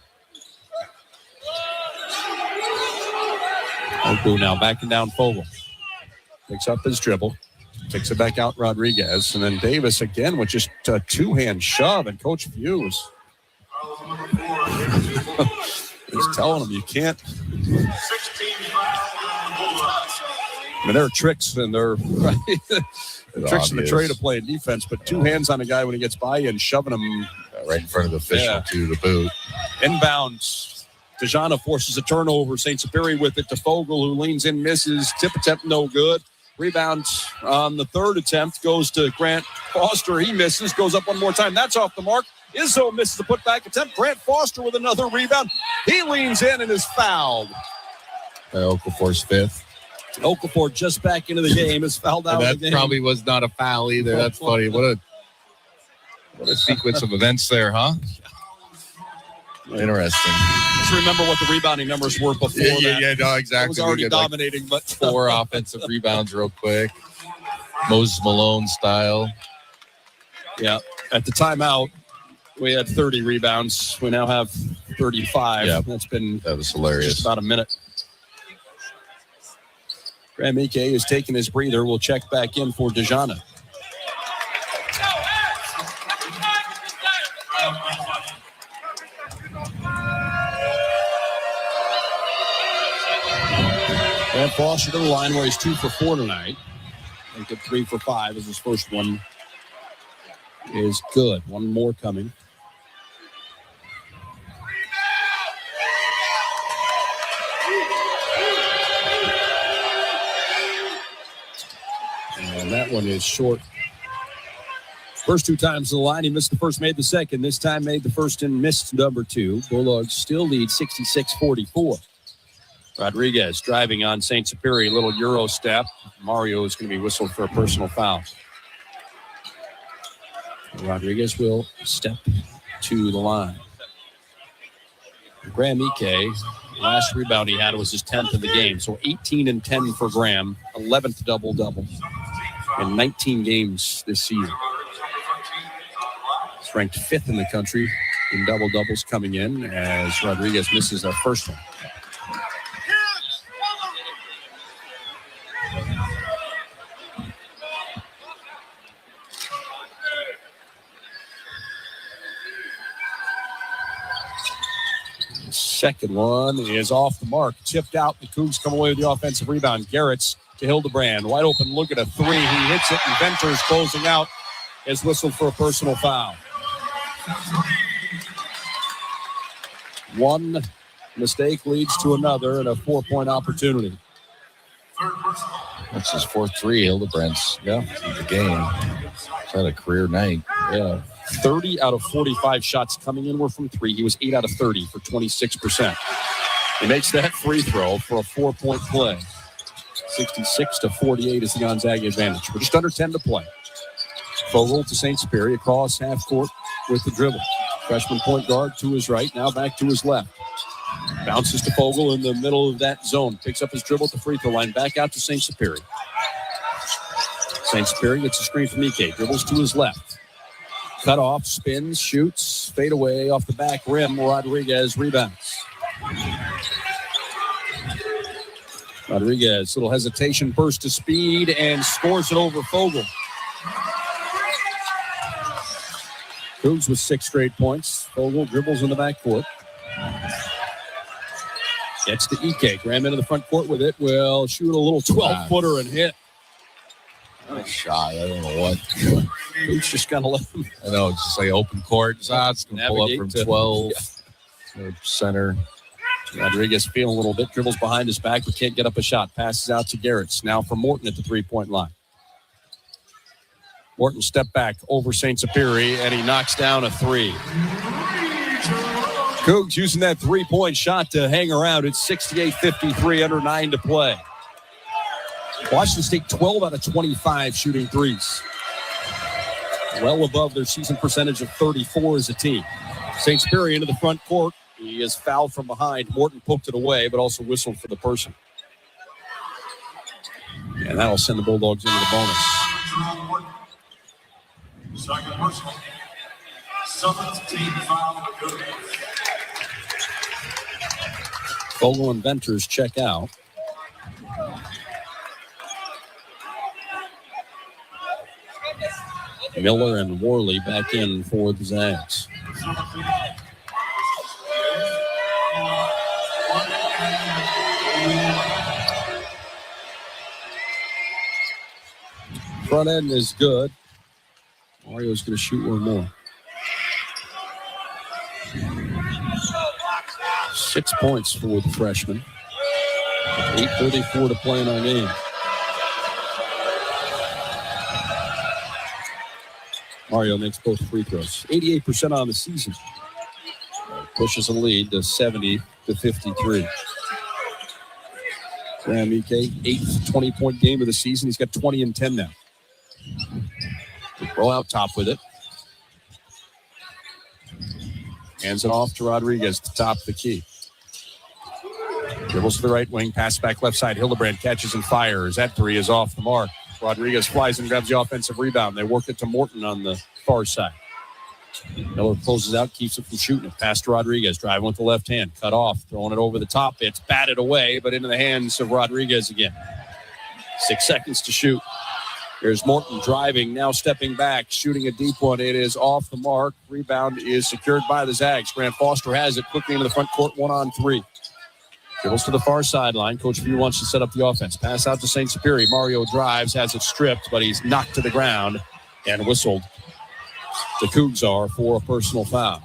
Oku now backing down Fogle. Picks up his dribble. Takes it back out Rodriguez. And then Davis again with just a two-hand shove. And Coach Hughes is telling him you can't. I mean, there are tricks and there are tricks in the trade of playing defense, but two hands on a guy when he gets by you and shoving him right in front of the official to the boot. Inbounds. Dejana forces a turnover. St. Superior with it to Fogle, who leans in, misses. Tip attempt, no good. Rebound on the third attempt goes to Grant Foster. He misses, goes up one more time. That's off the mark. Izzo misses the putback attempt. Grant Foster with another rebound. He leans in and is fouled. Okafor's fifth. Okafor just back into the game, is fouled out of the game. That probably was not a foul either. That's funny. What a sequence of events there, huh? Interesting. Just remember what the rebounding numbers were before that. Yeah, no, exactly. It was already dominating, but 4 offensive rebounds real quick. Moses Malone style. Yeah. At the timeout, we had 30 rebounds. We now have 35. Yeah. That was hilarious. Just about a minute. Graham Ike is taking his breather. We'll check back in for Dejana. Grant Foster to the line where he's 2 for 4 tonight. I think 3 for 5 is his first one. Is good. One more coming. And that one is short. First 2 times to the line, he missed the first, made the second. This time made the first and missed number 2. Bulldogs still lead 66-44. Rodriguez driving on St. Superior, little Euro step. Mario is going to be whistled for a personal foul. Rodriguez will step to the line. Graham Ike, last rebound he had was his 10th of the game. So 18 and 10 for Graham, 11th double-double in 19 games this season. He's ranked 5th in the country in double-doubles coming in as Rodriguez misses the first one. Second one is off the mark. Tipped out. The Cougs come away with the offensive rebound. Garrett's to Hildebrand. Wide open look at a 3. He hits it, and Venters closing out is whistled for a personal foul. One mistake leads to another and a 4-point opportunity. That's his 4th-3. Hildebrand's the game. He's had a career night. Yeah. 30 out of 45 shots coming in were from 3. He was 8 out of 30 for 26%. He makes that free throw for a 4-point play. 66-48 is the Gonzaga advantage. We're just under 10 to play. Fogle to St. Superior across half court with the dribble. Freshman point guard to his right, now back to his left. Bounces to Fogle in the middle of that zone. Picks up his dribble at the free throw line. Back out to St. Superior. St. Superior gets a screen from Ike. Dribbles to his left. Cut off, spins, shoots, fade away off the back rim. Rodriguez rebounds. Rodriguez, little hesitation, burst to speed, and scores it over Fogle. Cougs with 6 straight points. Fogle dribbles in the backcourt. Gets to Ike. Graham into the front court with it. Will shoot a little 12-footer and hit. Nice shot. I don't know what. Cougs just got to let him. I know, it's just like open court. It's going to pull up from 12. Center. Rodriguez feeling a little bit. Dribbles behind his back, but can't get up a shot. Passes out to Garrett's. Now for Morton at the 3-point line. Morton step back over St. Superior, and he knocks down a 3. Cougs using that 3-point shot to hang around. It's 68-53, under 9 to play. Washington State 12 out of 25 shooting threes. Well above their season percentage of 34 as a team. St. Superior into the front court. He is fouled from behind. Morton poked it away, but also whistled for the person. And that'll send the Bulldogs into the bonus. Second personal. 17 foul. Vogel and Venters check out. Miller and Worley back in for the Zags. Front end is good. Mario's going to shoot one more. 6 points for the freshman. 8:34 to play in our game. Mario makes both free throws. 88% on the season. Pushes a lead to 70-53. Graham Ike, 8th 20-point game of the season. He's got 20 and 10 now. Roll out top with it. Hands it off to Rodriguez to top the key. Dribbles to the right wing, pass back left side. Hildebrand catches and fires. That three is off the mark. Rodriguez flies and grabs the offensive rebound. They work it to Morton on the far side. Miller closes out, keeps it from shooting it. Pass to Rodriguez, driving with the left hand. Cut off, throwing it over the top. It's batted away, but into the hands of Rodriguez again. 6 seconds to shoot. There's Morton driving, now stepping back, shooting a deep one. It is off the mark. Rebound is secured by the Zags. Grant Foster has it quickly into the front court, 1-on-3. Dribbles to the far sideline. Coach View wants to set up the offense. Pass out to St. Superior. Mario drives, has it stripped, but he's knocked to the ground and whistled to Cougsar for a personal foul.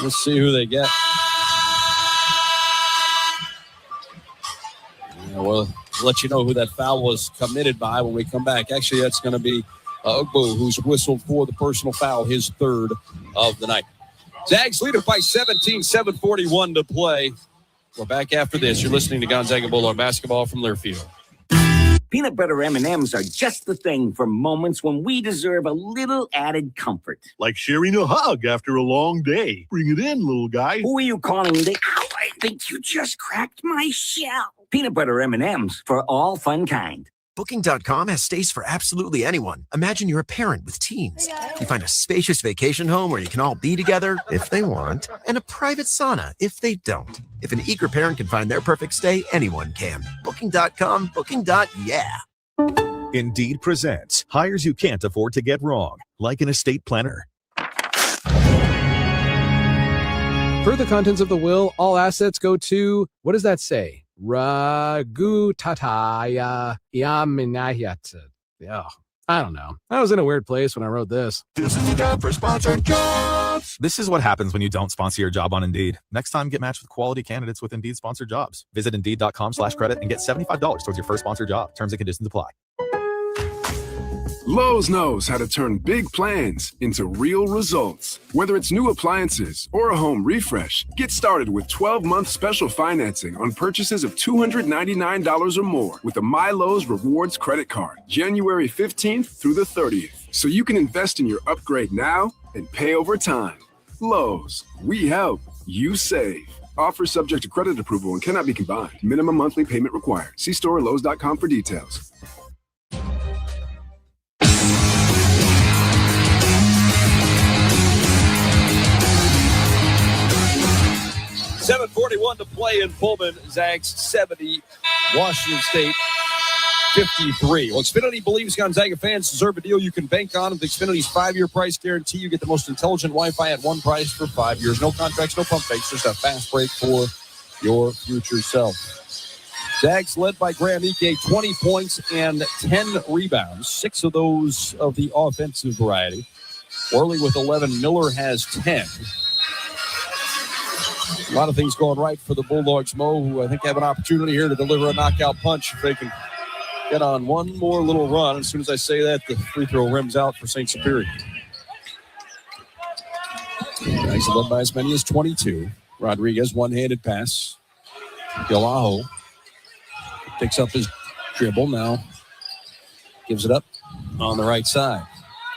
Let's see who they get. Yeah, we'll let you know who that foul was committed by when we come back. Actually, that's going to be Ogbu, who's whistled for the personal foul, his third of the night. Zags lead it by 17, 7:41 to play. We're back after this. You're listening to Gonzaga Bulldog basketball from Learfield. Peanut butter M&Ms are just the thing for moments when we deserve a little added comfort. Like sharing a hug after a long day. Bring it in, little guy. Who are you calling? Ow, I think you just cracked my shell. Peanut butter M&Ms for all fun kind. Booking.com has stays for absolutely anyone. Imagine you're a parent with teens. You find a spacious vacation home where you can all be together if they want, and a private sauna if they don't. If an eager parent can find their perfect stay, anyone can. Booking.com, booking.yeah. Indeed presents hires you can't afford to get wrong, like an estate planner. Per the contents of the will, all assets go to, what does that say? Ragutataya Yaminayat. Yeah, I don't know. I was in a weird place when I wrote this. This is the job for sponsored jobs. This is what happens when you don't sponsor your job on Indeed. Next time, get matched with quality candidates with Indeed sponsored jobs. Visit Indeed.com/credit and get $75 towards your first sponsored job. Terms and conditions apply. Lowe's knows how to turn big plans into real results. Whether it's new appliances or a home refresh, get started with 12-month special financing on purchases of $299 or more with a MyLowe's Rewards credit card, January 15th through the 30th. So you can invest in your upgrade now and pay over time. Lowe's, we help, you save. Offer subject to credit approval and cannot be combined. Minimum monthly payment required. See store or Lowe's.com for details. 7:41 to play in Pullman. Zags 70, Washington State 53. Well, Xfinity believes Gonzaga fans deserve a deal you can bank on. With Xfinity's 5-year price guarantee, you get the most intelligent Wi-Fi at one price for 5 years. No contracts, no pump fakes. Just a fast break for your future self. Zags led by Graham Ike, 20 points and 10 rebounds. 6 of those of the offensive variety. Worley with 11. Miller has 10. A lot of things going right for the Bulldogs, Mo, who I think have an opportunity here to deliver a knockout punch if they can get on one more little run. As soon as I say that, the free throw rims out for St. Superior. Zags led by as many as 22. Rodriguez, one-handed pass. Galaho picks up his dribble now. Gives it up on the right side.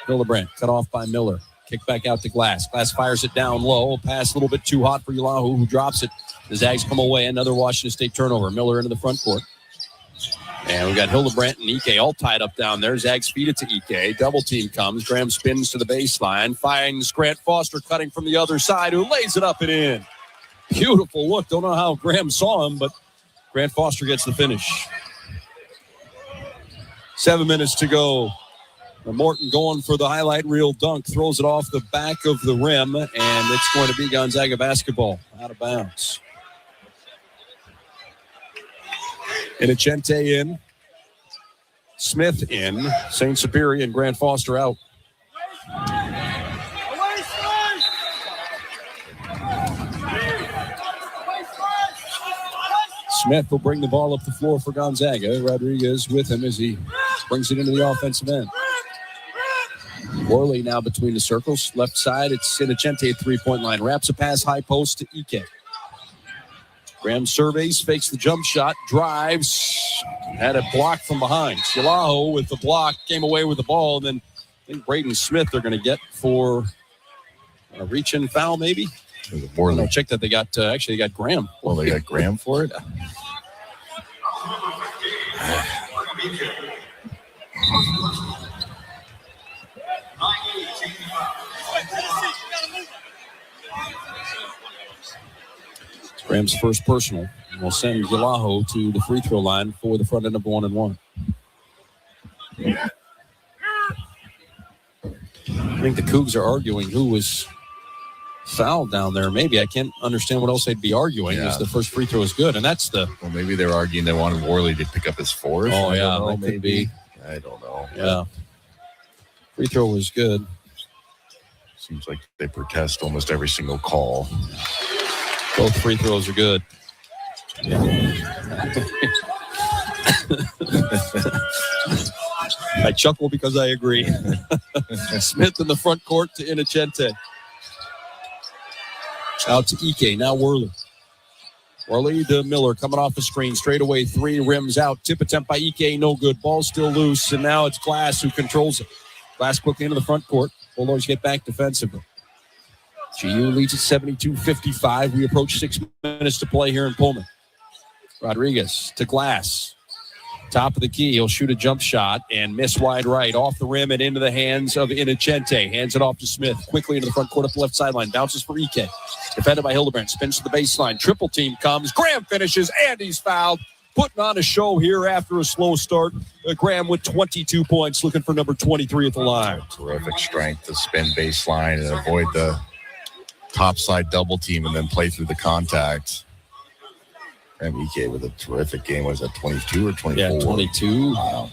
Hildebrand cut off by Miller. Kick back out to Glass. Glass fires it down low. Pass a little bit too hot for Ylahu, who drops it. The Zags come away. Another Washington State turnover. Miller into the front court. And we got Hildebrandt and Ike all tied up down there. Zags feed it to Ike. Double team comes. Graham spins to the baseline. Finds Grant Foster cutting from the other side, who lays it up and in. Beautiful look. Don't know how Graham saw him, but Grant Foster gets the finish. 7 minutes to go. Morton going for the highlight reel dunk. Throws it off the back of the rim, and it's going to be Gonzaga basketball. Out of bounds. Inocente in. Smith in. St. Superior and Grant Foster out. Smith will bring the ball up the floor for Gonzaga. Rodriguez with him as he brings it into the offensive end. Worley now between the circles. Left side, it's Inocente at three-point line. Wraps a pass high post to Ike. Graham surveys, fakes the jump shot, drives, had a block from behind. Silaho with the block, came away with the ball, and then I think Braden Smith they're going to get for a reach-in foul maybe. Worley. Check that they got Graham. Well, they got Graham for it. Graham's first personal. And we'll send Gilaho to the free throw line for the front end of 1-1. I think the Cougs are arguing who was fouled down there. Maybe I can't understand what else they'd be arguing because the first free throw is good, and that's the. Well, maybe they're arguing they wanted Worley to pick up his fourth. Oh yeah, that could be. I don't know. Yeah, free throw was good. Seems like they protest almost every single call. Both free throws are good. I chuckle because I agree. Smith in the front court to Inocente. Out to Ike. Now Worley. Worley to Miller coming off the screen. Straight away, three rims out. Tip attempt by Ike. No good. Ball still loose. And now it's Glass who controls it. Glass quickly into the front court. Bulldogs get back defensively. GU leads at 72-55. We approach 6 minutes to play here in Pullman. Rodriguez to Glass. Top of the key. He'll shoot a jump shot and miss wide right. Off the rim and into the hands of Inocente. Hands it off to Smith. Quickly into the front court up the left sideline. Bounces for Ike. Defended by Hildebrandt. Spins to the baseline. Triple team comes. Graham finishes and he's fouled. Putting on a show here after a slow start. Graham with 22 points. Looking for number 23 at the line. Terrific strength to spin baseline and avoid the topside double team and then play through the contact. And Ike with a terrific game. Was that 22 or 24? Yeah, 22. Wow.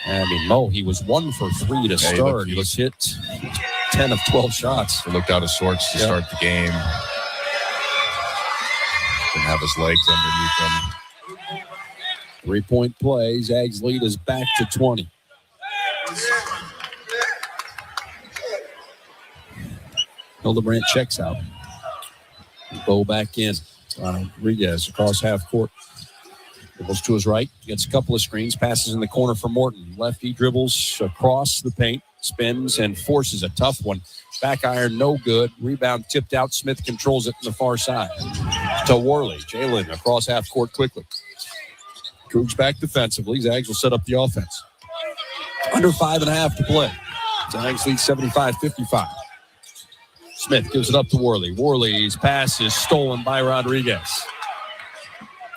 I mean, Mo, he was 1 for 3 to start. He was hit 10 of 12 shots. He looked out of sorts to start the game. Didn't have his legs underneath him. 3-point play. Zags lead is back to 20. Hildebrandt checks out. Bo back in. Rodriguez across half court. Dribbles to his right. Gets a couple of screens. Passes in the corner for Morton. Lefty dribbles across the paint. Spins and forces a tough one. Back iron, no good. Rebound tipped out. Smith controls it from the far side. To Worley. Jalen across half court quickly. Cougs back defensively. Zags will set up the offense. Under 5.5 to play. Zags lead 75-55. Smith gives it up to Worley. Worley's pass is stolen by Rodriguez.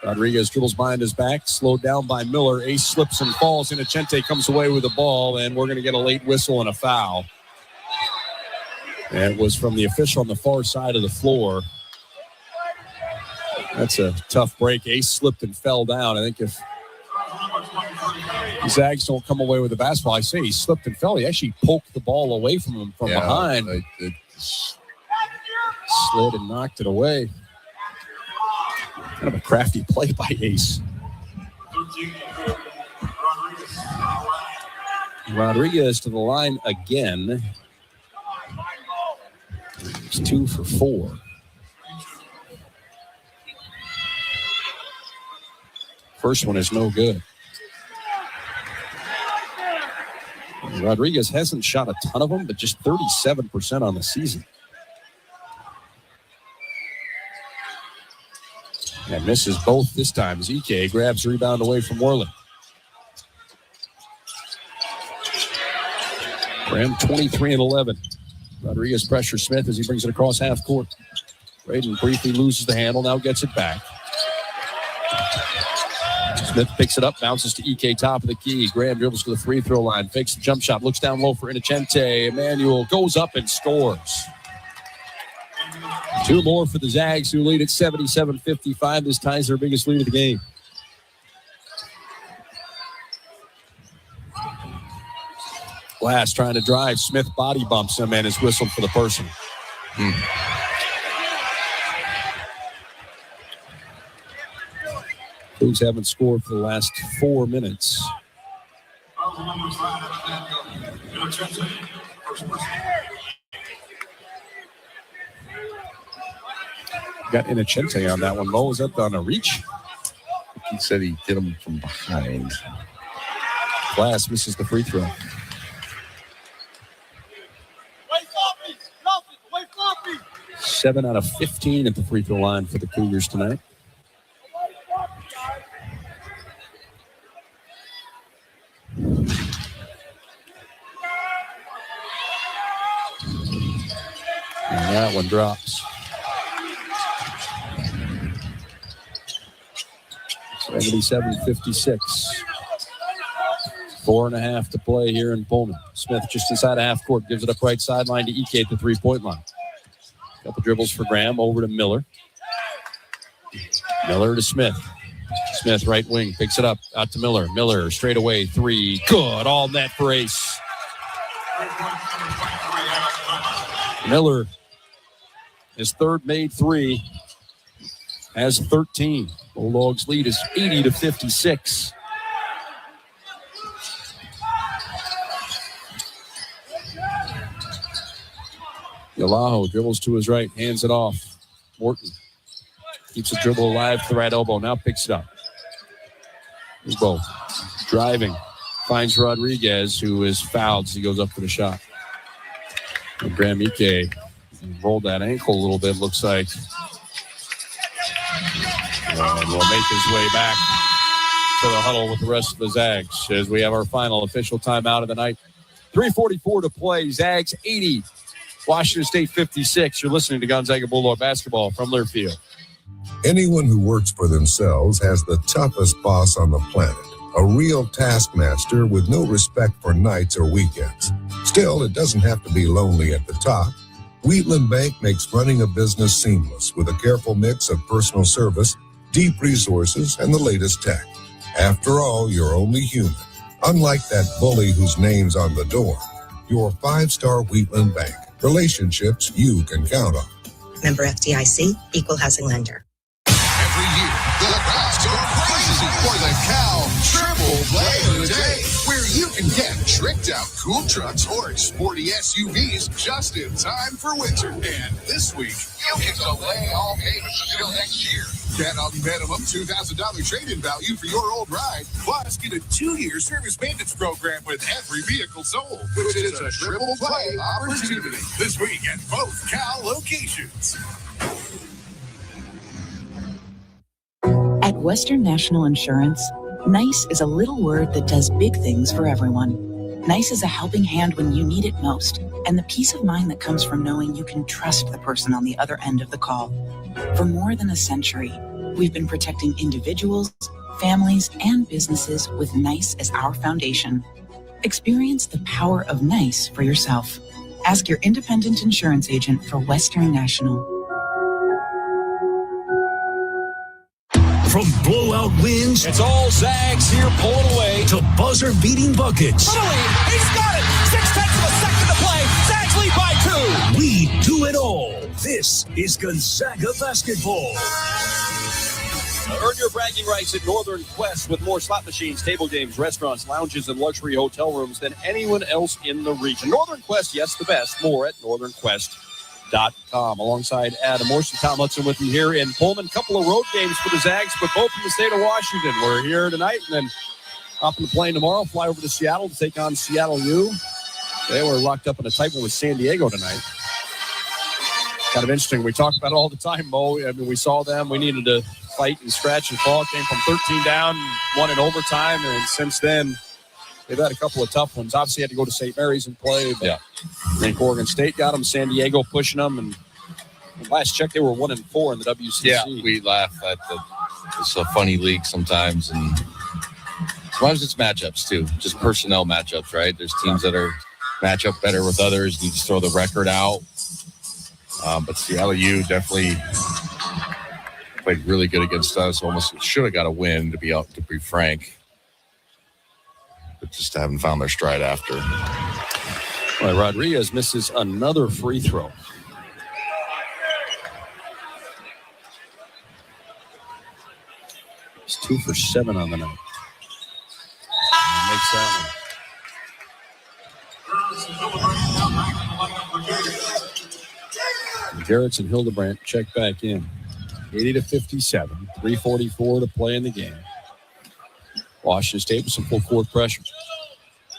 Rodriguez dribbles behind his back, slowed down by Miller. Ace slips and falls. Inocente comes away with the ball, and we're going to get a late whistle and a foul. And it was from the official on the far side of the floor. That's a tough break. Ace slipped and fell down. I think if Zags don't come away with the basketball, I say he slipped and fell. He actually poked the ball away from him from behind. Slid and knocked it away. Kind of a crafty play by Ace. Rodriguez to the line again. It's 2 for 4. First one is no good. Rodriguez hasn't shot a ton of them, but just 37% on the season. And misses both this time. ZK grabs the rebound away from Worley. Graham 23 and 11. Rodriguez pressures Smith as he brings it across half court. Braden briefly loses the handle, now gets it back. Smith picks it up, bounces to EK, top of the key. Graham dribbles to the free throw line, fakes the jump shot, looks down low for Innocente. Emmanuel goes up and scores. 2 more for the Zags, who lead at 77-55. This ties their biggest lead of the game. Glass trying to drive. Smith body bumps him and is whistled for the person. Cougs haven't scored for the last 4 minutes. Got Innocente on that one, Mo. Is that on a reach? He said he hit him from behind. Glass misses the free throw. Seven out of 15 at the free throw line for the Cougars tonight. And that one drops. 77-56. 4.5 to play here in Pullman. Smith just inside a half court, gives it up right sideline to EK at the 3-point line. Couple dribbles for Graham, over to Miller. Miller to Smith. Smith, right wing, picks it up, out to Miller. Miller, straight away, 3. Good, all net for Ace. Miller, his third made 3, has 13. Bulldogs lead is 80-56. Yalaho dribbles to his right, hands it off. Morton keeps the dribble alive to the right elbow, now picks it up. Both driving, finds Rodriguez, who is fouled as he goes up for the shot. And Graham Ike rolled that ankle a little bit, looks like. And will make his way back to the huddle with the rest of the Zags as we have our final official timeout of the night. 3:44 to play. Zags 80. Washington State 56. You're listening to Gonzaga Bulldog basketball from Learfield. Anyone who works for themselves has the toughest boss on the planet, a real taskmaster with no respect for nights or weekends. Still, it doesn't have to be lonely at the top. Wheatland Bank makes running a business seamless with a careful mix of personal service, deep resources, and the latest tech. After all, you're only human. Unlike that bully whose name's on the door, you're 5-star Wheatland Bank. Relationships you can count on. Member FDIC, equal housing lender. Every year, the crowds go crazy for the Cal Triple Play of the Day, where you can get tricked out cool trucks or sporty SUVs just in time for winter. And this week, you can delay all payments until next year. Get a minimum $2,000 trade-in value for your old ride, plus get a 2-year service maintenance program with every vehicle sold. It's a triple play opportunity this week at both Cal locations. At Western National Insurance, NICE is a little word that does big things for everyone. NICE is a helping hand when you need it most, and the peace of mind that comes from knowing you can trust the person on the other end of the call. For more than a century, we've been protecting individuals, families, and businesses with NICE as our foundation. Experience the power of NICE for yourself. Ask your independent insurance agent for Western National. From blowout wins, it's all Zags here pulling away, to buzzer-beating buckets. For the lead, he's got it! 6/10 of a second to play. Zags lead by 2. We do it all. This is Gonzaga basketball. Earn your bragging rights at Northern Quest with more slot machines, table games, restaurants, lounges, and luxury hotel rooms than anyone else in the region. Northern Quest, yes, the best. More at northernquest.com. Alongside Adam Morrison, Tom Hudson with you here in Pullman. Couple of road games for the Zags, but both in the state of Washington. We're here tonight, and then Hop in the plane tomorrow, fly over to Seattle to take on Seattle U. They were locked up in a tight one with San Diego tonight. Kind of interesting. We talk about it all the time, Mo. I mean, we saw them. We needed to fight and scratch and claw. Came from 13 down, won in overtime, and since then, they've had a couple of tough ones. Obviously, had to go to St. Mary's and play. But I think Oregon State got them. San Diego pushing them. And last check, they were 1-4 in the WCC. Yeah, we laugh at it's a funny league sometimes. And sometimes it's matchups, too. Just personnel matchups, right? There's teams that are match up better with others. You just throw the record out. But Seattle U definitely played really good against us. Almost should have got a win, to be frank. But just haven't found their stride after. Well, Rodriguez misses another free throw. He's 2 for 7 on the night. He makes that one. Garrett's and Hildebrandt check back in. 80-57. 3:44 to play in the game. Washington State with some full court pressure.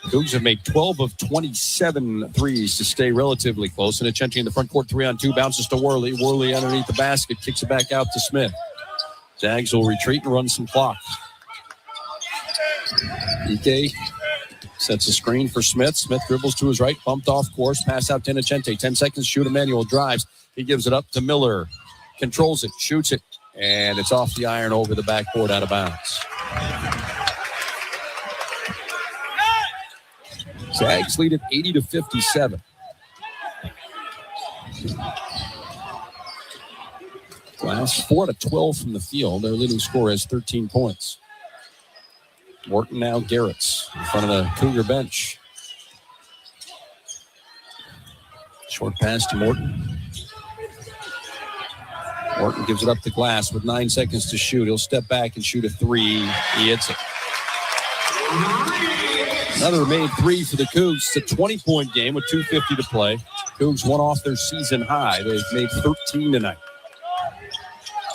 Cougs have made 12 of 27 threes to stay relatively close. And Achenti in the front court, 3-on-2, bounces to Worley. Worley underneath the basket, kicks it back out to Smith. Zags will retreat and run some clock. Ike sets a screen for Smith. Smith dribbles to his right, bumped off course, pass out to Achenti. 10 seconds, shoot. Emmanuel drives. He gives it up to Miller. Controls it, shoots it, and it's off the iron over the backboard out of bounds. Zags lead at 80-57. Last 4-12 from the field. Their leading scorer has 13 points. Morton now Garrett's in front of the Cougar bench. Short pass to Morton. Morton gives it up to Glass with 9 seconds to shoot. He'll step back and shoot a three. He hits it. Another made three for the Cougs. It's a 20-point game with 2:50 to play. Cougs won off their season high. They've made 13 tonight.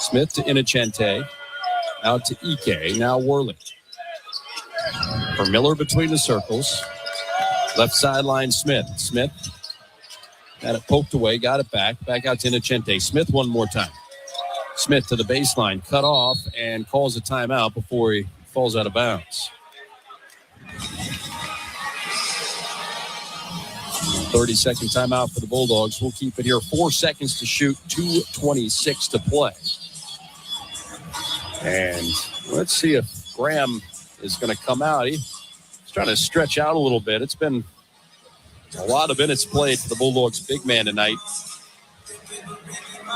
Smith to Inocente. Out to Ike. Now Worley. For Miller between the circles. Left sideline Smith. Smith had it poked away. Got it back. Back out to Inocente. Smith one more time. Smith to the baseline. Cut off and calls a timeout before he falls out of bounds. 30-second timeout for the Bulldogs. We'll keep it here. 4 seconds to shoot, 2:26 to play. And let's see if Graham is going to come out. He's trying to stretch out a little bit. It's been a lot of minutes played for the Bulldogs big man tonight.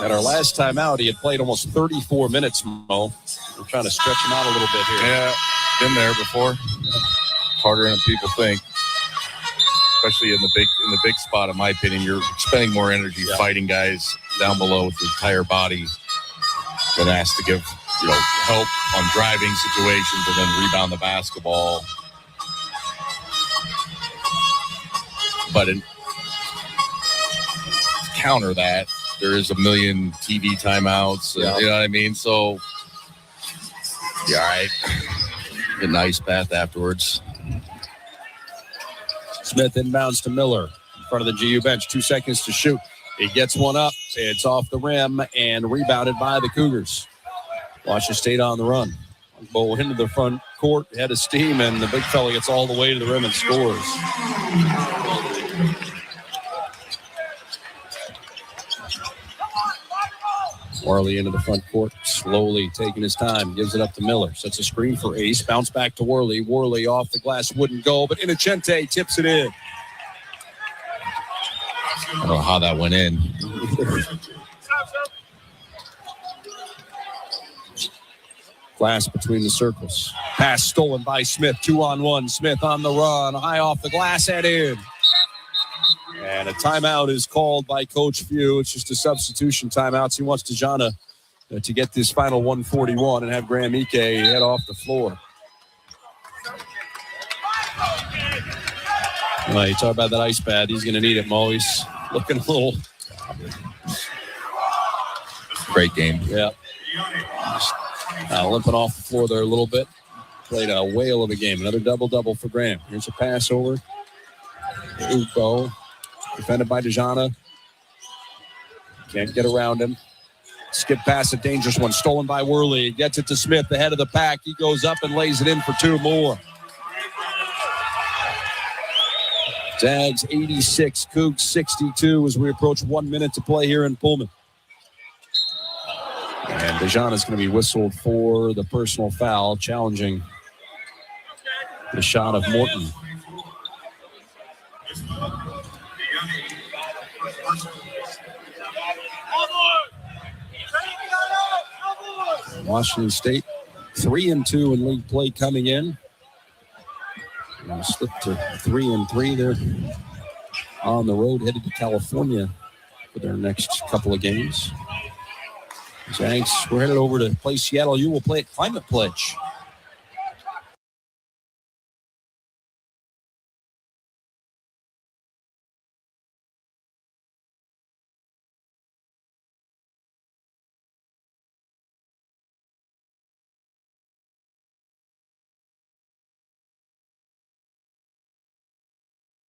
At our last time out, he had played almost 34 minutes, Mo. We're trying to stretch him out a little bit here. Yeah, been there before. Harder than people think. Especially in the big spot, in my opinion, you're spending more energy fighting guys down below with your entire body than asked to give, help on driving situations and then rebound the basketball. But to counter that, there is a million TV timeouts. You know what I mean? So, all right. Get an ice bath afterwards. Smith inbounds to Miller in front of the GU bench. 2 seconds to shoot. He gets one up. It's off the rim and rebounded by the Cougars. Washington State on the run. Ball into the front court, head of steam, and the big fella gets all the way to the rim and scores. Worley into the front court, slowly taking his time, gives it up to Miller. Sets a screen for Ace, bounce back to Worley. Worley off the glass, wouldn't go, but Inocente tips it in. I don't know how that went in. Glass between the circles. Pass stolen by Smith, 2-on-1. Smith on the run, high off the glass, head in. And a timeout is called by Coach Few. It's just a substitution timeout. So he wants Dejana to get this final 141 and have Graham Ike head off the floor. Well, you talk about that ice pad. He's going to need it, Mo. He's looking a little. Great game. Yeah. Limping off the floor there a little bit. played a whale of a game. Another double-double for Graham. Here's a pass over. Upo, defended by DeJana. Can't get around him. Skip pass, a dangerous one. Stolen by Worley. Gets it to Smith, the head of the pack. He goes up and lays it in for 2 more. Zags 86, Cougs 62 as we approach 1 minute to play here in Pullman. And DeJana is going to be whistled for the personal foul, challenging the shot of Morton. Washington State 3-2 in league play coming in. Slipped to 3-3. They're on the road, headed to California for their next couple of games. Zags, we're headed over to play Seattle. You will play at Climate Pledge